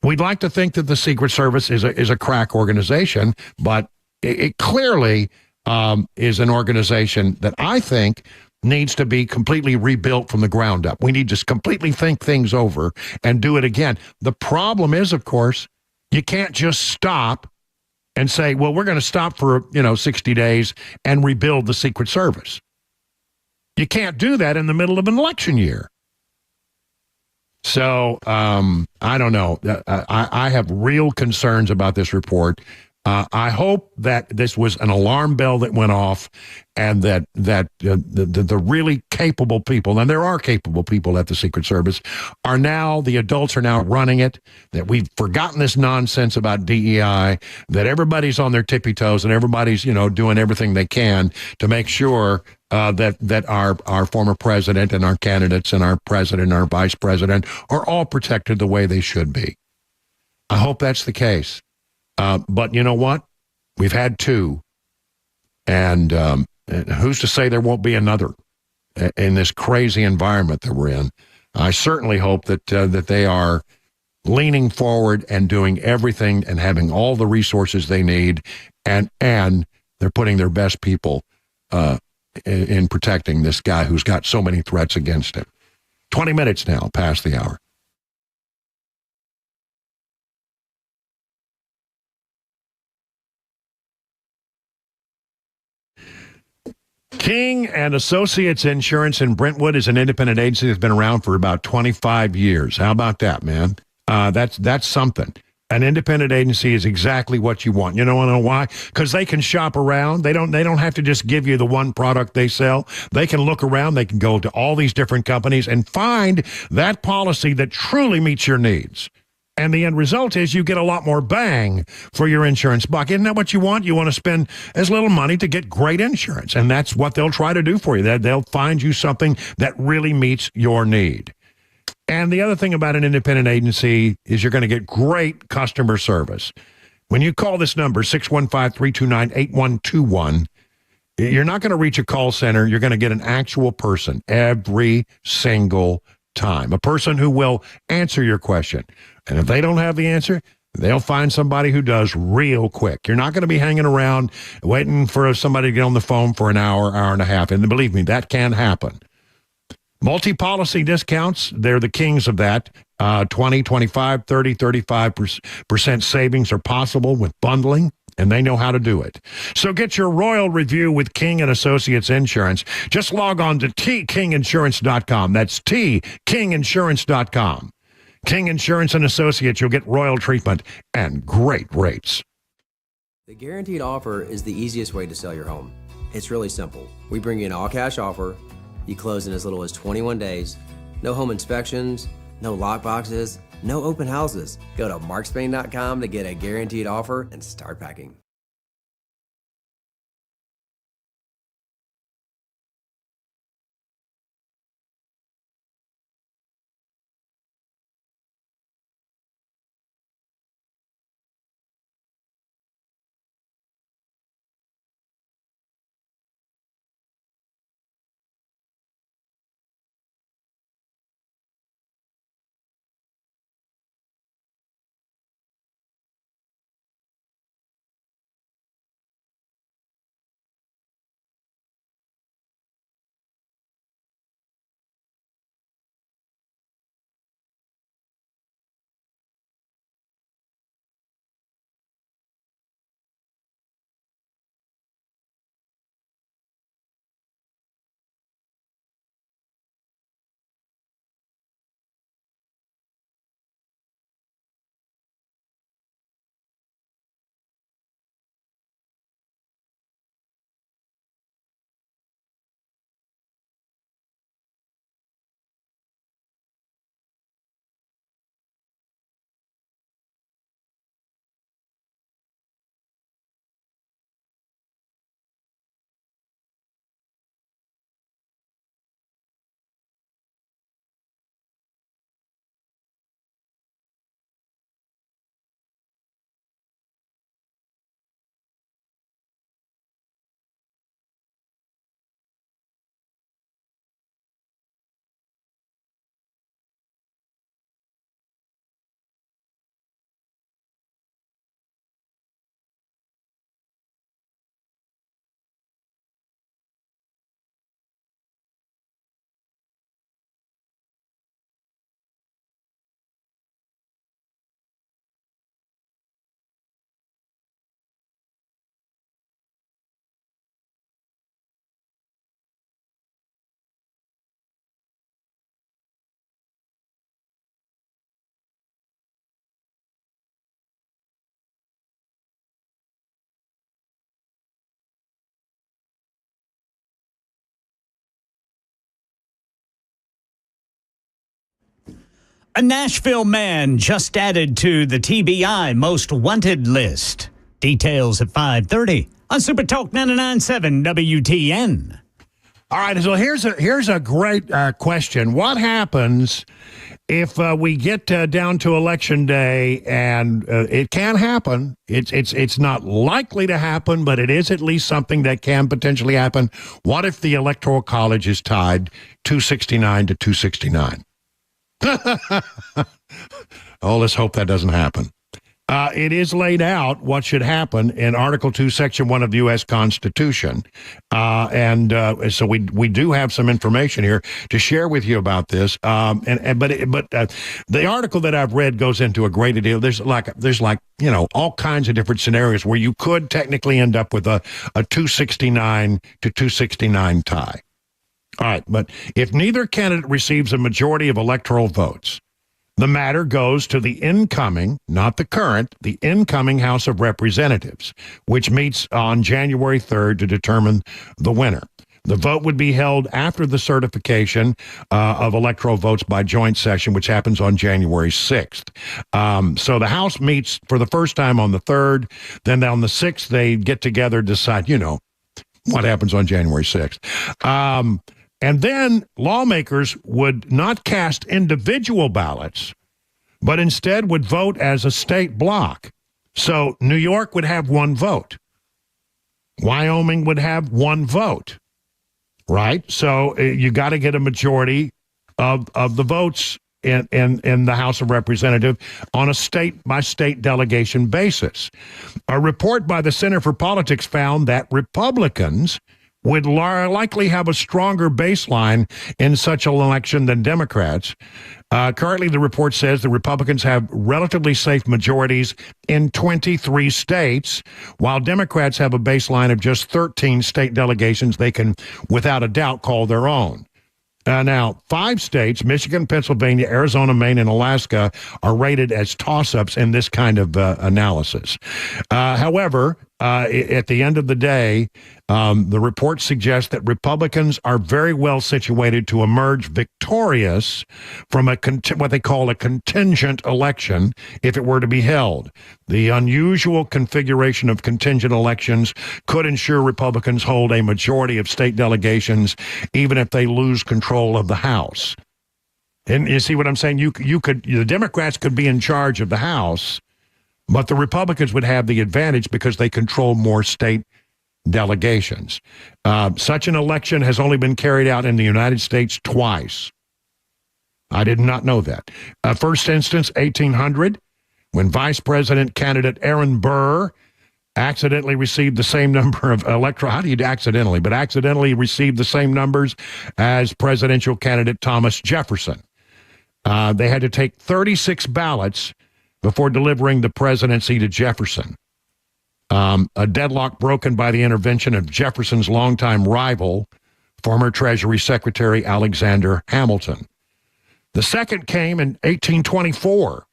We'd like to think that the Secret Service is a crack organization, but it clearly is an organization that I think needs to be completely rebuilt from the ground up. We need to completely think things over and do it again. The problem is, of course, you can't just stop and say, well, we're going to stop for 60 days and rebuild the Secret Service. You can't do that in the middle of an election year. So, I don't know. I have real concerns about this report. I hope that this was an alarm bell that went off and that the really capable people, and there are capable people at the Secret Service, the adults are now running it, that we've forgotten this nonsense about DEI, that everybody's on their tippy toes and everybody's, doing everything they can to make sure that our former president and our candidates and our president and our vice president are all protected the way they should be. I hope that's the case. But you know what? We've had two, and who's to say there won't be another in this crazy environment that we're in? I certainly hope that they are leaning forward and doing everything and having all the resources they need, and they're putting their best people in protecting this guy who's got so many threats against him. 20 minutes now past the hour. King and Associates Insurance in Brentwood is an independent agency that's been around for about 25 years. How about that, man? That's something. An independent agency is exactly what you want. You know why? Because they can shop around. They don't have to just give you the one product they sell. They can look around. They can go to all these different companies and find that policy that truly meets your needs. And the end result is you get a lot more bang for your insurance buck. Isn't that what you want? You want to spend as little money to get great insurance. And that's what they'll try to do for you. They'll find you something that really meets your need. And the other thing about an independent agency is you're going to get great customer service. When you call this number, 615-329-8121, you're not going to reach a call center. You're going to get an actual person every single time, a person who will answer your question. And if they don't have the answer, They'll find somebody who does real quick. You're not going to be hanging around waiting for somebody to get on the phone for an hour, hour and a half. And believe me, that can happen. Multi-policy discounts, they're the kings of that. 20, 25, 30, 35% savings are possible with bundling, and they know how to do it. So get your royal review with King & Associates Insurance. Just log on to tkinginsurance.com. That's tkinginsurance.com. King Insurance & Associates, you'll get royal treatment and great rates. The guaranteed offer is the easiest way to sell your home. It's really simple. We bring you an all-cash offer. You close in as little as 21 days. No home inspections, no lockboxes, no open houses. Go to markspain.com to get a guaranteed offer and start packing. A Nashville man just added to the TBI most wanted list. Details at 5:30 on Super Talk 99.7 WTN. All right, so here's a great question. What happens if we get down to Election Day, and it can happen? It's not likely to happen, but it is at least something that can potentially happen. What if the Electoral College is tied 269 to 269? Oh, let's hope that doesn't happen. It is laid out what should happen in Article 2, Section 1 of the U.S. Constitution. So we do have some information here to share with you about this. But the article that I've read goes into a great deal. There's like all kinds of different scenarios where you could technically end up with a 269 to 269 tie. All right, but if neither candidate receives a majority of electoral votes, the matter goes to the incoming, not the current, the incoming House of Representatives, which meets on January 3rd to determine the winner. The vote would be held after the certification of electoral votes by joint session, which happens on January 6th. So the House meets for the first time on the 3rd. Then on the 6th, they get together, decide, what happens on January 6th. And then lawmakers would not cast individual ballots, but instead would vote as a state block. So New York would have one vote. Wyoming would have one vote, right? So you got to get a majority of the votes in the House of Representatives on a state-by-state delegation basis. A report by the Center for Politics found that Republicans would likely have a stronger baseline in such an election than Democrats. Currently, the report says the Republicans have relatively safe majorities in 23 states, while Democrats have a baseline of just 13 state delegations they can, without a doubt, call their own. Now, 5 states, Michigan, Pennsylvania, Arizona, Maine, and Alaska, are rated as toss-ups in this kind of analysis. However, at the end of the day, the report suggests that Republicans are very well situated to emerge victorious from what they call a contingent election if it were to be held. The unusual configuration of contingent elections could ensure Republicans hold a majority of state delegations even if they lose control of the House. And you see what I'm saying? The Democrats could be in charge of the House, but the Republicans would have the advantage because they control more state delegations. Such an election has only been carried out in the United States twice. I did not know that. First instance, 1800, when Vice President candidate Aaron Burr accidentally received the same number of accidentally received the same numbers as presidential candidate Thomas Jefferson. They had to take 36 ballots before delivering the presidency to Jefferson. A deadlock broken by the intervention of Jefferson's longtime rival, former Treasury Secretary Alexander Hamilton. The second came in 1824.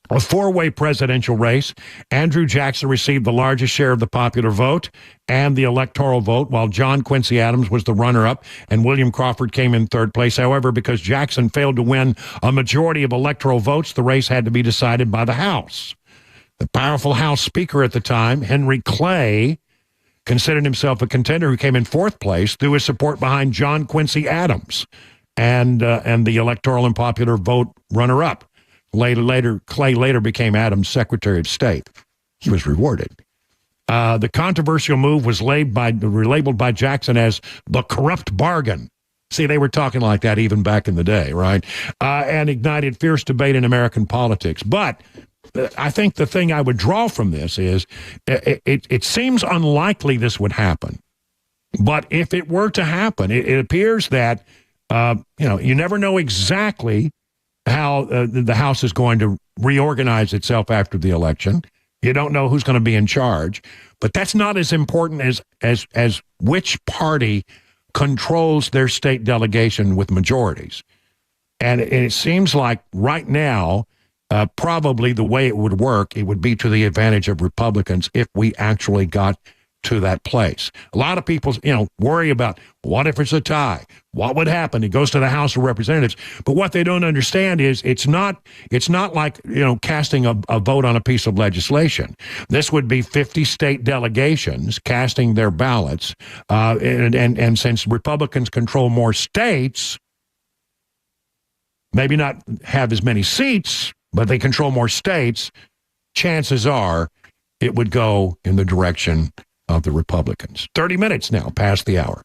A 4-way presidential race. Andrew Jackson received the largest share of the popular vote and the electoral vote, while John Quincy Adams was the runner-up and William Crawford came in third place. However, because Jackson failed to win a majority of electoral votes, the race had to be decided by the House. The powerful House Speaker at the time, Henry Clay, considered himself a contender who came in fourth place through his support behind John Quincy Adams and the electoral and popular vote runner-up. Clay later became Adams' Secretary of State. He was rewarded. The controversial move was relabeled by Jackson as the corrupt bargain. See, they were talking like that even back in the day, right? And ignited fierce debate in American politics. But I think the thing I would draw from this is it seems unlikely this would happen. But if it were to happen, it appears that, you never know exactly how the House is going to reorganize itself after the election. You don't know who's going to be in charge. But that's not as important as which party controls their state delegation with majorities. And it seems like right now, probably the way it would work, it would be to the advantage of Republicans if we actually got to that place. A lot of people, worry about what if it's a tie? What would happen? It goes to the House of Representatives. But what they don't understand is it's not like, casting a vote on a piece of legislation. This would be 50 state delegations casting their ballots. And since Republicans control more states, maybe not have as many seats, but they control more states, chances are it would go in the direction of the Republicans. 30 minutes now past the hour.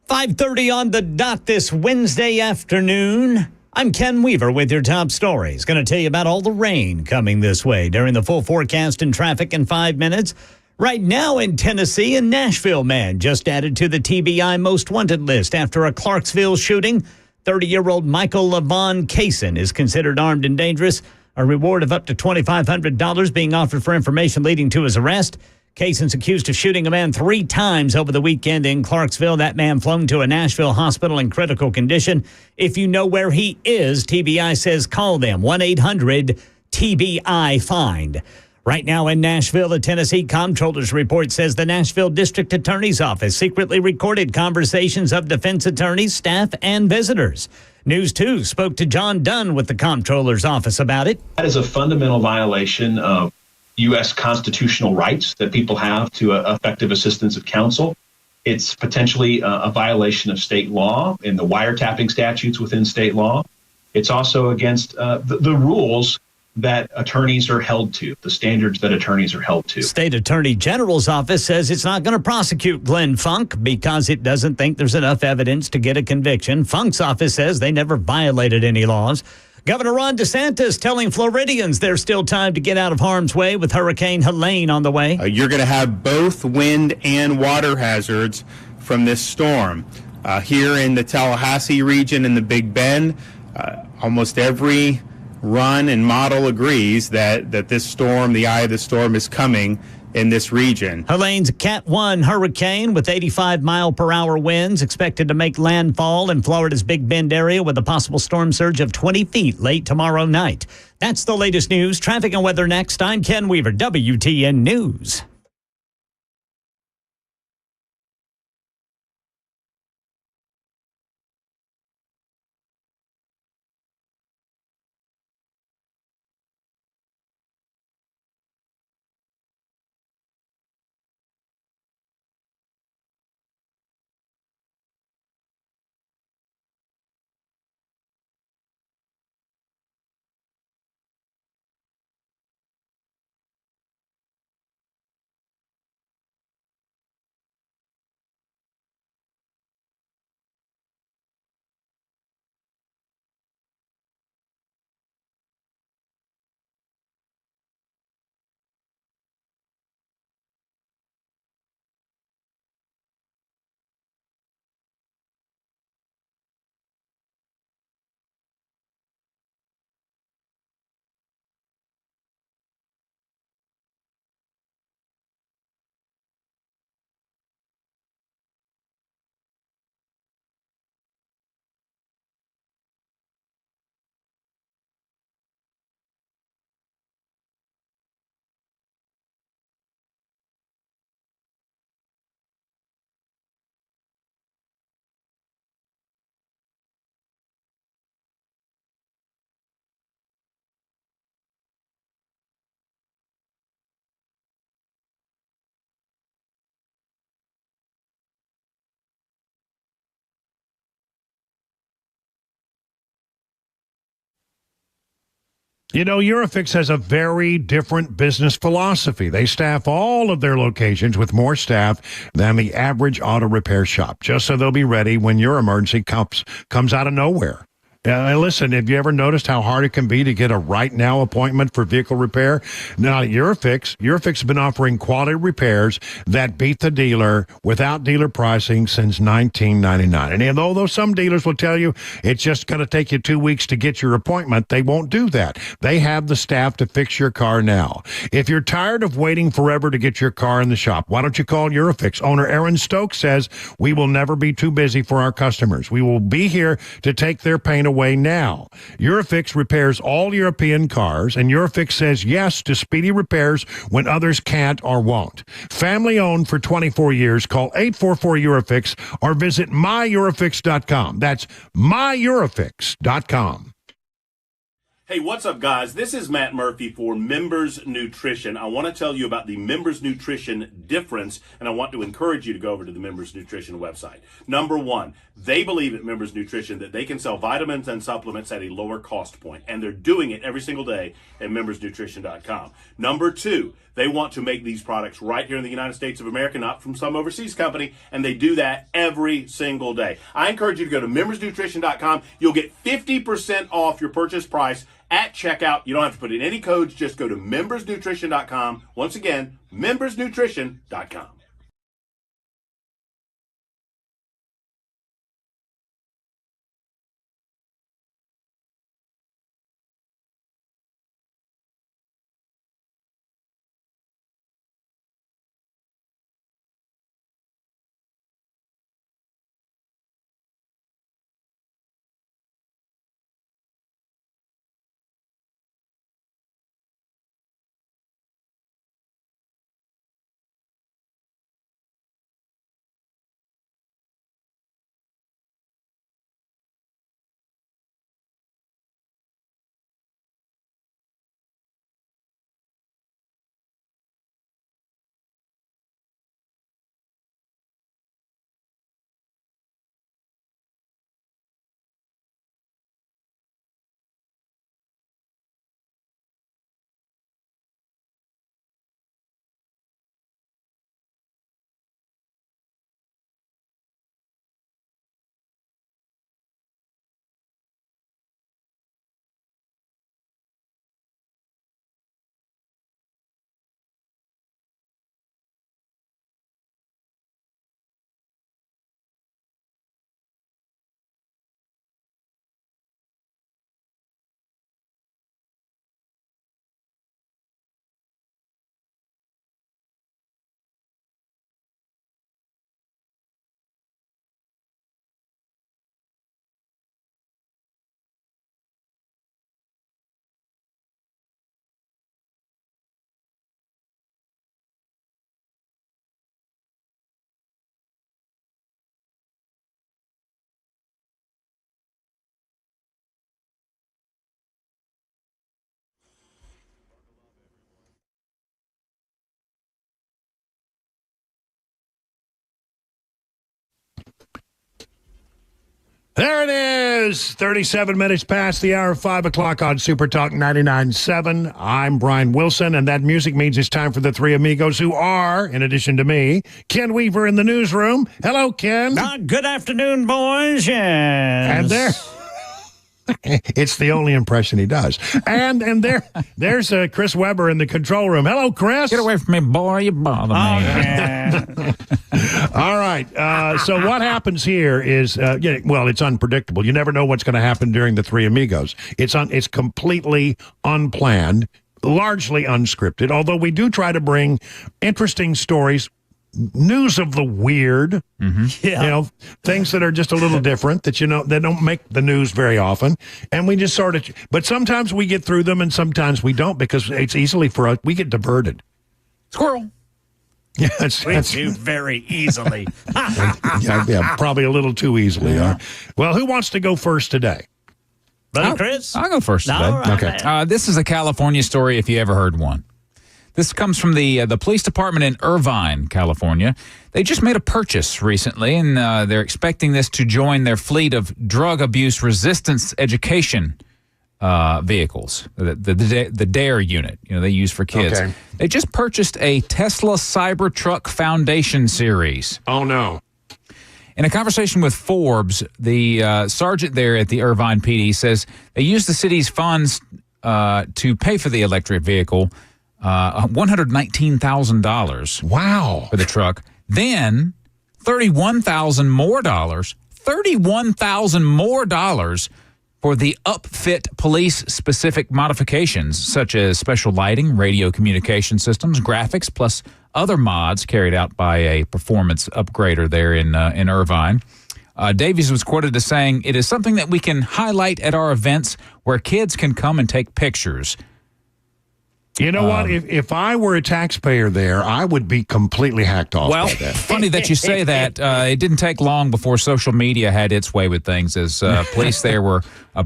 .5:30 on the dot this Wednesday afternoon. I'm Ken Weaver with your top stories. Going to tell you about all the rain coming this way during the full forecast and traffic in 5 minutes. Right now in Tennessee, a Nashville man just added to the TBI most wanted list after a Clarksville shooting. 30-year-old Michael Lavon Kaysen is considered armed and dangerous. A reward of up to $2,500 being offered for information leading to his arrest. Kaysen's accused of shooting a man 3 times over the weekend in Clarksville. That man flown to a Nashville hospital in critical condition. If you know where he is, TBI says call them, 1-800-TBI-FIND. Right now in Nashville, a Tennessee comptroller's report says the Nashville District Attorney's Office secretly recorded conversations of defense attorneys, staff, and visitors. News 2 spoke to John Dunn with the comptroller's office about it. That is a fundamental violation of U.S. constitutional rights that people have to effective assistance of counsel. It's potentially a violation of state law in the wiretapping statutes within state law. It's also against the rules that attorneys are held to, the standards that attorneys are held to. State Attorney General's office says it's not going to prosecute Glenn Funk because it doesn't think there's enough evidence to get a conviction. Funk's office says they never violated any laws. Governor Ron DeSantis telling Floridians there's still time to get out of harm's way with Hurricane Helene on the way. You're going to have both wind and water hazards from this storm. Here in the Tallahassee region in the Big Bend, almost every run and model agrees that this storm, the eye of the storm, is coming in this region. Helene's a Cat 1 hurricane with 85-mile-per-hour winds expected to make landfall in Florida's Big Bend area with a possible storm surge of 20 feet late tomorrow night. That's the latest news. Traffic and weather next. I'm Ken Weaver, WTN News. You know, Eurofix has a very different business philosophy. They staff all of their locations with more staff than the average auto repair shop, just so they'll be ready when your emergency comes out of nowhere. Listen, have you ever noticed how hard it can be to get a right now appointment for vehicle repair? Now, at Eurofix has been offering quality repairs that beat the dealer without dealer pricing since 1999. And although some dealers will tell you it's just going to take you 2 weeks to get your appointment, they won't do that. They have the staff to fix your car now. If you're tired of waiting forever to get your car in the shop, why don't you call Eurofix? Owner Aaron Stokes says, we will never be too busy for our customers. We will be here to take their pain away now. Eurofix repairs all European cars, and Eurofix says yes to speedy repairs when others can't or won't. Family owned for 24 years. Call 844-EUROFIX or visit myEurofix.com. That's myEurofix.com. Hey, what's up, guys? This is Matt Murphy for Members Nutrition. I want to tell you about the Members Nutrition difference, and I want to encourage you to go over to the Members Nutrition website. Number one, they believe at Members Nutrition that they can sell vitamins and supplements at a lower cost point, and they're doing it every single day at membersnutrition.com. Number two, they want to make these products right here in the United States of America, not from some overseas company, and they do that every single day. I encourage you to go to membersnutrition.com. You'll get 50% off your purchase price at checkout. You don't have to put in any codes. Just go to membersnutrition.com. Once again, membersnutrition.com. There it is, 37 minutes past the hour of 5 o'clock on Super Talk 99.7. I'm Brian Wilson, and that music means it's time for the Three Amigos, who are, in addition to me, Ken Weaver in the newsroom. Hello, Ken. Good afternoon, boys. Yes. And there... It's the only impression he does. And there's Chris Weber in the control room. Hello, Chris. Get away from me, boy. You bother me. All right. So what happens here is, it's unpredictable. You never know what's going to happen during the Three Amigos. It's completely unplanned, largely unscripted, although we do try to bring interesting stories, news of the weird, things that are just a little different that, they don't make the news very often. And we just but sometimes we get through them and sometimes we don't because it's easily for us. We get diverted. Squirrel. Yeah, we do very easily. Probably a little too easily. Yeah. Well, who wants to go first today? Chris? I'll go first today. Right. Okay. This is a California story if you ever heard one. This comes from the police department in Irvine, California. They just made a purchase recently, and they're expecting this to join their fleet of drug abuse resistance education vehicles, the DARE unit, they use for kids. Okay. They just purchased a Tesla Cybertruck Foundation series. Oh, no. In a conversation with Forbes, the sergeant there at the Irvine PD says they used the city's funds to pay for the electric vehicle, $119,000. Wow. For the truck. Then $31,000 more for the upfit police-specific modifications, such as special lighting, radio communication systems, graphics, plus other mods carried out by a performance upgrader there in Irvine. Davies was quoted as saying, "It is something that we can highlight at our events where kids can come and take pictures." You know what? If I were a taxpayer there, I would be completely hacked off by that. Funny that you say that. It didn't take long before social media had its way with things as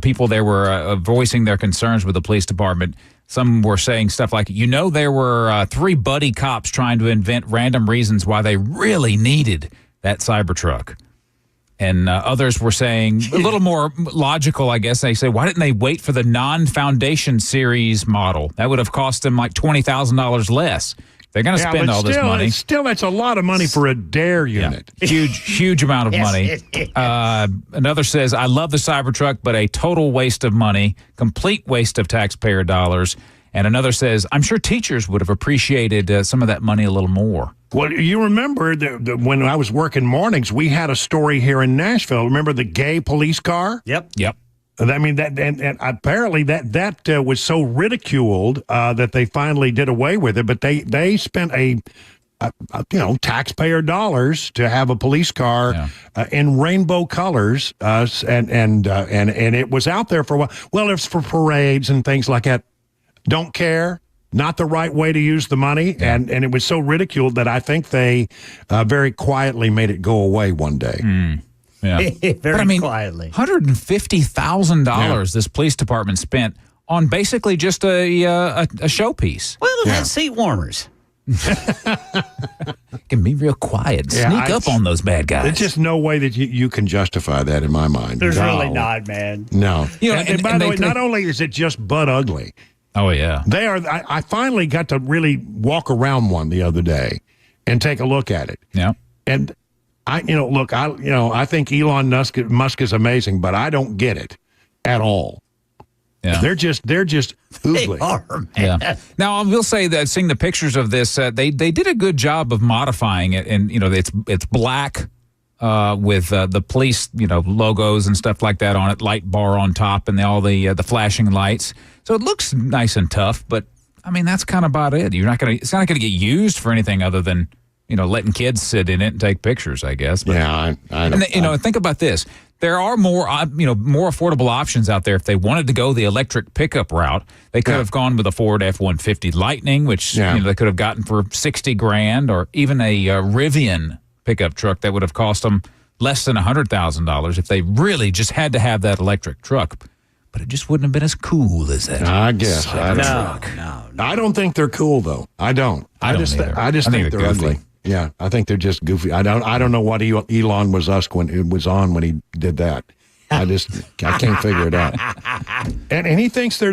people there were voicing their concerns with the police department. Some were saying stuff like, there were 3 buddy cops trying to invent random reasons why they really needed that Cybertruck. And others were saying, a little more logical, I guess. They say, why didn't they wait for the non-foundation series model? That would have cost them like $20,000 less. They're going to spend all this money. Still, that's a lot of money for a DARE unit. Yeah. Huge amount of money. Another says, I love the Cybertruck, but a total waste of money, complete waste of taxpayer dollars. And another says, I'm sure teachers would have appreciated some of that money a little more. Well, you remember when I was working mornings, we had a story here in Nashville. Remember the gay police car? Yep. I mean, and apparently that was so ridiculed that they finally did away with it. But they spent taxpayer dollars to have a police car in rainbow colors, and it was out there for a while. Well, it's for parades and things like that. Don't care. Not the right way to use the money, and it was so ridiculed that I think they very quietly made it go away one day. Yeah, very quietly. $150,000 this police department spent on basically just a showpiece. Well, it had seat warmers. Can be real quiet. Sneak up on those bad guys. There's just no way that you can justify that in my mind. There's really not, man. No. And by the way, not only is it just butt ugly. Oh, yeah. They are. I finally got to really walk around one the other day and take a look at it. Yeah. And I think Elon Musk is amazing, but I don't get it at all. Yeah. They're just oogly. They are, man. Yeah. Now, I will say that seeing the pictures of this, they did a good job of modifying it, and it's black with the police logos and stuff like that on it, light bar on top, and all the flashing lights. So it looks nice and tough, but I mean that's kind of about it. It's not gonna get used for anything other than letting kids sit in it and take pictures, I guess. But, yeah, I don't. And think about this. There are more affordable options out there. If they wanted to go the electric pickup route, they could have gone with a Ford F-150 Lightning, which they could have gotten for $60,000, or even a Rivian pickup truck that would have cost them less than $100,000 if they really just had to have that electric truck. But it just wouldn't have been as cool as that. I guess. No. I don't think they're cool though. I don't. I just think they're ugly. Yeah, I think they're just goofy. I don't know what Elon was when he did that. I can't figure it out. And he thinks they're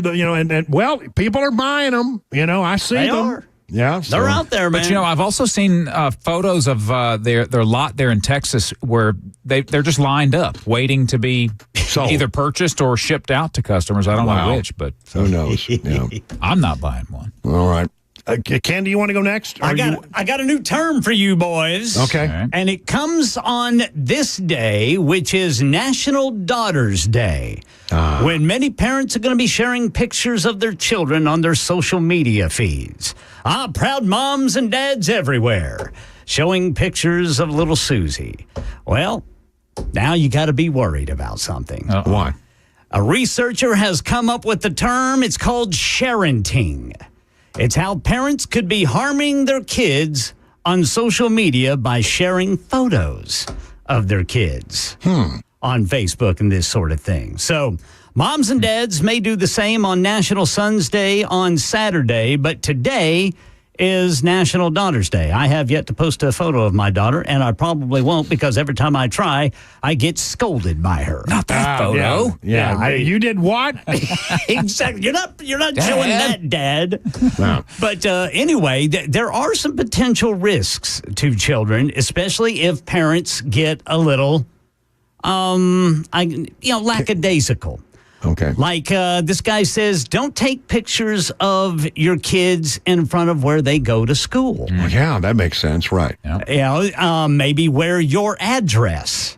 well, people are buying them. I see They them. are. Yeah, They're out there, man. But I've also seen photos of their lot there in Texas where they're just lined up, waiting to be either purchased or shipped out to customers. I don't know which, but who knows? Yeah. I'm not buying one. All right. Ken, do you want to go next? I got a new term for you boys. Okay. Right. And it comes on this day, which is National Daughters Day, when many parents are going to be sharing pictures of their children on their social media feeds. Proud moms and dads everywhere showing pictures of little Susie. Well, now you got to be worried about something. Why? A researcher has come up with the term. It's called sharenting. It's how parents could be harming their kids on social media by sharing photos of their kids on Facebook and this sort of thing. So moms and dads may do the same on National Sons Day on Saturday, but today is National Daughters Day. I have yet to post a photo of my daughter, and I probably won't because every time I try, I get scolded by her. Not that photo. Yeah. You did what? Exactly. You're not showing that, Dad. No. But anyway, there are some potential risks to children, especially if parents get a little, lackadaisical. Okay. Like this guy says, don't take pictures of your kids in front of where they go to school. Yeah, that makes sense. Right. Yeah. Maybe where your address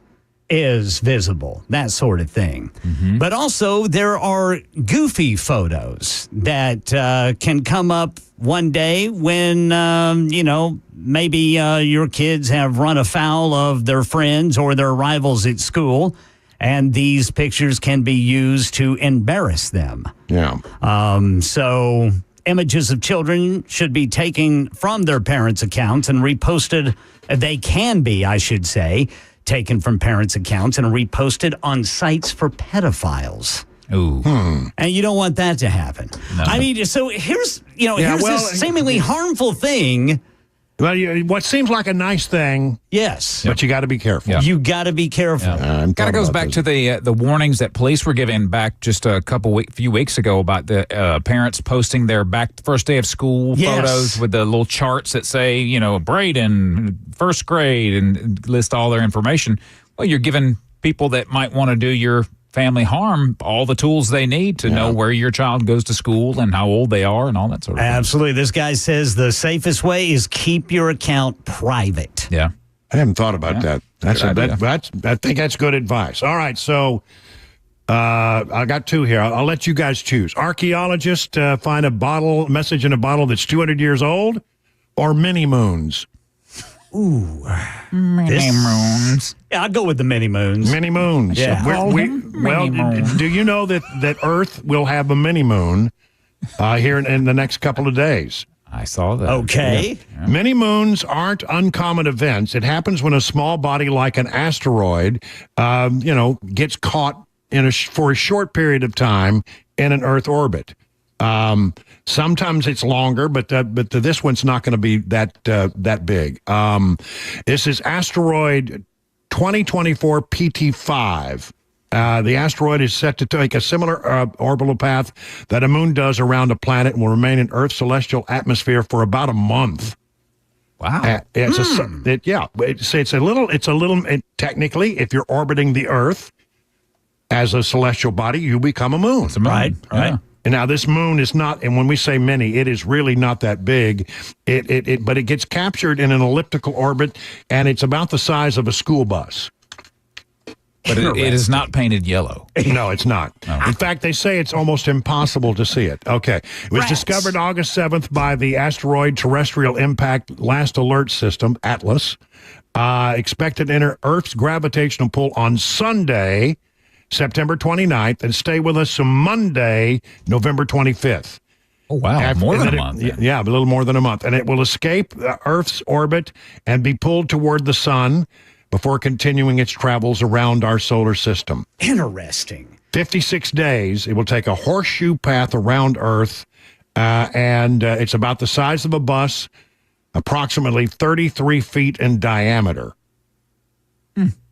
is visible, that sort of thing. But also, there are goofy photos that can come up one day when, maybe your kids have run afoul of their friends or their rivals at school. And these pictures can be used to embarrass them. Yeah. So images of children should be taken from their parents' accounts and reposted. They can be, I should say, taken from parents' accounts and reposted on sites for pedophiles. Ooh. And you don't want that to happen. No. I mean, so here's this seemingly harmful thing. Well, what seems like a nice thing. Yes. But you got to be careful. Yeah. You got to be careful. Kind of goes back to the warnings that police were giving back just a few weeks ago about the parents posting their first day of school photos with the little charts that say, Braden, first grade, and list all their information. Well, you're giving people that might want to do your family harm all the tools they need to know where your child goes to school and how old they are and all that sort of thing. Absolutely. This guy says the safest way is keep your account private. Yeah. I hadn't thought about that. I think that's good advice. All right, so I got two here. I'll let you guys choose. Archaeologists find a message in a bottle that's 200 years old, or mini moons. Ooh. Mini moons. Yeah, I'll go with the mini moons. Mini moons. Yeah. Do you know that Earth will have a mini moon here in the next couple of days? I saw that. Okay. Yeah. Mini moons aren't uncommon events. It happens when a small body like an asteroid, gets caught for a short period of time in an Earth orbit. Sometimes it's longer, but this one's not going to be that big. This is asteroid 2024 PT5. The asteroid is set to take a similar orbital path that a moon does around a planet and will remain in Earth's celestial atmosphere for about a month. Wow. It's a little. Technically, if you're orbiting the Earth as a celestial body, you become a moon. It's a moon. Right. Yeah. And now this moon is not, and when we say mini, it is really not that big. But it gets captured in an elliptical orbit, and it's about the size of a school bus. But it is not painted yellow. No, it's not. No. In fact, they say it's almost impossible to see it. Okay. It was discovered August 7th by the Asteroid Terrestrial Impact Last Alert System, ATLAS. Expected to enter Earth's gravitational pull on Sunday, September 29th, and stay with us on Monday, November 25th. Oh, wow. More than a month. Yeah, a little more than a month. And it will escape Earth's orbit and be pulled toward the sun before continuing its travels around our solar system. Interesting. 56 days. It will take a horseshoe path around Earth, and it's about the size of a bus, approximately 33 feet in diameter.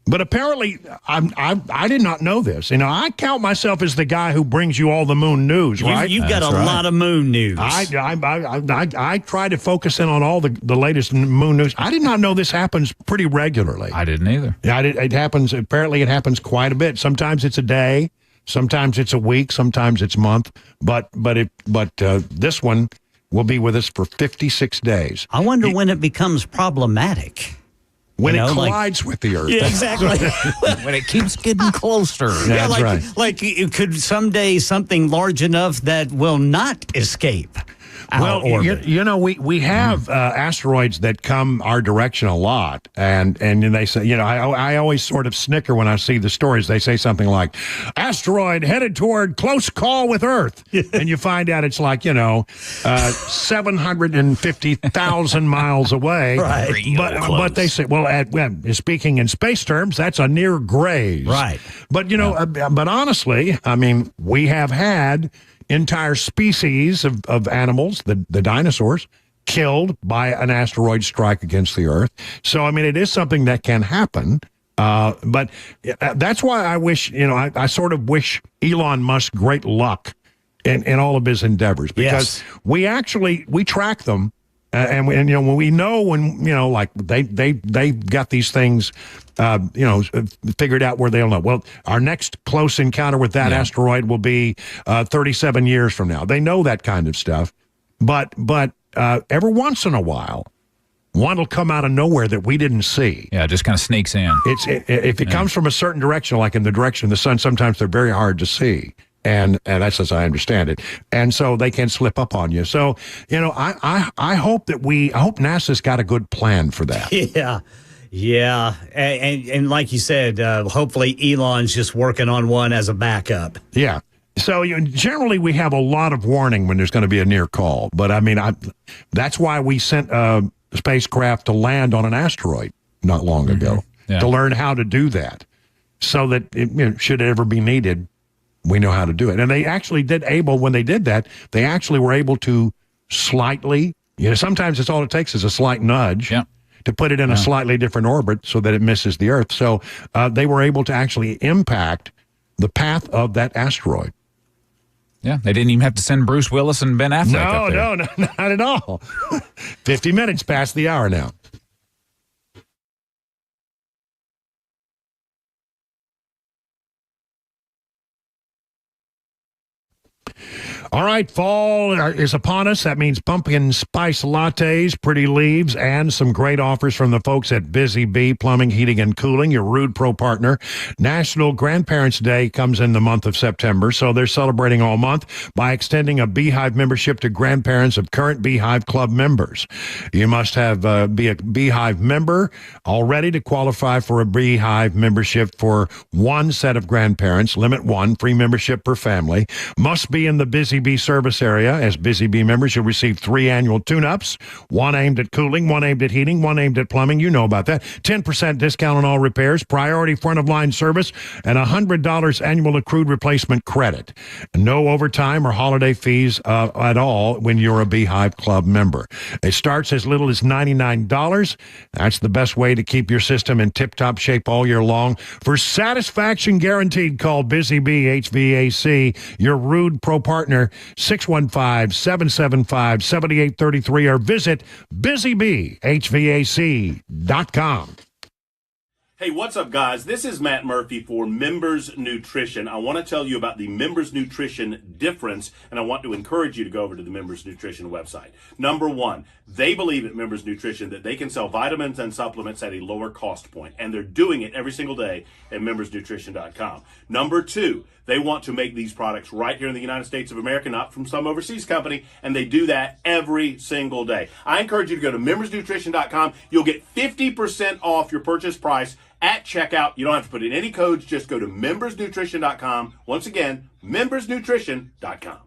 But apparently, I did not know this. You know, I count myself as the guy who brings you all the moon news, right? You've got a lot of moon news. I try to focus in on all the latest moon news. I did not know this happens pretty regularly. I didn't either. Yeah, it happens. Apparently, it happens quite a bit. Sometimes it's a day, sometimes it's a week, sometimes it's a month. But this one will be with us for 56 days. I wonder when it becomes problematic. When it collides with the Earth. Yeah, exactly. When it keeps getting closer. Yeah, that's right. Like it could someday something large enough that will not escape. Well, you know, we have asteroids that come our direction a lot, and they say, you know, I always sort of snicker when I see the stories. They say something like, asteroid headed toward close call with Earth, and you find out it's like, you know, 750,000 miles away. Right. But they say, well, speaking in space terms, that's a near graze. Right. But, you know, but honestly, I mean, we have had entire species of animals, the dinosaurs, killed by an asteroid strike against the Earth. So, I mean, it is something that can happen. But that's why I wish, you know, I sort of wish Elon Musk great luck in all of his endeavors, because we track them. And you know, when you know, like they got these things, you know, figured out where they'll know. Well, our next close encounter with that asteroid will be 37 years from now. They know that kind of stuff, but every once in a while, one will come out of nowhere that we didn't see. Yeah, it just kind of sneaks in. If it comes from a certain direction, like in the direction of the sun, sometimes they're very hard to see. And that's as I understand it. And so they can slip up on you. So, you know, I hope NASA's got a good plan for that. Yeah. And like you said, hopefully Elon's just working on one as a backup. Yeah. So generally we have a lot of warning when there's going to be a near call. But I mean, that's why we sent a spacecraft to land on an asteroid not long ago, to learn how to do that, so that should it ever be needed, we know how to do it. And they actually when they did that, they actually were able to slightly, you know, sometimes it's all it takes is a slight nudge to put it in a slightly different orbit so that it misses the Earth. So they were able to actually impact the path of that asteroid. Yeah, they didn't even have to send Bruce Willis and Ben Affleck up there. No, not at all. 50 minutes past the hour now. All right, fall is upon us. That means pumpkin spice lattes, pretty leaves, and some great offers from the folks at Busy Bee Plumbing, Heating, and Cooling, your Rude Pro partner. National Grandparents' Day comes in the month of September, so they're celebrating all month by extending a Beehive membership to grandparents of current Beehive Club members. You must be a Beehive member already to qualify for a Beehive membership for one set of grandparents. Limit one, free membership per family. Must be in the Busy Bee service area. As Busy Bee members, you'll receive 3 annual tune-ups, one aimed at cooling, one aimed at heating, one aimed at plumbing. You know about that. 10% discount on all repairs, priority front-of-line service, and $100 annual accrued replacement credit. No overtime or holiday fees at all when you're a Beehive Club member. It starts as little as $99. That's the best way to keep your system in tip-top shape all year long. For satisfaction guaranteed, call Busy Bee HVAC, your Rude Pro partner, 615-775-7833, or visit busybeehvac.com. Hey, what's up, guys? This is Matt Murphy for Members Nutrition. I want to tell you about the Members Nutrition difference, and I want to encourage you to go over to the Members Nutrition website. Number one, they believe at Members Nutrition that they can sell vitamins and supplements at a lower cost point, and they're doing it every single day at membersnutrition.com. Number two, they want to make these products right here in the United States of America, not from some overseas company, and they do that every single day. I encourage you to go to membersnutrition.com. You'll get 50% off your purchase price at checkout. You don't have to put in any codes. Just go to membersnutrition.com. Once again, membersnutrition.com.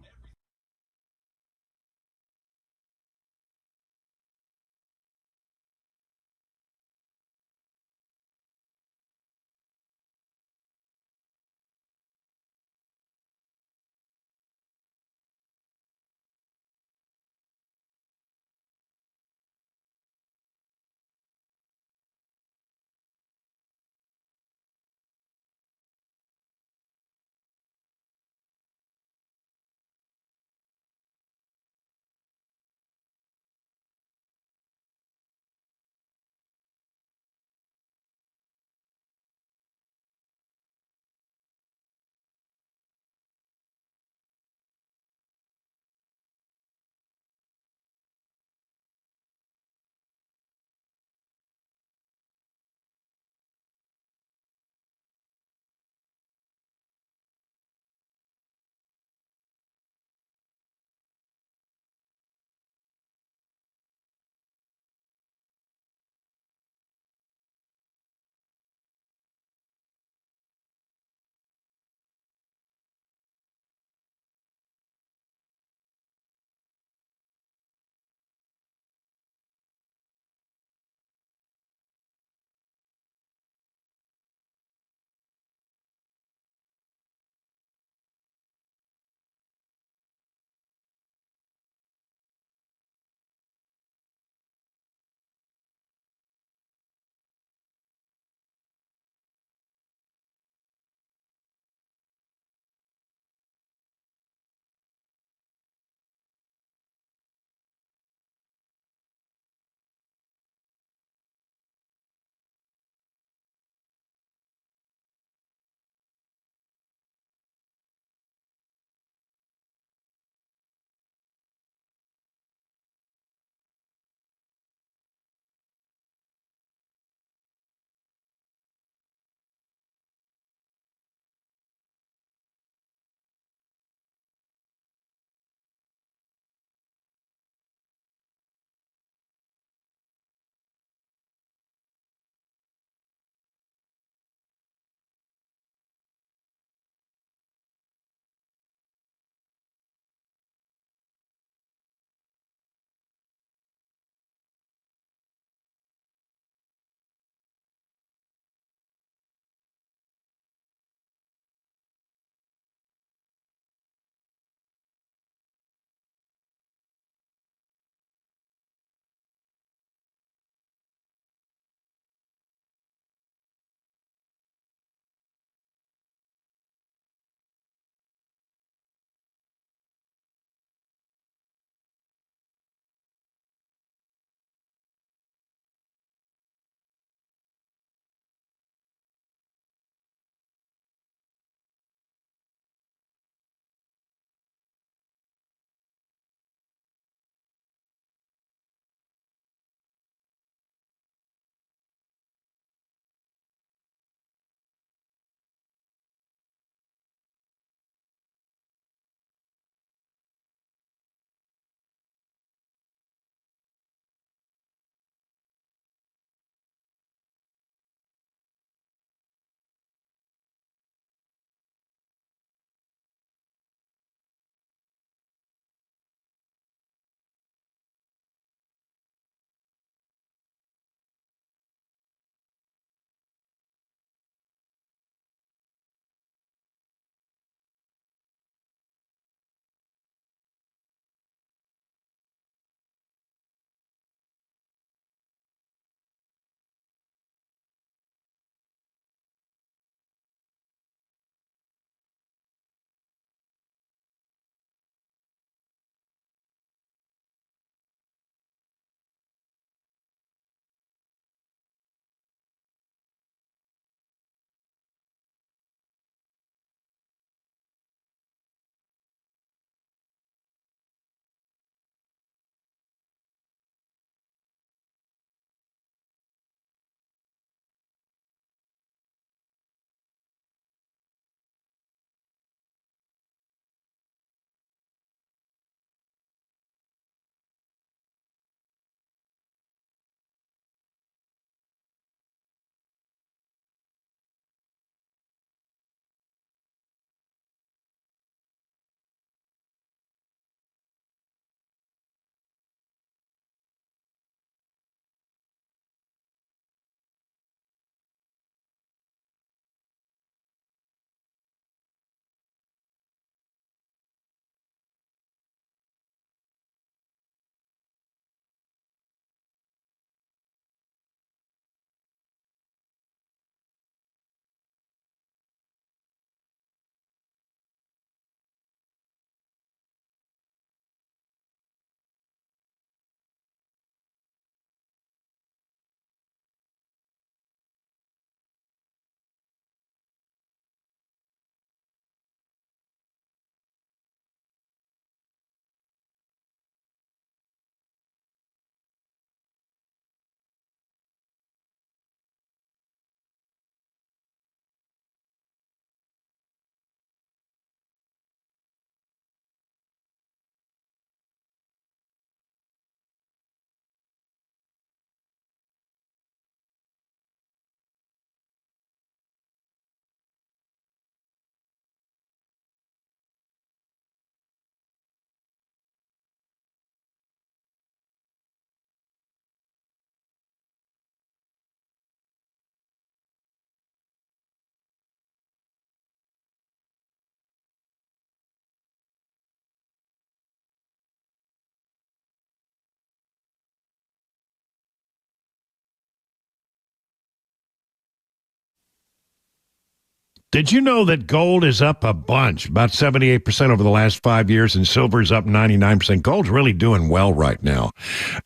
Did you know that gold is up a bunch, about 78% over the last 5 years, and silver is up 99%? Gold's really doing well right now.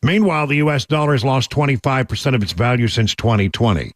Meanwhile, the U.S. dollar has lost 25% of its value since 2020.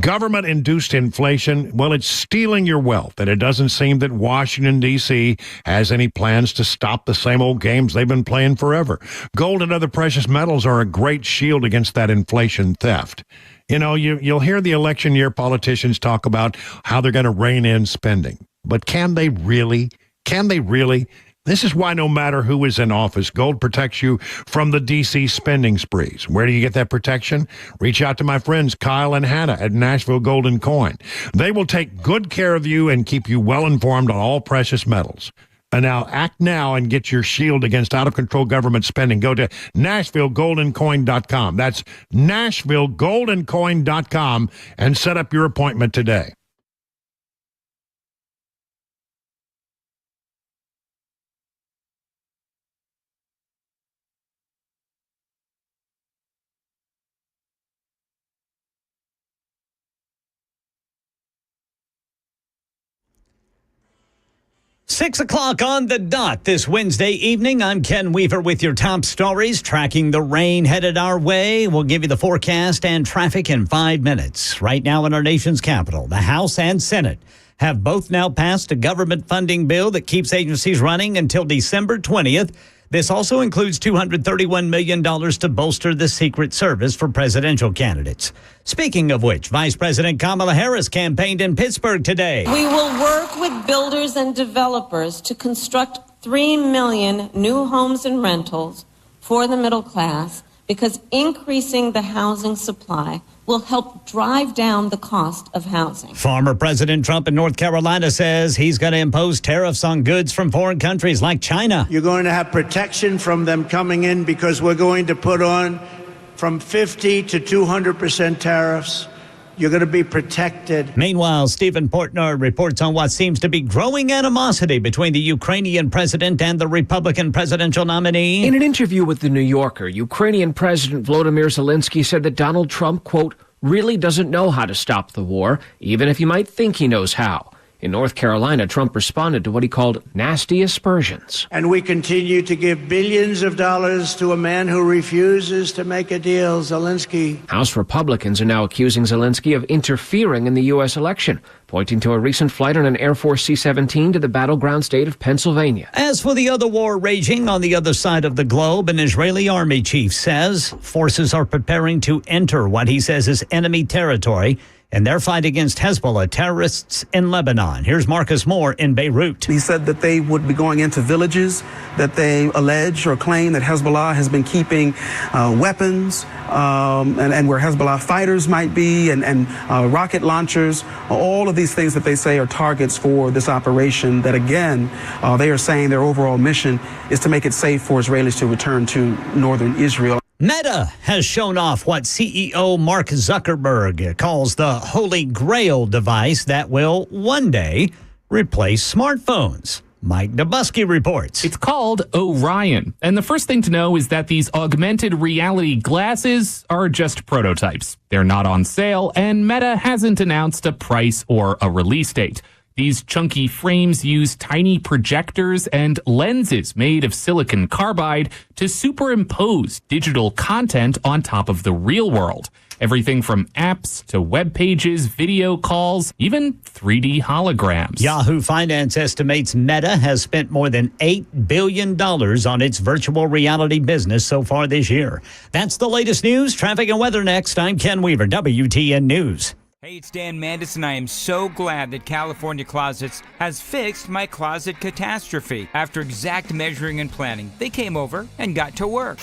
Government-induced inflation, well, it's stealing your wealth, and it doesn't seem that Washington, D.C. has any plans to stop the same old games they've been playing forever. Gold and other precious metals are a great shield against that inflation theft. You know, you'll hear the election year politicians talk about how they're going to rein in spending. But can they really? Can they really? This is why no matter who is in office, gold protects you from the D.C. spending sprees. Where do you get that protection? Reach out to my friends Kyle and Hannah at Nashville Gold and Coin. They will take good care of you and keep you well informed on all precious metals. And now act now and get your shield against out-of-control government spending. Go to NashvilleGoldandCoin.com. That's NashvilleGoldandCoin.com and set up your appointment today. Six o'clock on the dot this Wednesday evening. I'm Ken Weaver with your top stories, tracking the rain headed our way. We'll give you the forecast and traffic in 5 minutes. Right now in our nation's capital, the House and Senate have both now passed a government funding bill that keeps agencies running until December 20th. This also includes $231 million to bolster the Secret Service for presidential candidates. Speaking of which, Vice President Kamala Harris campaigned in Pittsburgh today. We will work with builders and developers to construct 3 million new homes and rentals for the middle class because increasing the housing supply will help drive down the cost of housing. Former President Trump in North Carolina says he's going to impose tariffs on goods from foreign countries like China. You're going to have protection from them coming in because we're going to put on from 50 to 200% tariffs. You're going to be protected. Meanwhile, Stephen Portnoy reports on what seems to be growing animosity between the Ukrainian president and the Republican presidential nominee. In an interview with The New Yorker, Ukrainian President Volodymyr Zelensky said that Donald Trump, quote, really doesn't know how to stop the war, even if he might think he knows how. In North Carolina, Trump responded to what he called nasty aspersions. And we continue to give billions of dollars to a man who refuses to make a deal, Zelensky. House Republicans are now accusing Zelensky of interfering in the U.S. election, pointing to a recent flight on an Air Force C-17 to the battleground state of Pennsylvania. As for the other war raging on the other side of the globe, an Israeli army chief says forces are preparing to enter what he says is enemy territory in their fight against Hezbollah terrorists in Lebanon. Here's Marcus Moore in Beirut. He said that they would be going into villages that they allege or claim that Hezbollah has been keeping weapons and where Hezbollah fighters might be and rocket launchers, all of these things that they say are targets for this operation that, again, they are saying their overall mission is to make it safe for Israelis to return to northern Israel. Meta has shown off what CEO Mark Zuckerberg calls the Holy Grail device that will one day replace smartphones. Mike Dubusky reports. It's called Orion. And the first thing to know is that these augmented reality glasses are just prototypes. They're not on sale, and Meta hasn't announced a price or a release date. These chunky frames use tiny projectors and lenses made of silicon carbide to superimpose digital content on top of the real world. Everything from apps to web pages, video calls, even 3D holograms. Yahoo Finance estimates Meta has spent more than $8 billion on its virtual reality business so far this year. That's the latest news, traffic, and weather next. I'm Ken Weaver, WTN News. Hey, it's Dan Mandis, and I am so glad that California Closets has fixed my closet catastrophe. After exact measuring and planning, they came over and got to work.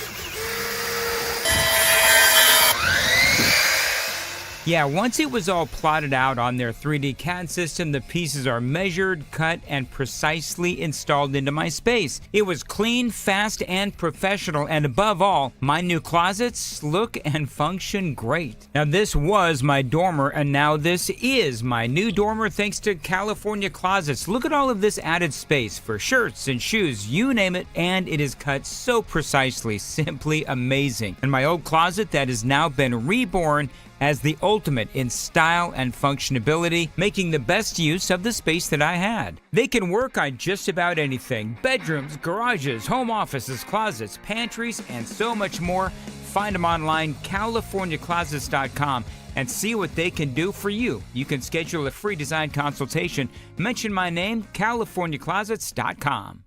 Yeah, once it was all plotted out on their 3D CAD system, the pieces are measured, cut, and precisely installed into my space. It was clean, fast, and professional, and above all, my new closets look and function great. Now, this was my dormer, and now this is my new dormer thanks to California Closets. Look at all of this added space for shirts and shoes, you name it, and it is cut so precisely, simply amazing. And my old closet that has now been reborn as the ultimate in style and functionability, making the best use of the space that I had. They can work on just about anything: bedrooms, garages, home offices, closets, pantries, and so much more. Find them online, CaliforniaClosets.com, and see what they can do for you. You can schedule a free design consultation. Mention my name, CaliforniaClosets.com.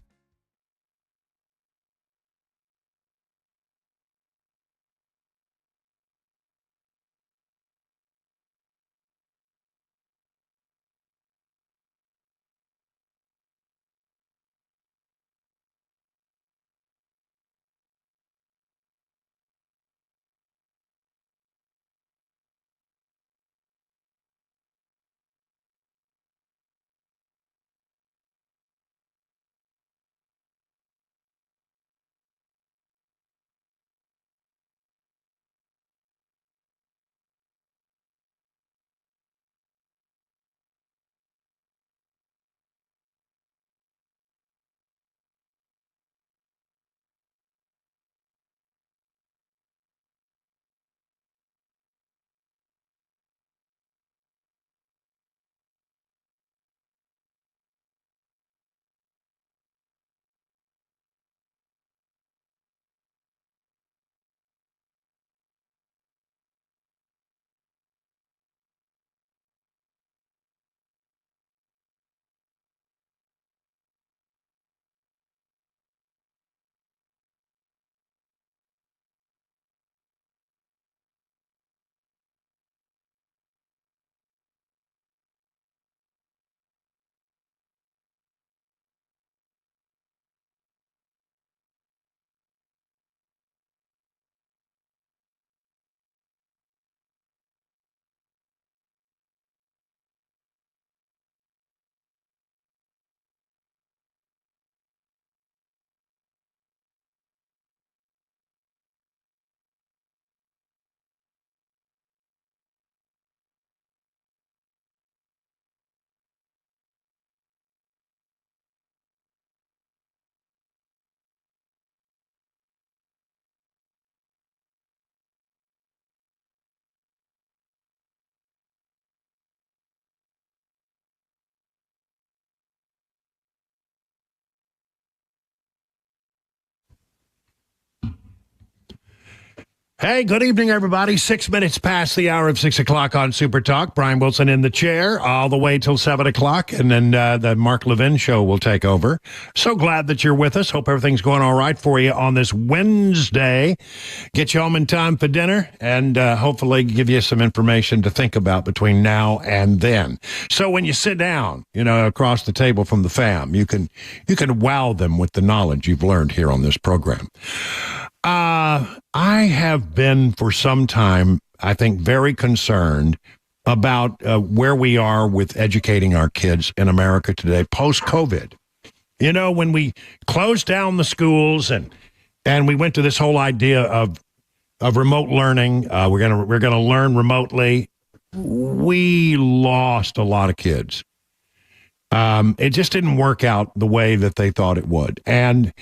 Hey, good evening, everybody. 6 minutes past the hour of 6 o'clock on Super Talk. Brian Wilson in the chair all the way till 7 o'clock, and then the Mark Levin show will take over. So glad that you're with us. Hope everything's going all right for you on this Wednesday. Get you home in time for dinner, and hopefully give you some information to think about between now and then. So when you sit down, across the table from the fam, you can wow them with the knowledge you've learned here on this program. I have been for some time, I think, very concerned about where we are with educating our kids in America today, post-COVID. When we closed down the schools and we went to this whole idea of remote learning, we're gonna learn remotely. We lost a lot of kids. It just didn't work out the way that they thought it would, and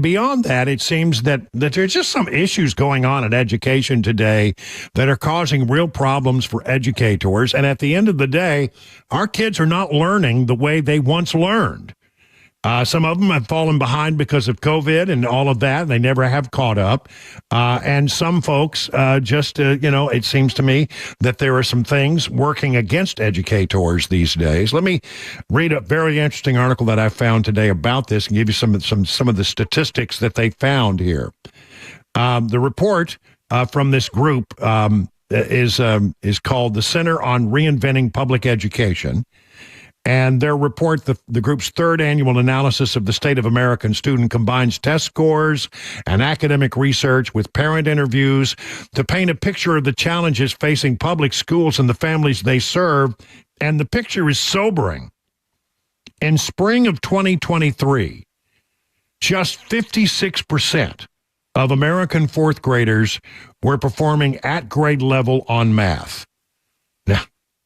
beyond that, it seems that there's just some issues going on in education today that are causing real problems for educators. And at the end of the day, our kids are not learning the way they once learned. Some of them have fallen behind because of COVID and all of that. They never have caught up. And some folks it seems to me that there are some things working against educators these days. Let me read a very interesting article that I found today about this and give you some of the statistics that they found here. The report from this group is called the Center on Reinventing Public Education. And their report, the group's third annual analysis of the state of American student, combines test scores and academic research with parent interviews to paint a picture of the challenges facing public schools and the families they serve. And the picture is sobering. In spring of 2023, just 56% of American fourth graders were performing at grade level on math. Now,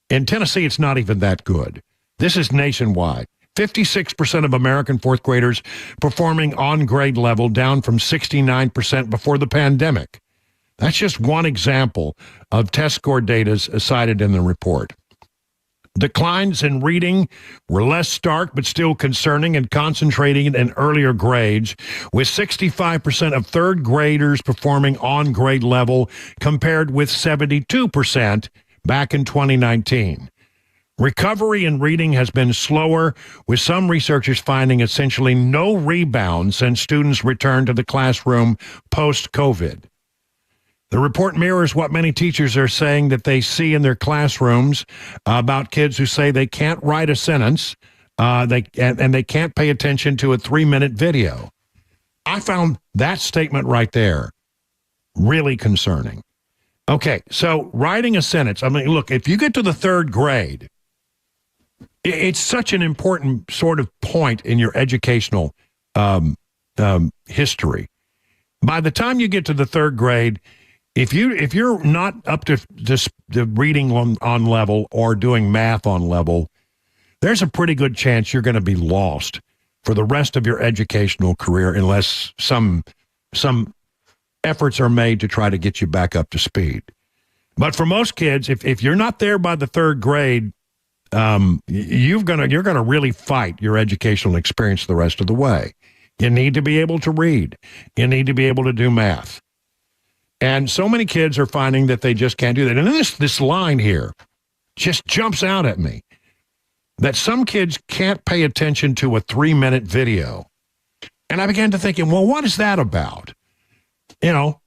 in Tennessee, it's not even that good. This is nationwide. 56% of American fourth graders performing on grade level, down from 69% before the pandemic. That's just one example of test score data cited in the report. Declines in reading were less stark but still concerning and concentrating in earlier grades, with 65% of third graders performing on grade level compared with 72% back in 2019. Recovery in reading has been slower, with some researchers finding essentially no rebound since students returned to the classroom post-COVID. The report mirrors what many teachers are saying that they see in their classrooms about kids who say they can't write a sentence and they can't pay attention to a 3-minute video. I found that statement right there really concerning. Okay, so writing a sentence. I mean, look, if you get to the third grade, it's such an important sort of point in your educational history. By the time you get to the third grade, if you're not up to just the reading on level or doing math on level, there's a pretty good chance you're going to be lost for the rest of your educational career unless some efforts are made to try to get you back up to speed. But for most kids, if you're not there by the third grade, you're going to really fight your educational experience the rest of the way. You need to be able to read. You need to be able to do math. And so many kids are finding that they just can't do that. And this line here just jumps out at me, that some kids can't pay attention to a 3-minute video. And I began to thinking, well, what is that about? You know,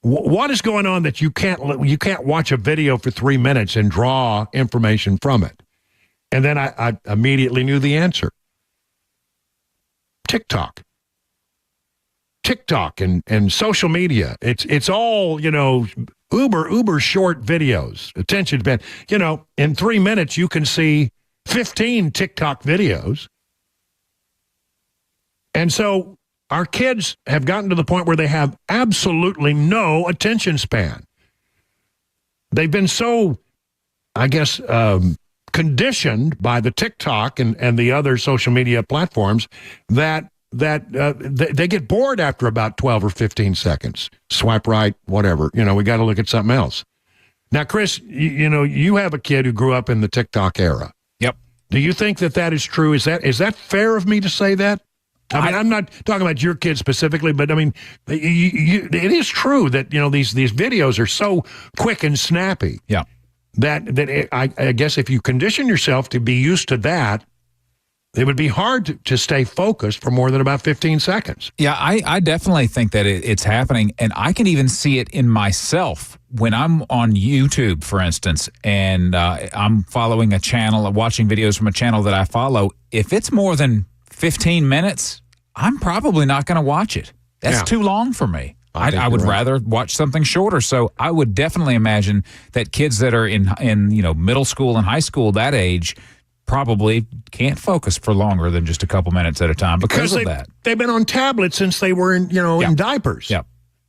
what is going on that you can't watch a video for 3 minutes and draw information from it? And then I immediately knew the answer. TikTok and social media. It's all, uber short videos, attention span. In 3 minutes, you can see 15 TikTok videos. And so our kids have gotten to the point where they have absolutely no attention span. They've been so, I guess, conditioned by the TikTok and the other social media platforms that they get bored after about 12 or 15 seconds. Swipe right, whatever. We got to look at something else. Now, Chris, you have a kid who grew up in the TikTok era. Yep. Do you think that is true? Is that fair of me to say that? I mean, I'm not talking about your kid specifically, but I mean, it is true that these videos are so quick and snappy. Yeah. I guess if you condition yourself to be used to that, it would be hard to stay focused for more than about 15 seconds. Yeah, I definitely think that it's happening, and I can even see it in myself when I'm on YouTube, for instance, and I'm following a channel, watching videos from a channel that I follow. If it's more than 15 minutes, I'm probably not going to watch it. That's too long for me. I would rather watch something shorter. So I would definitely imagine that kids that are in middle school and high school, that age, probably can't focus for longer than just a couple minutes at a time because of that. They've been on tablets since they were in diapers. Yeah.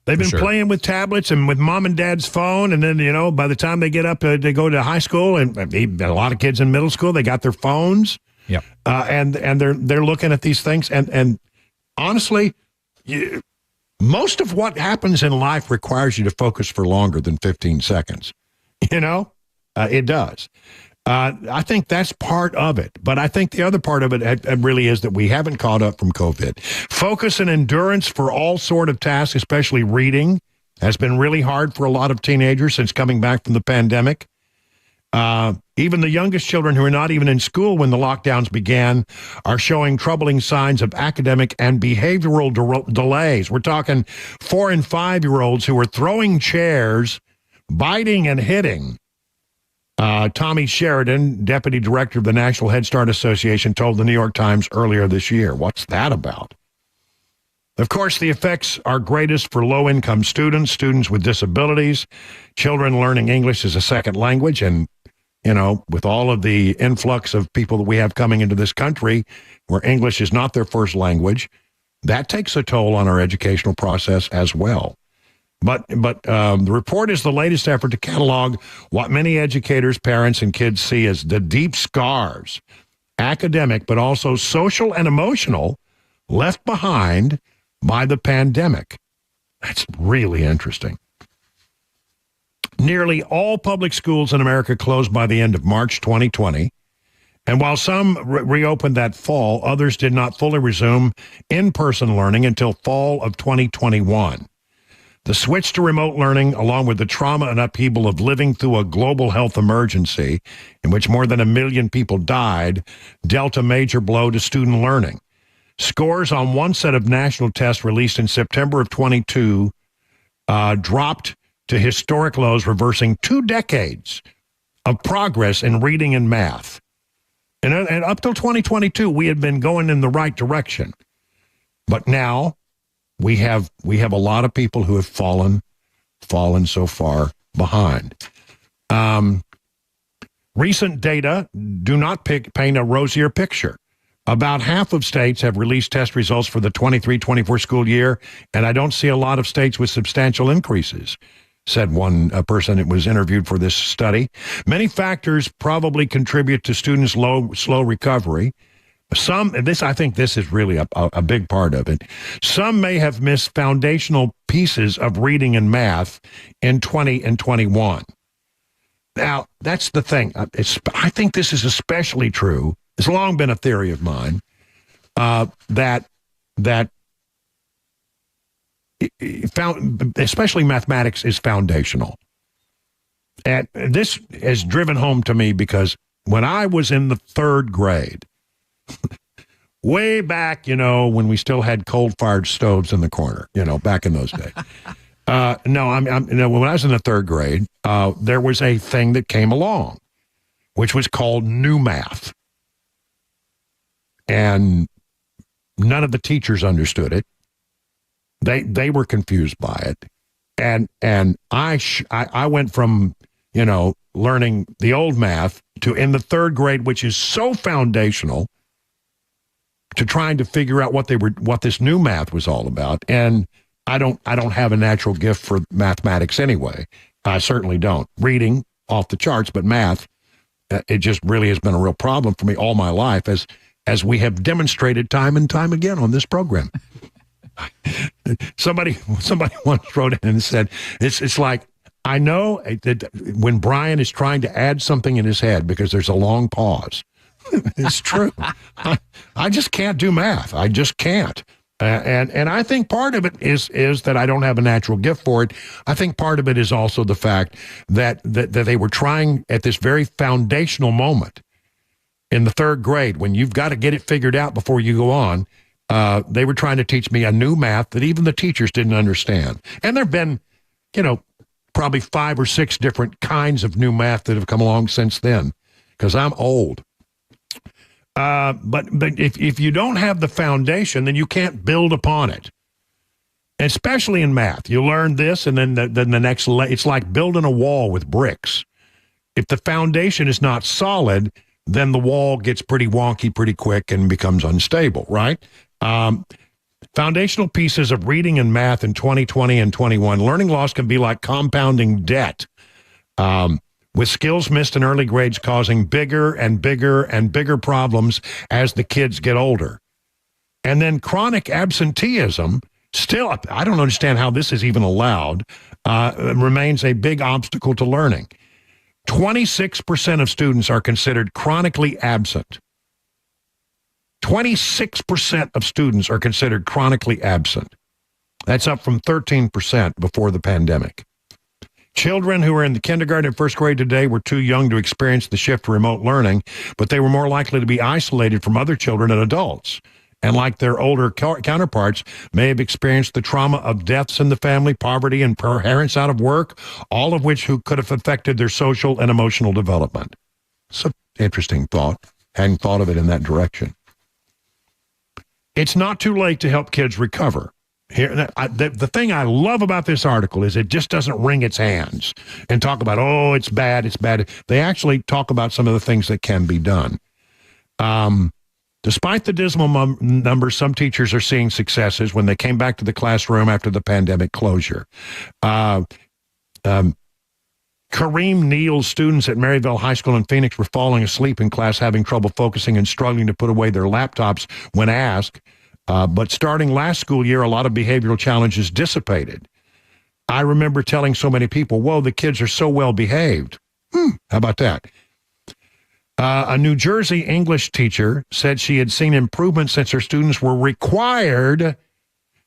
They've been playing with tablets and with mom and dad's phone, and then by the time they get up, they go to high school, and a lot of kids in middle school, they got their phones. Yep. And they're looking at these things, and honestly, most of what happens in life requires you to focus for longer than 15 seconds. It does. I think that's part of it, but I think the other part of it really is that we haven't caught up from COVID. Focus and endurance for all sort of tasks, especially reading, has been really hard for a lot of teenagers since coming back from the pandemic. Even the youngest children who are not even in school when the lockdowns began are showing troubling signs of academic and behavioral delays. We're talking 4- and 5-year-olds who are throwing chairs, biting and hitting. Tommy Sheridan, deputy director of the National Head Start Association, told the New York Times earlier this year. What's that about? Of course, the effects are greatest for low-income students, students with disabilities, children learning English as a second language, and, with all of the influx of people that we have coming into this country where English is not their first language, that takes a toll on our educational process as well. But the report is the latest effort to catalog what many educators, parents, and kids see as the deep scars, academic, but also social and emotional, left behind by the pandemic. That's really interesting. Nearly all public schools in America closed by the end of March 2020. And while some reopened that fall, others did not fully resume in-person learning until fall of 2021. The switch to remote learning, along with the trauma and upheaval of living through a global health emergency in which more than 1 million people died, dealt a major blow to student learning. Scores on one set of national tests released in September of 22 dropped to historic lows, reversing 2 decades of progress in reading and math. And up till 2022, we had been going in the right direction. But now we have a lot of people who have fallen so far behind. Recent data do not paint a rosier picture. About half of states have released test results for the 23-24 school year, and I don't see a lot of states with substantial increases, said one person that was interviewed for this study. Many factors probably contribute to students' slow recovery. I think this is really a big part of it. Some may have missed foundational pieces of reading and math in 20 and 21. Now, that's the thing. I think this is especially true. It's long been a theory of mine that especially mathematics is foundational. And this has driven home to me because when I was in the 3rd grade, way back, when we still had coal-fired stoves in the corner, back in those days. When I was in the 3rd grade, there was a thing that came along, which was called new math. And none of the teachers understood it. They were confused by it. And I went from, learning the old math to in the 3rd grade, which is so foundational, to trying to figure out what this new math was all about. And I don't have a natural gift for mathematics anyway. I certainly don't. Reading off the charts, but math, it just really has been a real problem for me all my life, as we have demonstrated time and time again on this program. Somebody once wrote in and said, it's like, I know that when Brian is trying to add something in his head because there's a long pause. It's true. I just can't do math. I just can't. And I think part of it is that I don't have a natural gift for it. I think part of it is also the fact that they were trying at this very foundational moment in the 3rd grade, when you've got to get it figured out before you go on. They were trying to teach me a new math that even the teachers didn't understand. And there have been, probably 5 or 6 different kinds of new math that have come along since then, because I'm old. But if you don't have the foundation, then you can't build upon it. Especially in math, you learn this, and then the next, it's like building a wall with bricks. If the foundation is not solid, then the wall gets pretty wonky pretty quick and becomes unstable, right? Foundational pieces of reading and math in 2020 and 21. Learning loss can be like compounding debt, with skills missed in early grades causing bigger and bigger and bigger problems as the kids get older. And then chronic absenteeism, still, I don't understand how this is even allowed, remains a big obstacle to learning. 26% of students are considered chronically absent. 26% of students are considered chronically absent. That's up from 13% before the pandemic. Children who are in the kindergarten and 1st grade today were too young to experience the shift to remote learning, but they were more likely to be isolated from other children and adults. And like their older counterparts, may have experienced the trauma of deaths in the family, poverty, and parents out of work, all of which could have affected their social and emotional development. It's an interesting thought. Hadn't thought of it in that direction. It's not too late to help kids recover. Here, the thing I love about this article is it just doesn't wring its hands and talk about, oh, it's bad, it's bad. They actually talk about some of the things that can be done. Despite the dismal numbers, some teachers are seeing successes when they came back to the classroom after the pandemic closure. Kareem Neal's students at Maryville High School in Phoenix were falling asleep in class, having trouble focusing and struggling to put away their laptops when asked. But starting last school year, a lot of behavioral challenges dissipated. I remember telling so many people, whoa, the kids are so well behaved. How about that? A New Jersey English teacher said she had seen improvements since her students were required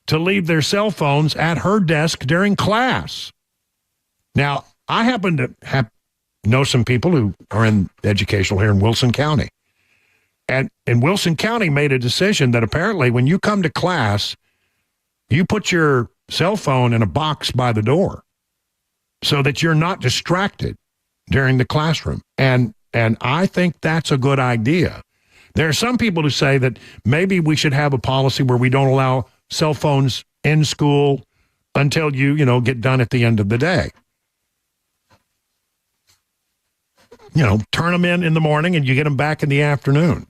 to leave their cell phones at her desk during class. Now, I happen to know some people who are in educational here in Wilson County. And Wilson County made a decision that apparently when you come to class, you put your cell phone in a box by the door so that you're not distracted during the classroom. And I think that's a good idea. There are some people who say that maybe we should have a policy where we don't allow cell phones in school until you get done at the end of the day. Turn them in the morning and you get them back in the afternoon.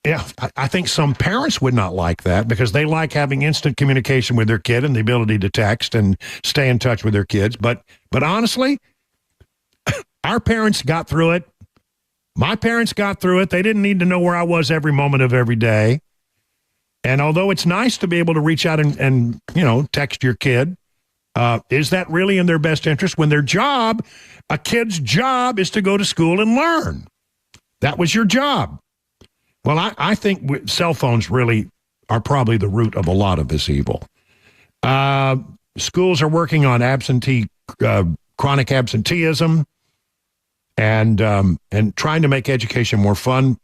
Yeah, I think some parents would not like that because they like having instant communication with their kid and the ability to text and stay in touch with their kids. But honestly, our parents got through it. My parents got through it. They didn't need to know where I was every moment of every day. And although it's nice to be able to reach out and text your kid, is that really in their best interest when a kid's job is to go to school and learn? That was your job. Well, I think cell phones really are probably the root of a lot of this evil. Schools are working on chronic absenteeism and trying to make education more fun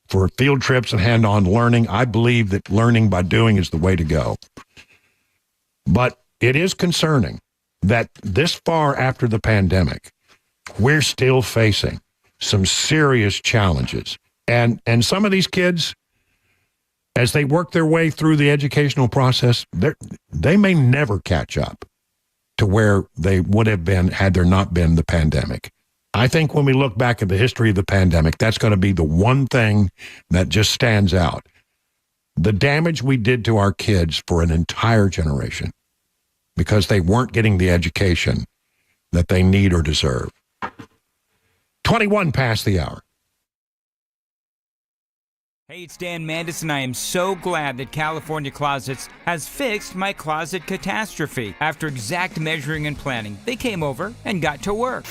for field trips and hand-on learning. I believe that learning by doing is the way to go. But it is concerning that this far after the pandemic, we're still facing some serious challenges. And some of these kids, as they work their way through the educational process, they may never catch up to where they would have been had there not been the pandemic. I think when we look back at the history of the pandemic, that's going to be the one thing that just stands out. The damage we did to our kids for an entire generation because they weren't getting the education that they need or deserve. 21 past the hour. Hey, it's Dan Mandis, and I am so glad that California Closets has fixed my closet catastrophe. After exact measuring and planning, they came over and got to work.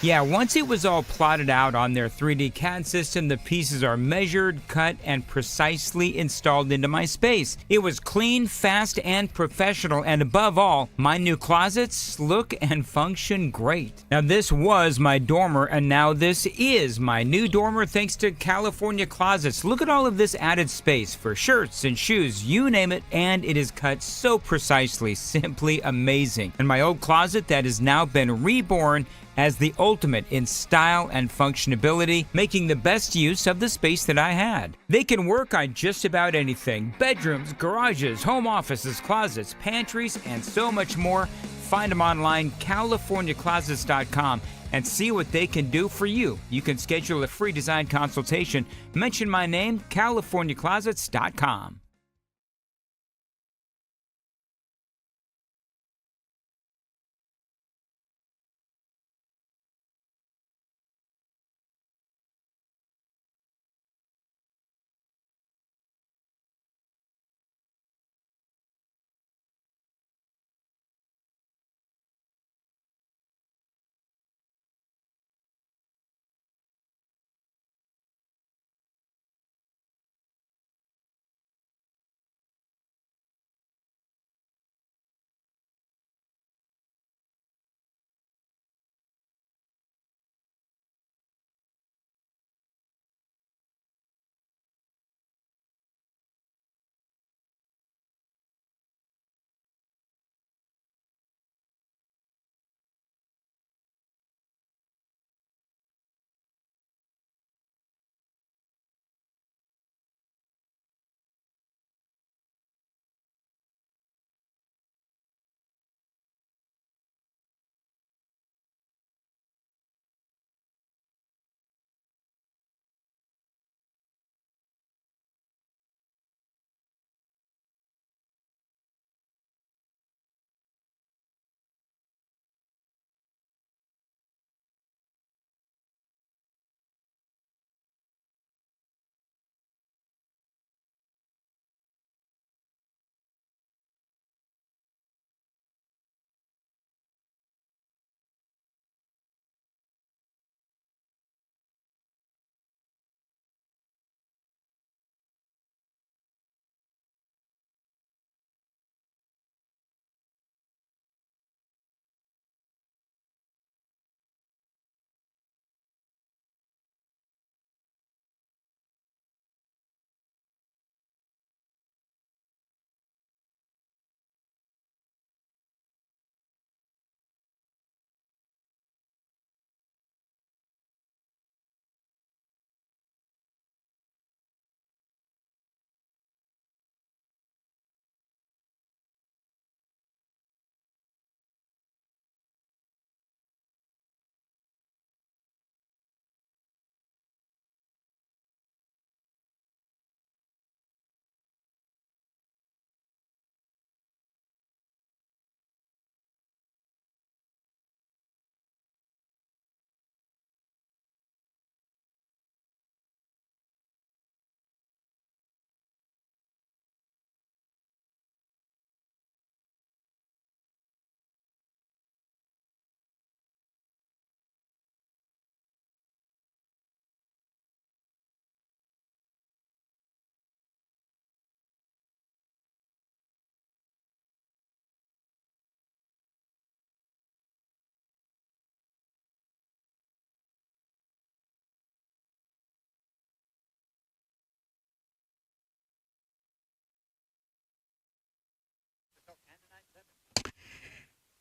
Yeah, once it was all plotted out on their 3D CAD system, the pieces are measured, cut, and precisely installed into my space. It was clean, fast, and professional, and above all, my new closets look and function great. Now, this was my dormer, and now this is my new dormer thanks to California Closets. Look at all of this added space for shirts and shoes, you name it, and it is cut so precisely, simply amazing. And my old closet that has now been reborn as the ultimate in style and functionality, making the best use of the space that I had. They can work on just about anything: bedrooms, garages, home offices, closets, pantries, and so much more. Find them online, CaliforniaClosets.com, and see what they can do for you. You can schedule a free design consultation. Mention my name, CaliforniaClosets.com.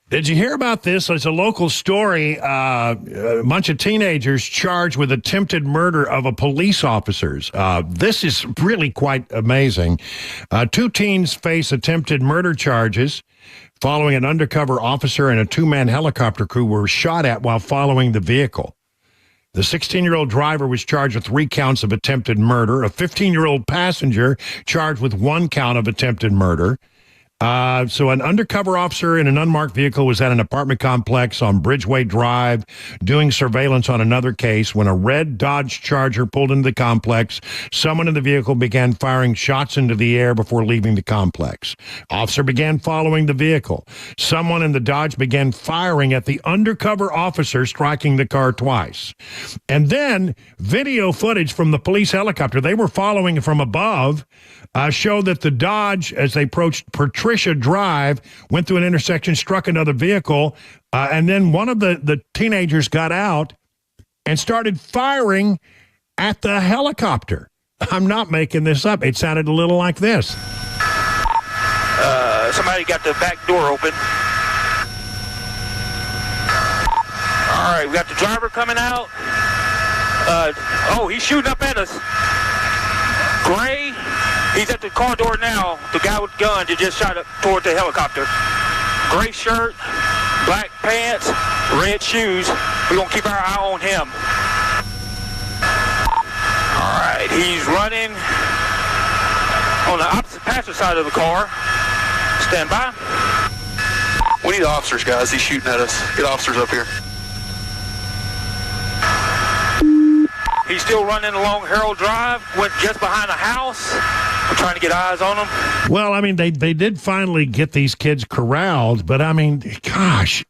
Did you hear about this? It's a local story. A bunch of teenagers charged with attempted murder of a police officer. This is really quite amazing. 2 teens face attempted murder charges following an undercover officer and a 2-man helicopter crew were shot at while following the vehicle. The 16-year-old driver was charged with 3 counts of attempted murder. A 15-year-old passenger charged with 1 count of attempted murder. So an undercover officer in an unmarked vehicle was at an apartment complex on Bridgeway Drive doing surveillance on another case when a red Dodge Charger pulled into the complex. Someone in the vehicle began firing shots into the air before leaving the complex. Officer began following the vehicle. Someone in the Dodge began firing at the undercover officer, striking the car twice. And then video footage from the police helicopter, they were following from above, showed that the Dodge, as they approached Patricia Drive, went through an intersection, struck another vehicle, and then one of the teenagers got out and started firing at the helicopter. I'm not making this up. It sounded a little like this. Somebody got the back door open. All right, we got the driver coming out. He's shooting up at us. Gray. He's at the car door now. The guy with the gun that just shot up toward the helicopter. Gray shirt, black pants, red shoes. We're going to keep our eye on him. All right, he's running on the opposite passenger side of the car. Stand by. We need officers, guys. He's shooting at us. Get officers up here. He's still running along Harold Drive, went just behind the house. We're trying to get eyes on him. Well, I mean, they did finally get these kids corralled, but I mean, gosh,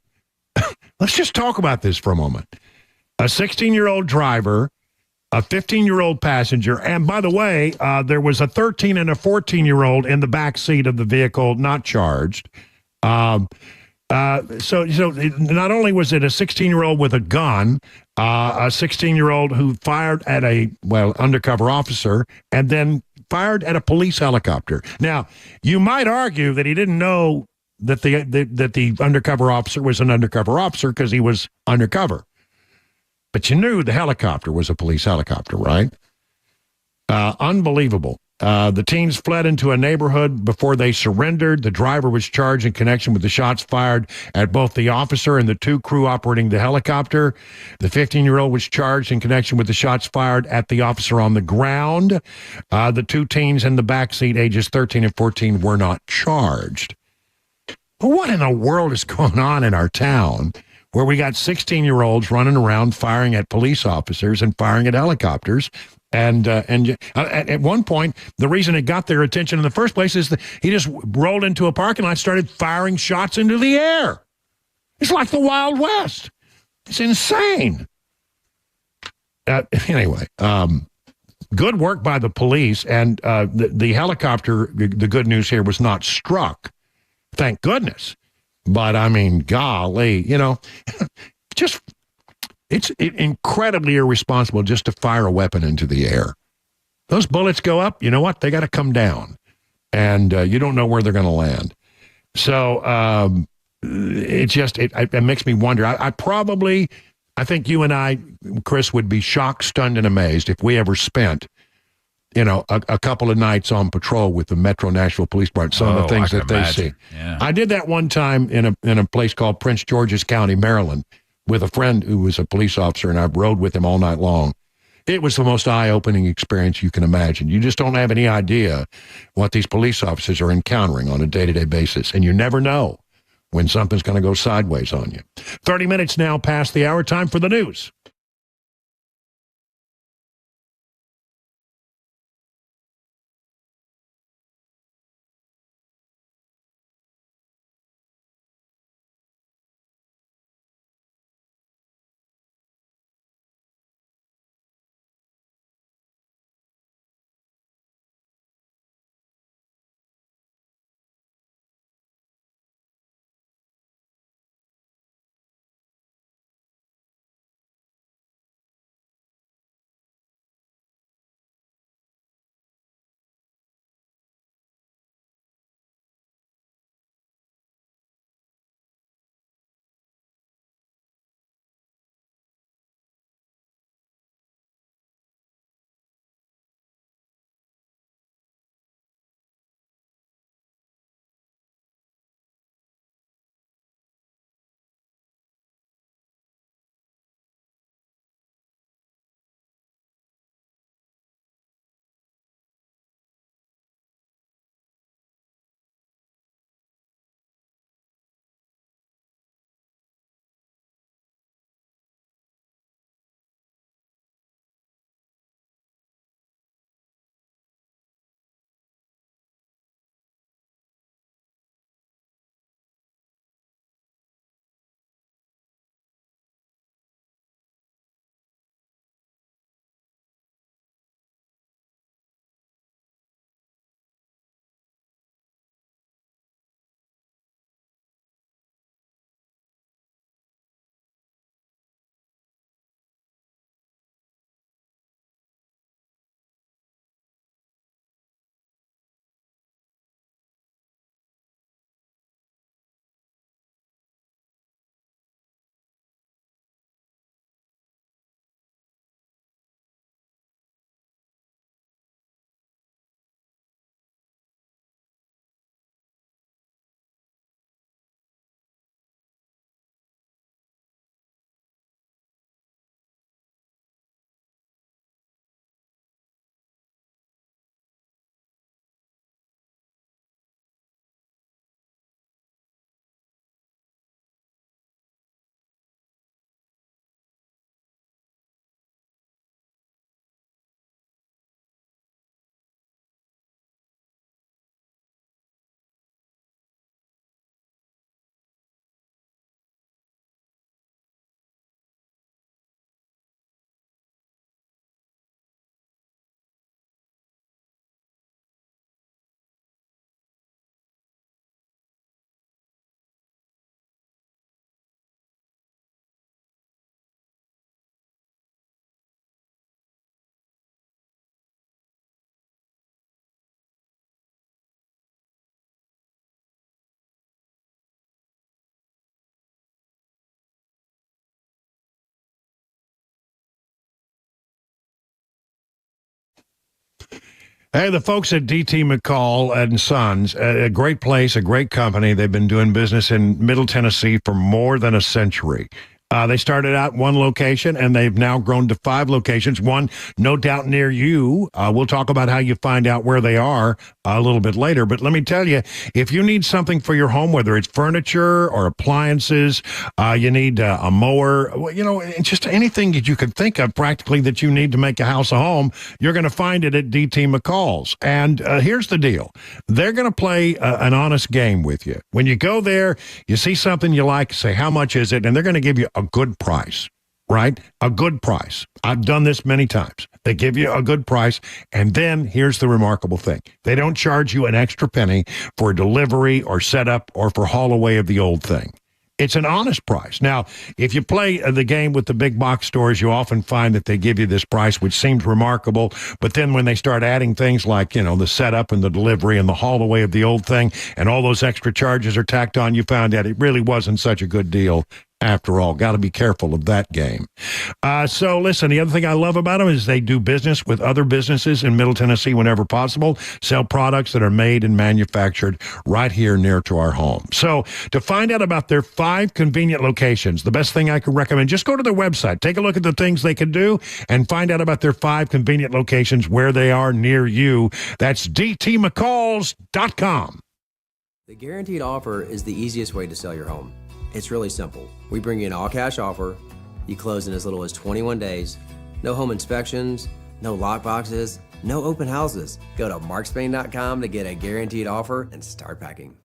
let's just talk about this for a moment. A 16-year-old driver, a 15-year-old passenger, and by the way, there was a 13 and a 14-year-old in the back seat of the vehicle, not charged. So not only was it a 16-year-old with a gun, a 16-year-old who fired at a undercover officer, and then fired at a police helicopter. Now, you might argue that he didn't know that the undercover officer was an undercover officer because he was undercover, but you knew the helicopter was a police helicopter, right? Unbelievable. The teens fled into a neighborhood before they surrendered. The driver was charged in connection with the shots fired at both the officer and the 2 crew operating the helicopter. The 15-year-old was charged in connection with the shots fired at the officer on the ground. The 2 teens in the backseat, ages 13 and 14, were not charged. But what in the world is going on in our town where we got 16-year-olds running around firing at police officers and firing at helicopters? And at one point, the reason it got their attention in the first place is that he just rolled into a parking lot, started firing shots into the air. It's like the Wild West. It's insane. Anyway, good work by the police, and the helicopter, the good news here, was not struck. Thank goodness. But, I mean, golly, just... It's incredibly irresponsible just to fire a weapon into the air. Those bullets go up, you know what? They got to come down. And you don't know where they're going to land. So it makes me wonder. I think you and I, Chris, would be shocked, stunned, and amazed if we ever spent, a couple of nights on patrol with the Metro Nashville Police Department, some of the things that they see. Yeah. I did that one time in a place called Prince George's County, Maryland, with a friend who was a police officer, and I rode with him all night long. It was the most eye-opening experience you can imagine. You just don't have any idea what these police officers are encountering on a day-to-day basis, and you never know when something's going to go sideways on you. 30 minutes now past the hour. Time for the news. Hey, the folks at DT McCall and Sons, a great place, a great company. They've been doing business in Middle Tennessee for more than a century. They started out one location, and they've now grown to 5 locations, one no doubt near you. We'll talk about how you find out where they are a little bit later. But let me tell you, if you need something for your home, whether it's furniture or appliances, you need a mower, just anything that you could think of practically that you need to make a house a home, you're going to find it at DT McCall's. And here's the deal. They're going to play an honest game with you. When you go there, you see something you like, say, how much is it? And they're going to give you a good price, right? A good price. I've done this many times. They give you a good price, and then here's the remarkable thing. They don't charge you an extra penny for delivery or setup or for haul away of the old thing. It's an honest price. Now, if you play the game with the big box stores, you often find that they give you this price, which seems remarkable. But then when they start adding things like, the setup and the delivery and the haul away of the old thing, and all those extra charges are tacked on, you found out it really wasn't such a good deal after all. Got to be careful of that game. So listen, the other thing I love about them is they do business with other businesses in Middle Tennessee whenever possible, sell products that are made and manufactured right here near to our home. So to find out about their 5 convenient locations, the best thing I could recommend, just go to their website, take a look at the things they can do, and find out about their 5 convenient locations where they are near you. That's dtmccalls.com. The guaranteed offer is the easiest way to sell your home. It's really simple. We bring you an all-cash offer. You close in as little as 21 days. No home inspections, no lock boxes, no open houses. Go to markspain.com to get a guaranteed offer and start packing.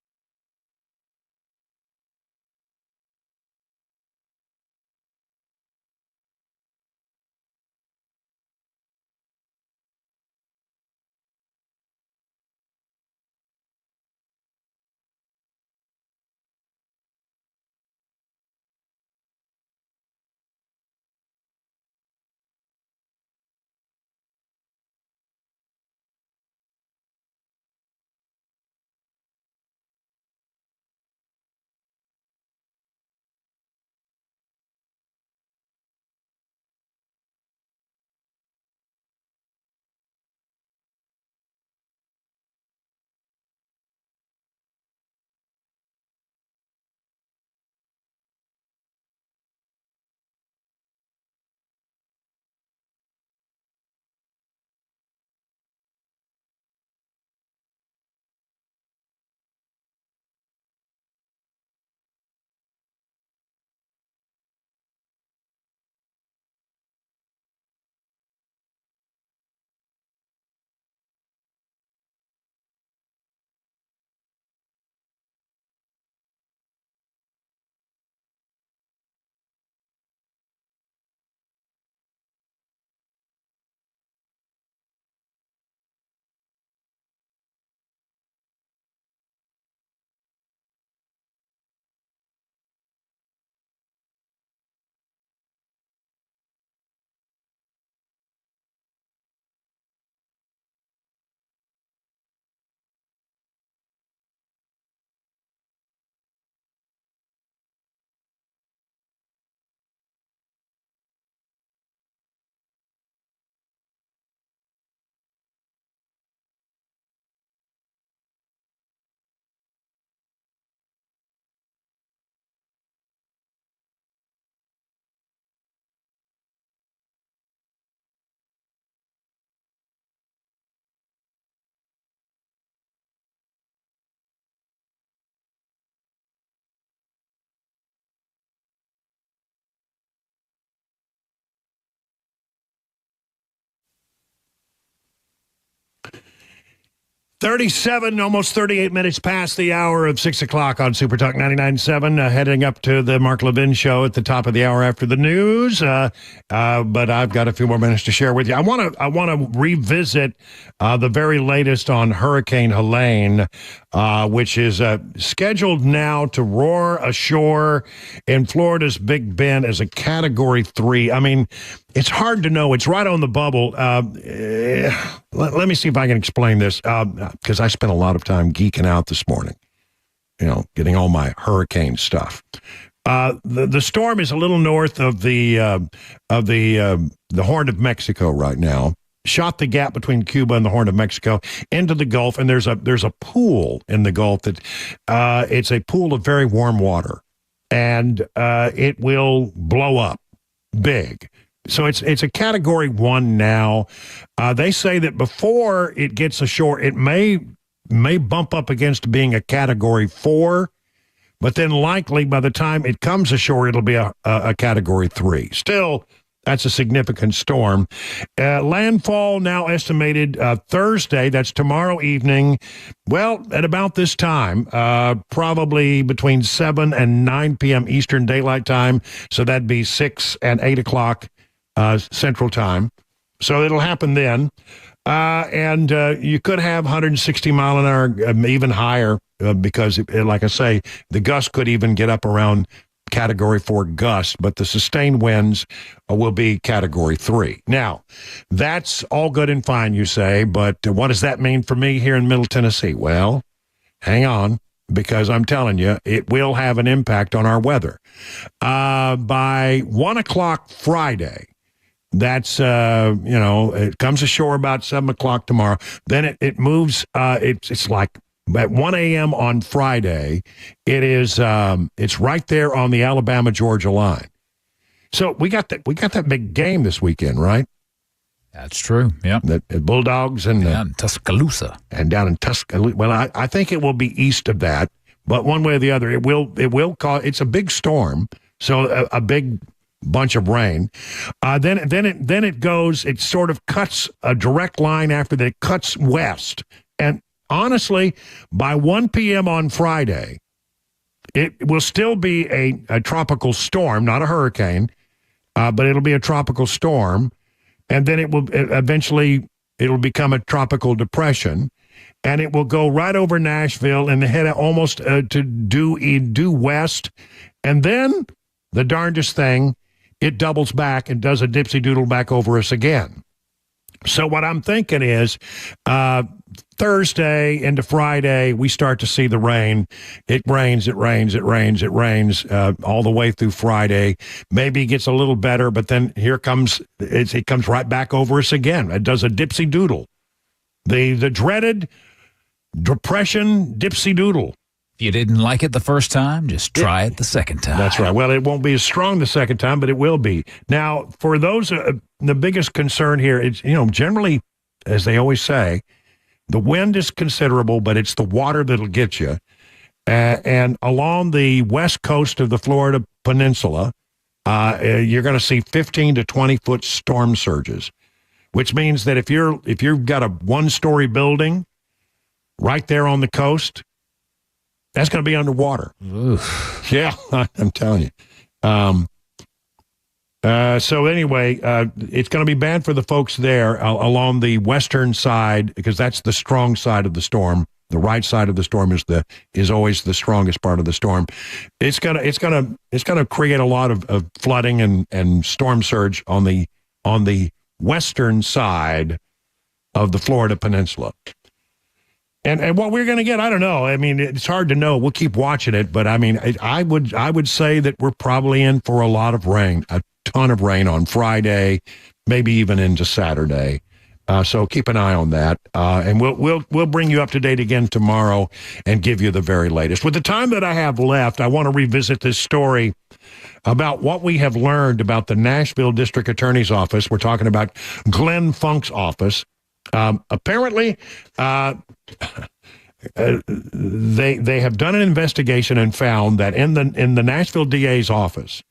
Almost 38 minutes past the hour of 6 o'clock on Super Talk 99.7, heading up to the Mark Levin show at the top of the hour after the news. But I've got a few more minutes to share with you. I want to revisit the very latest on Hurricane Helene, which is scheduled now to roar ashore in Florida's Big Bend as a Category 3. I mean, it's hard to know. It's right on the bubble. Let me see if I can explain this, because I spent a lot of time geeking out this morning, getting all my hurricane stuff. The storm is a little north of the Horn of Mexico right now, shot the gap between Cuba and the Horn of Mexico into the Gulf, and there's a pool in the Gulf that it's a pool of very warm water, and it will blow up big. So it's a Category 1 now. They say that before it gets ashore, it may bump up against being a Category 4, but then likely by the time it comes ashore, it'll be a Category 3. Still, that's a significant storm. Landfall now estimated Thursday, that's tomorrow evening, well, at about this time, probably between 7 and 9 p.m. Eastern Daylight Time, so that'd be 6 and 8 o'clock Central Time. So it'll happen then. And you could have 160 mile an hour, even higher, because, like I say, the gust could even get up around Category 4 gust, but the sustained winds will be Category 3. Now, that's all good and fine, you say, but what does that mean for me here in Middle Tennessee? Well, hang on, because I'm telling you, it will have an impact on our weather. By 1 o'clock Friday, that's, it comes ashore about 7 o'clock tomorrow. Then it moves, it's like at 1 a.m. on Friday, it's right there on the Alabama-Georgia line. So we got that big game this weekend, right? That's true. Yeah, the Bulldogs and Tuscaloosa, and down in Tuscaloosa. Well, I think it will be east of that, but one way or the other, it will cause. It's a big storm, so a big bunch of rain. Then it goes. It sort of cuts a direct line after that. It cuts west, and honestly, by 1 p.m. on Friday, it will still be a tropical storm, not a hurricane, but it'll be a tropical storm, and then it'll become a tropical depression, and it will go right over Nashville and head almost to due west, and then the darndest thing, it doubles back and does a dipsy-doodle back over us again. So what I'm thinking is Thursday into Friday, we start to see the rain. It rains all the way through Friday. Maybe it gets a little better, but then it comes right back over us again. It does a dipsy-doodle. The dreaded depression dipsy-doodle. If you didn't like it the first time, just try it the second time. That's right. Well, it won't be as strong the second time, but it will be. Now, for those, the biggest concern here is, generally, as they always say, the wind is considerable, but it's the water that'll get you. And along the west coast of the Florida Peninsula, you're going to see 15 to 20-foot storm surges, which means that if you've got a one-story building right there on the coast, that's going to be underwater. Oof. Yeah, I'm telling you. So anyway, it's going to be bad for the folks there along the western side, because that's the strong side of the storm. The right side of the storm is always the strongest part of the storm. It's gonna create a lot of flooding and storm surge on the western side of the Florida Peninsula. And what we're going to get, I don't know. I mean, it's hard to know. We'll keep watching it, but I mean, I would say that we're probably in for a lot of rain, a ton of rain on Friday, maybe even into Saturday. So keep an eye on that, and we'll bring you up to date again tomorrow and give you the very latest. With the time that I have left, I want to revisit this story about what we have learned about the Nashville District Attorney's Office. We're talking about Glenn Funk's office. Apparently, they have done an investigation and found that in the Nashville DA's office,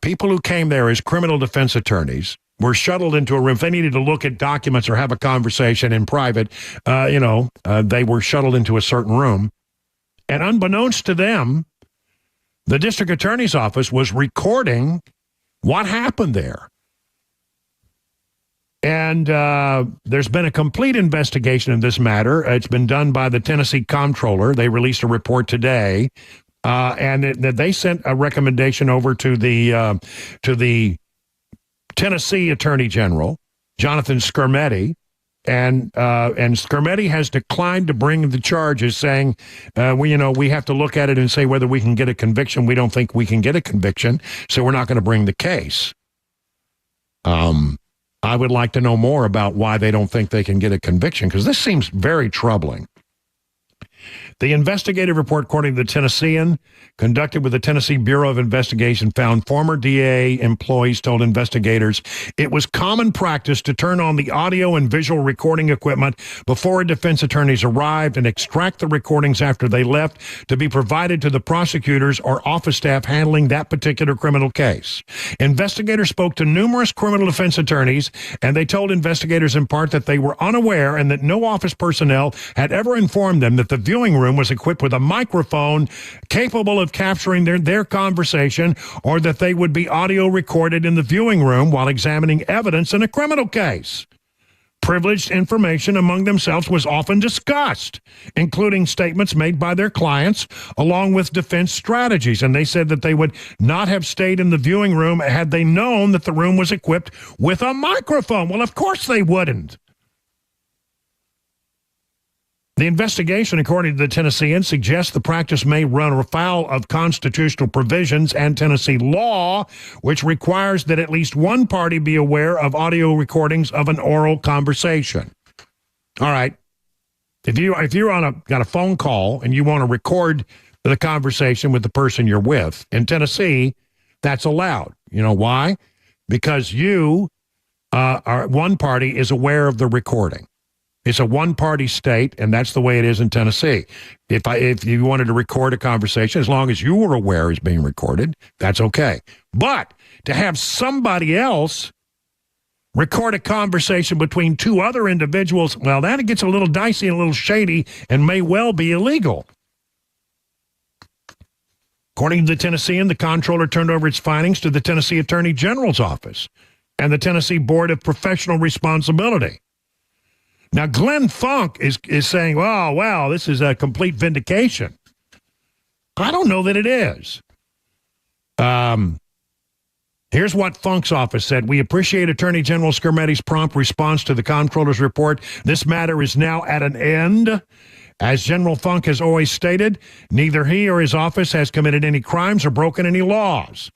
people who came there as criminal defense attorneys were shuttled into a room. If they needed to look at documents or have a conversation in private, they were shuttled into a certain room. And unbeknownst to them, the district attorney's office was recording what happened there. And there's been a complete investigation of this matter. It's been done by the Tennessee Comptroller. They released a report today, and they sent a recommendation over to the Tennessee Attorney General, Jonathan Skermetti, and Skermetti has declined to bring the charges, saying, we have to look at it and say whether we can get a conviction. We don't think we can get a conviction, so we're not going to bring the case. I would like to know more about why they don't think they can get a conviction, because this seems very troubling. The investigative report, according to the Tennessean, conducted with the Tennessee Bureau of Investigation, found former DA employees told investigators it was common practice to turn on the audio and visual recording equipment before defense attorneys arrived and extract the recordings after they left to be provided to the prosecutors or office staff handling that particular criminal case. Investigators spoke to numerous criminal defense attorneys, and they told investigators in part that they were unaware and that no office personnel had ever informed them that the viewing room was equipped with a microphone capable of capturing their conversation, or that they would be audio recorded in the viewing room while examining evidence in a criminal case. Privileged information among themselves was often discussed, including statements made by their clients, along with defense strategies, and they said that they would not have stayed in the viewing room had they known that the room was equipped with a microphone. Well, of course they wouldn't. The investigation, according to the Tennessean, suggests the practice may run afoul of constitutional provisions and Tennessee law, which requires that at least one party be aware of audio recordings of an oral conversation. All right. If you're got a phone call and you want to record the conversation with the person you're with, in Tennessee, that's allowed. You know why? Because you one party is aware of the recording. It's a one-party state, and that's the way it is in Tennessee. If you wanted to record a conversation, as long as you were aware it's being recorded, that's okay. But to have somebody else record a conversation between two other individuals, well, that gets a little dicey and a little shady and may well be illegal. According to the Tennessean, the comptroller turned over its findings to the Tennessee Attorney General's office and the Tennessee Board of Professional Responsibility. Now, Glenn Funk is saying, oh, wow, this is a complete vindication. I don't know that it is. Here's what Funk's office said. We appreciate Attorney General Skermetti's prompt response to the comptroller's report. This matter is now at an end. As General Funk has always stated, neither he or his office has committed any crimes or broken any laws.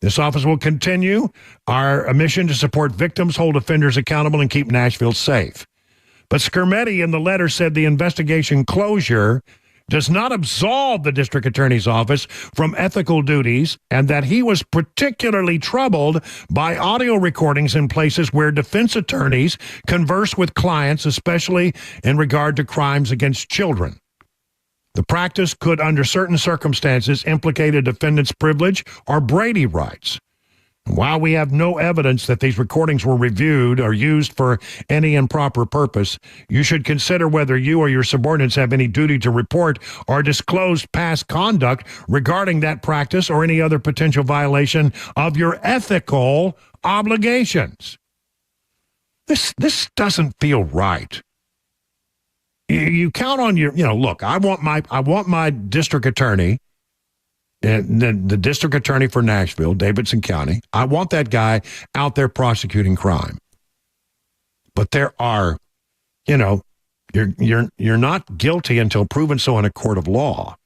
This office will continue our mission to support victims, hold offenders accountable, and keep Nashville safe. But Skermetti in the letter said the investigation closure does not absolve the district attorney's office from ethical duties, and that he was particularly troubled by audio recordings in places where defense attorneys converse with clients, especially in regard to crimes against children. The practice could, under certain circumstances, implicate a defendant's privilege or Brady rights. While we have no evidence that these recordings were reviewed or used for any improper purpose, you should consider whether you or your subordinates have any duty to report or disclose past conduct regarding that practice or any other potential violation of your ethical obligations. This doesn't feel right. You count on your, look, I want my district attorney, the district attorney for Nashville, Davidson County, I want that guy out there prosecuting crime. But there are, you're not guilty until proven so in a court of law.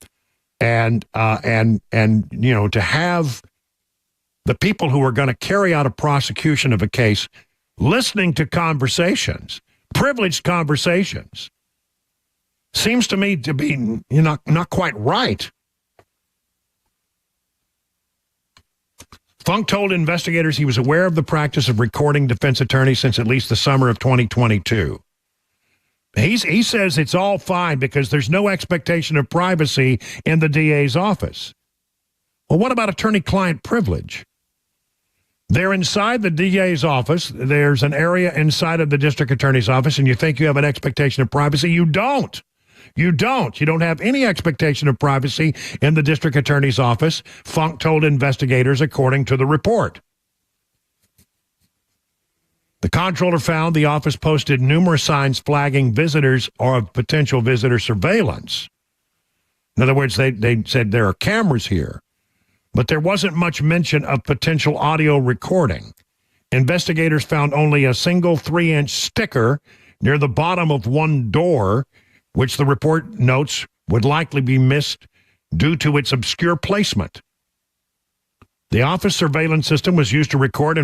And to have the people who are going to carry out a prosecution of a case listening to conversations, privileged conversations, seems to me to be not quite right. Funk told investigators he was aware of the practice of recording defense attorneys since at least the summer of 2022. He says it's all fine because there's no expectation of privacy in the DA's office. Well, what about attorney-client privilege? They're inside the DA's office. There's an area inside of the district attorney's office, and you think you have an expectation of privacy. You don't. You don't have any expectation of privacy in the district attorney's office, Funk told investigators, according to the report. The comptroller found the office posted numerous signs flagging visitors or of potential visitor surveillance. In other words, they said there are cameras here, but there wasn't much mention of potential audio recording. Investigators found only a single 3-inch sticker near the bottom of one door, which the report notes would likely be missed due to its obscure placement. The office surveillance system was used to record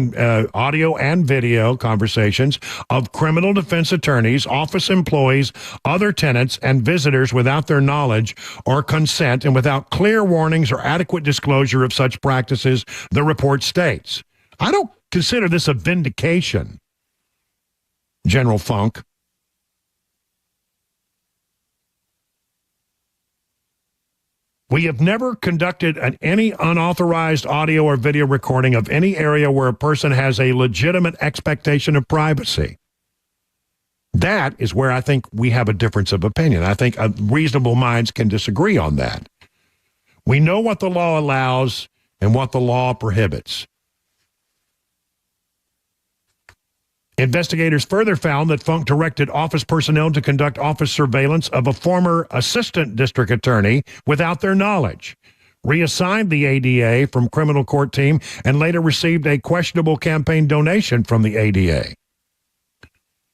audio and video conversations of criminal defense attorneys, office employees, other tenants, and visitors without their knowledge or consent and without clear warnings or adequate disclosure of such practices, the report states. I don't consider this a vindication, General Funk. We have never conducted any unauthorized audio or video recording of any area where a person has a legitimate expectation of privacy. That is where I think we have a difference of opinion. I think reasonable minds can disagree on that. We know what the law allows and what the law prohibits. Investigators further found that Funk directed office personnel to conduct office surveillance of a former assistant district attorney without their knowledge, reassigned the ADA from criminal court team, and later received a questionable campaign donation from the ADA.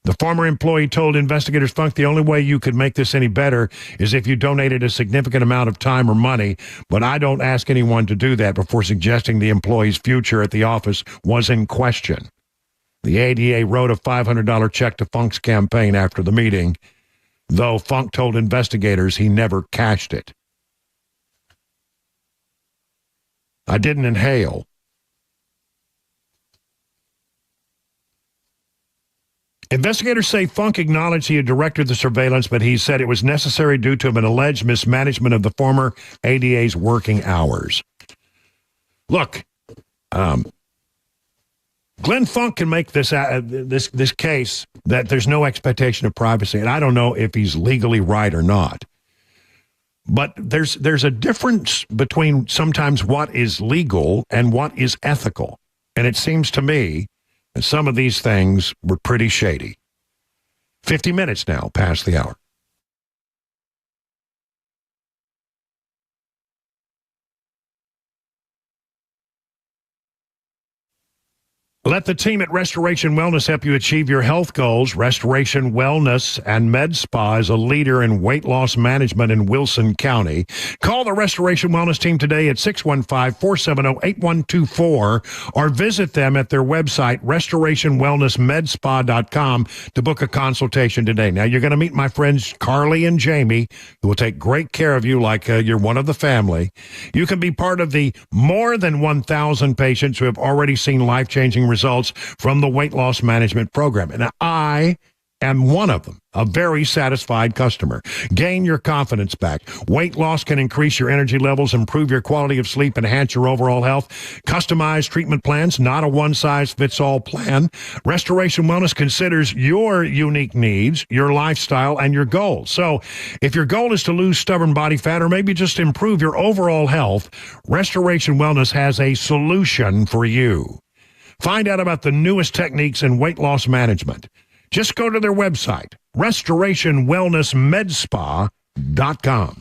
The former employee told investigators Funk the only way you could make this any better is if you donated a significant amount of time or money, but I don't ask anyone to do that before suggesting the employee's future at the office was in question. The ADA wrote a $500 check to Funk's campaign after the meeting, though Funk told investigators he never cashed it. I didn't inhale. Investigators say Funk acknowledged he had directed the surveillance, but he said it was necessary due to an alleged mismanagement of the former ADA's working hours. Look, Glenn Funk can make this case that there's no expectation of privacy, and I don't know if he's legally right or not. But there's a difference between sometimes what is legal and what is ethical. And it seems to me that some of these things were pretty shady. 50 minutes now past the hour. Let the team at Restoration Wellness help you achieve your health goals. Restoration Wellness and Med Spa is a leader in weight loss management in Wilson County. Call the Restoration Wellness team today at 615-470-8124 or visit them at their website, restorationwellnessmedspa.com, to book a consultation today. Now, you're going to meet my friends Carly and Jamie, who will take great care of you like you're one of the family. You can be part of the more than 1,000 patients who have already seen life-changing results from the weight loss management program. And I am one of them, a very satisfied customer. Gain your confidence back. Weight loss can increase your energy levels, improve your quality of sleep, enhance your overall health. Customized treatment plans, not a one-size-fits-all plan. Restoration Wellness considers your unique needs, your lifestyle, and your goals. So if your goal is to lose stubborn body fat or maybe just improve your overall health, Restoration Wellness has a solution for you. Find out about the newest techniques in weight loss management. Just go to their website, restorationwellnessmedspa.com.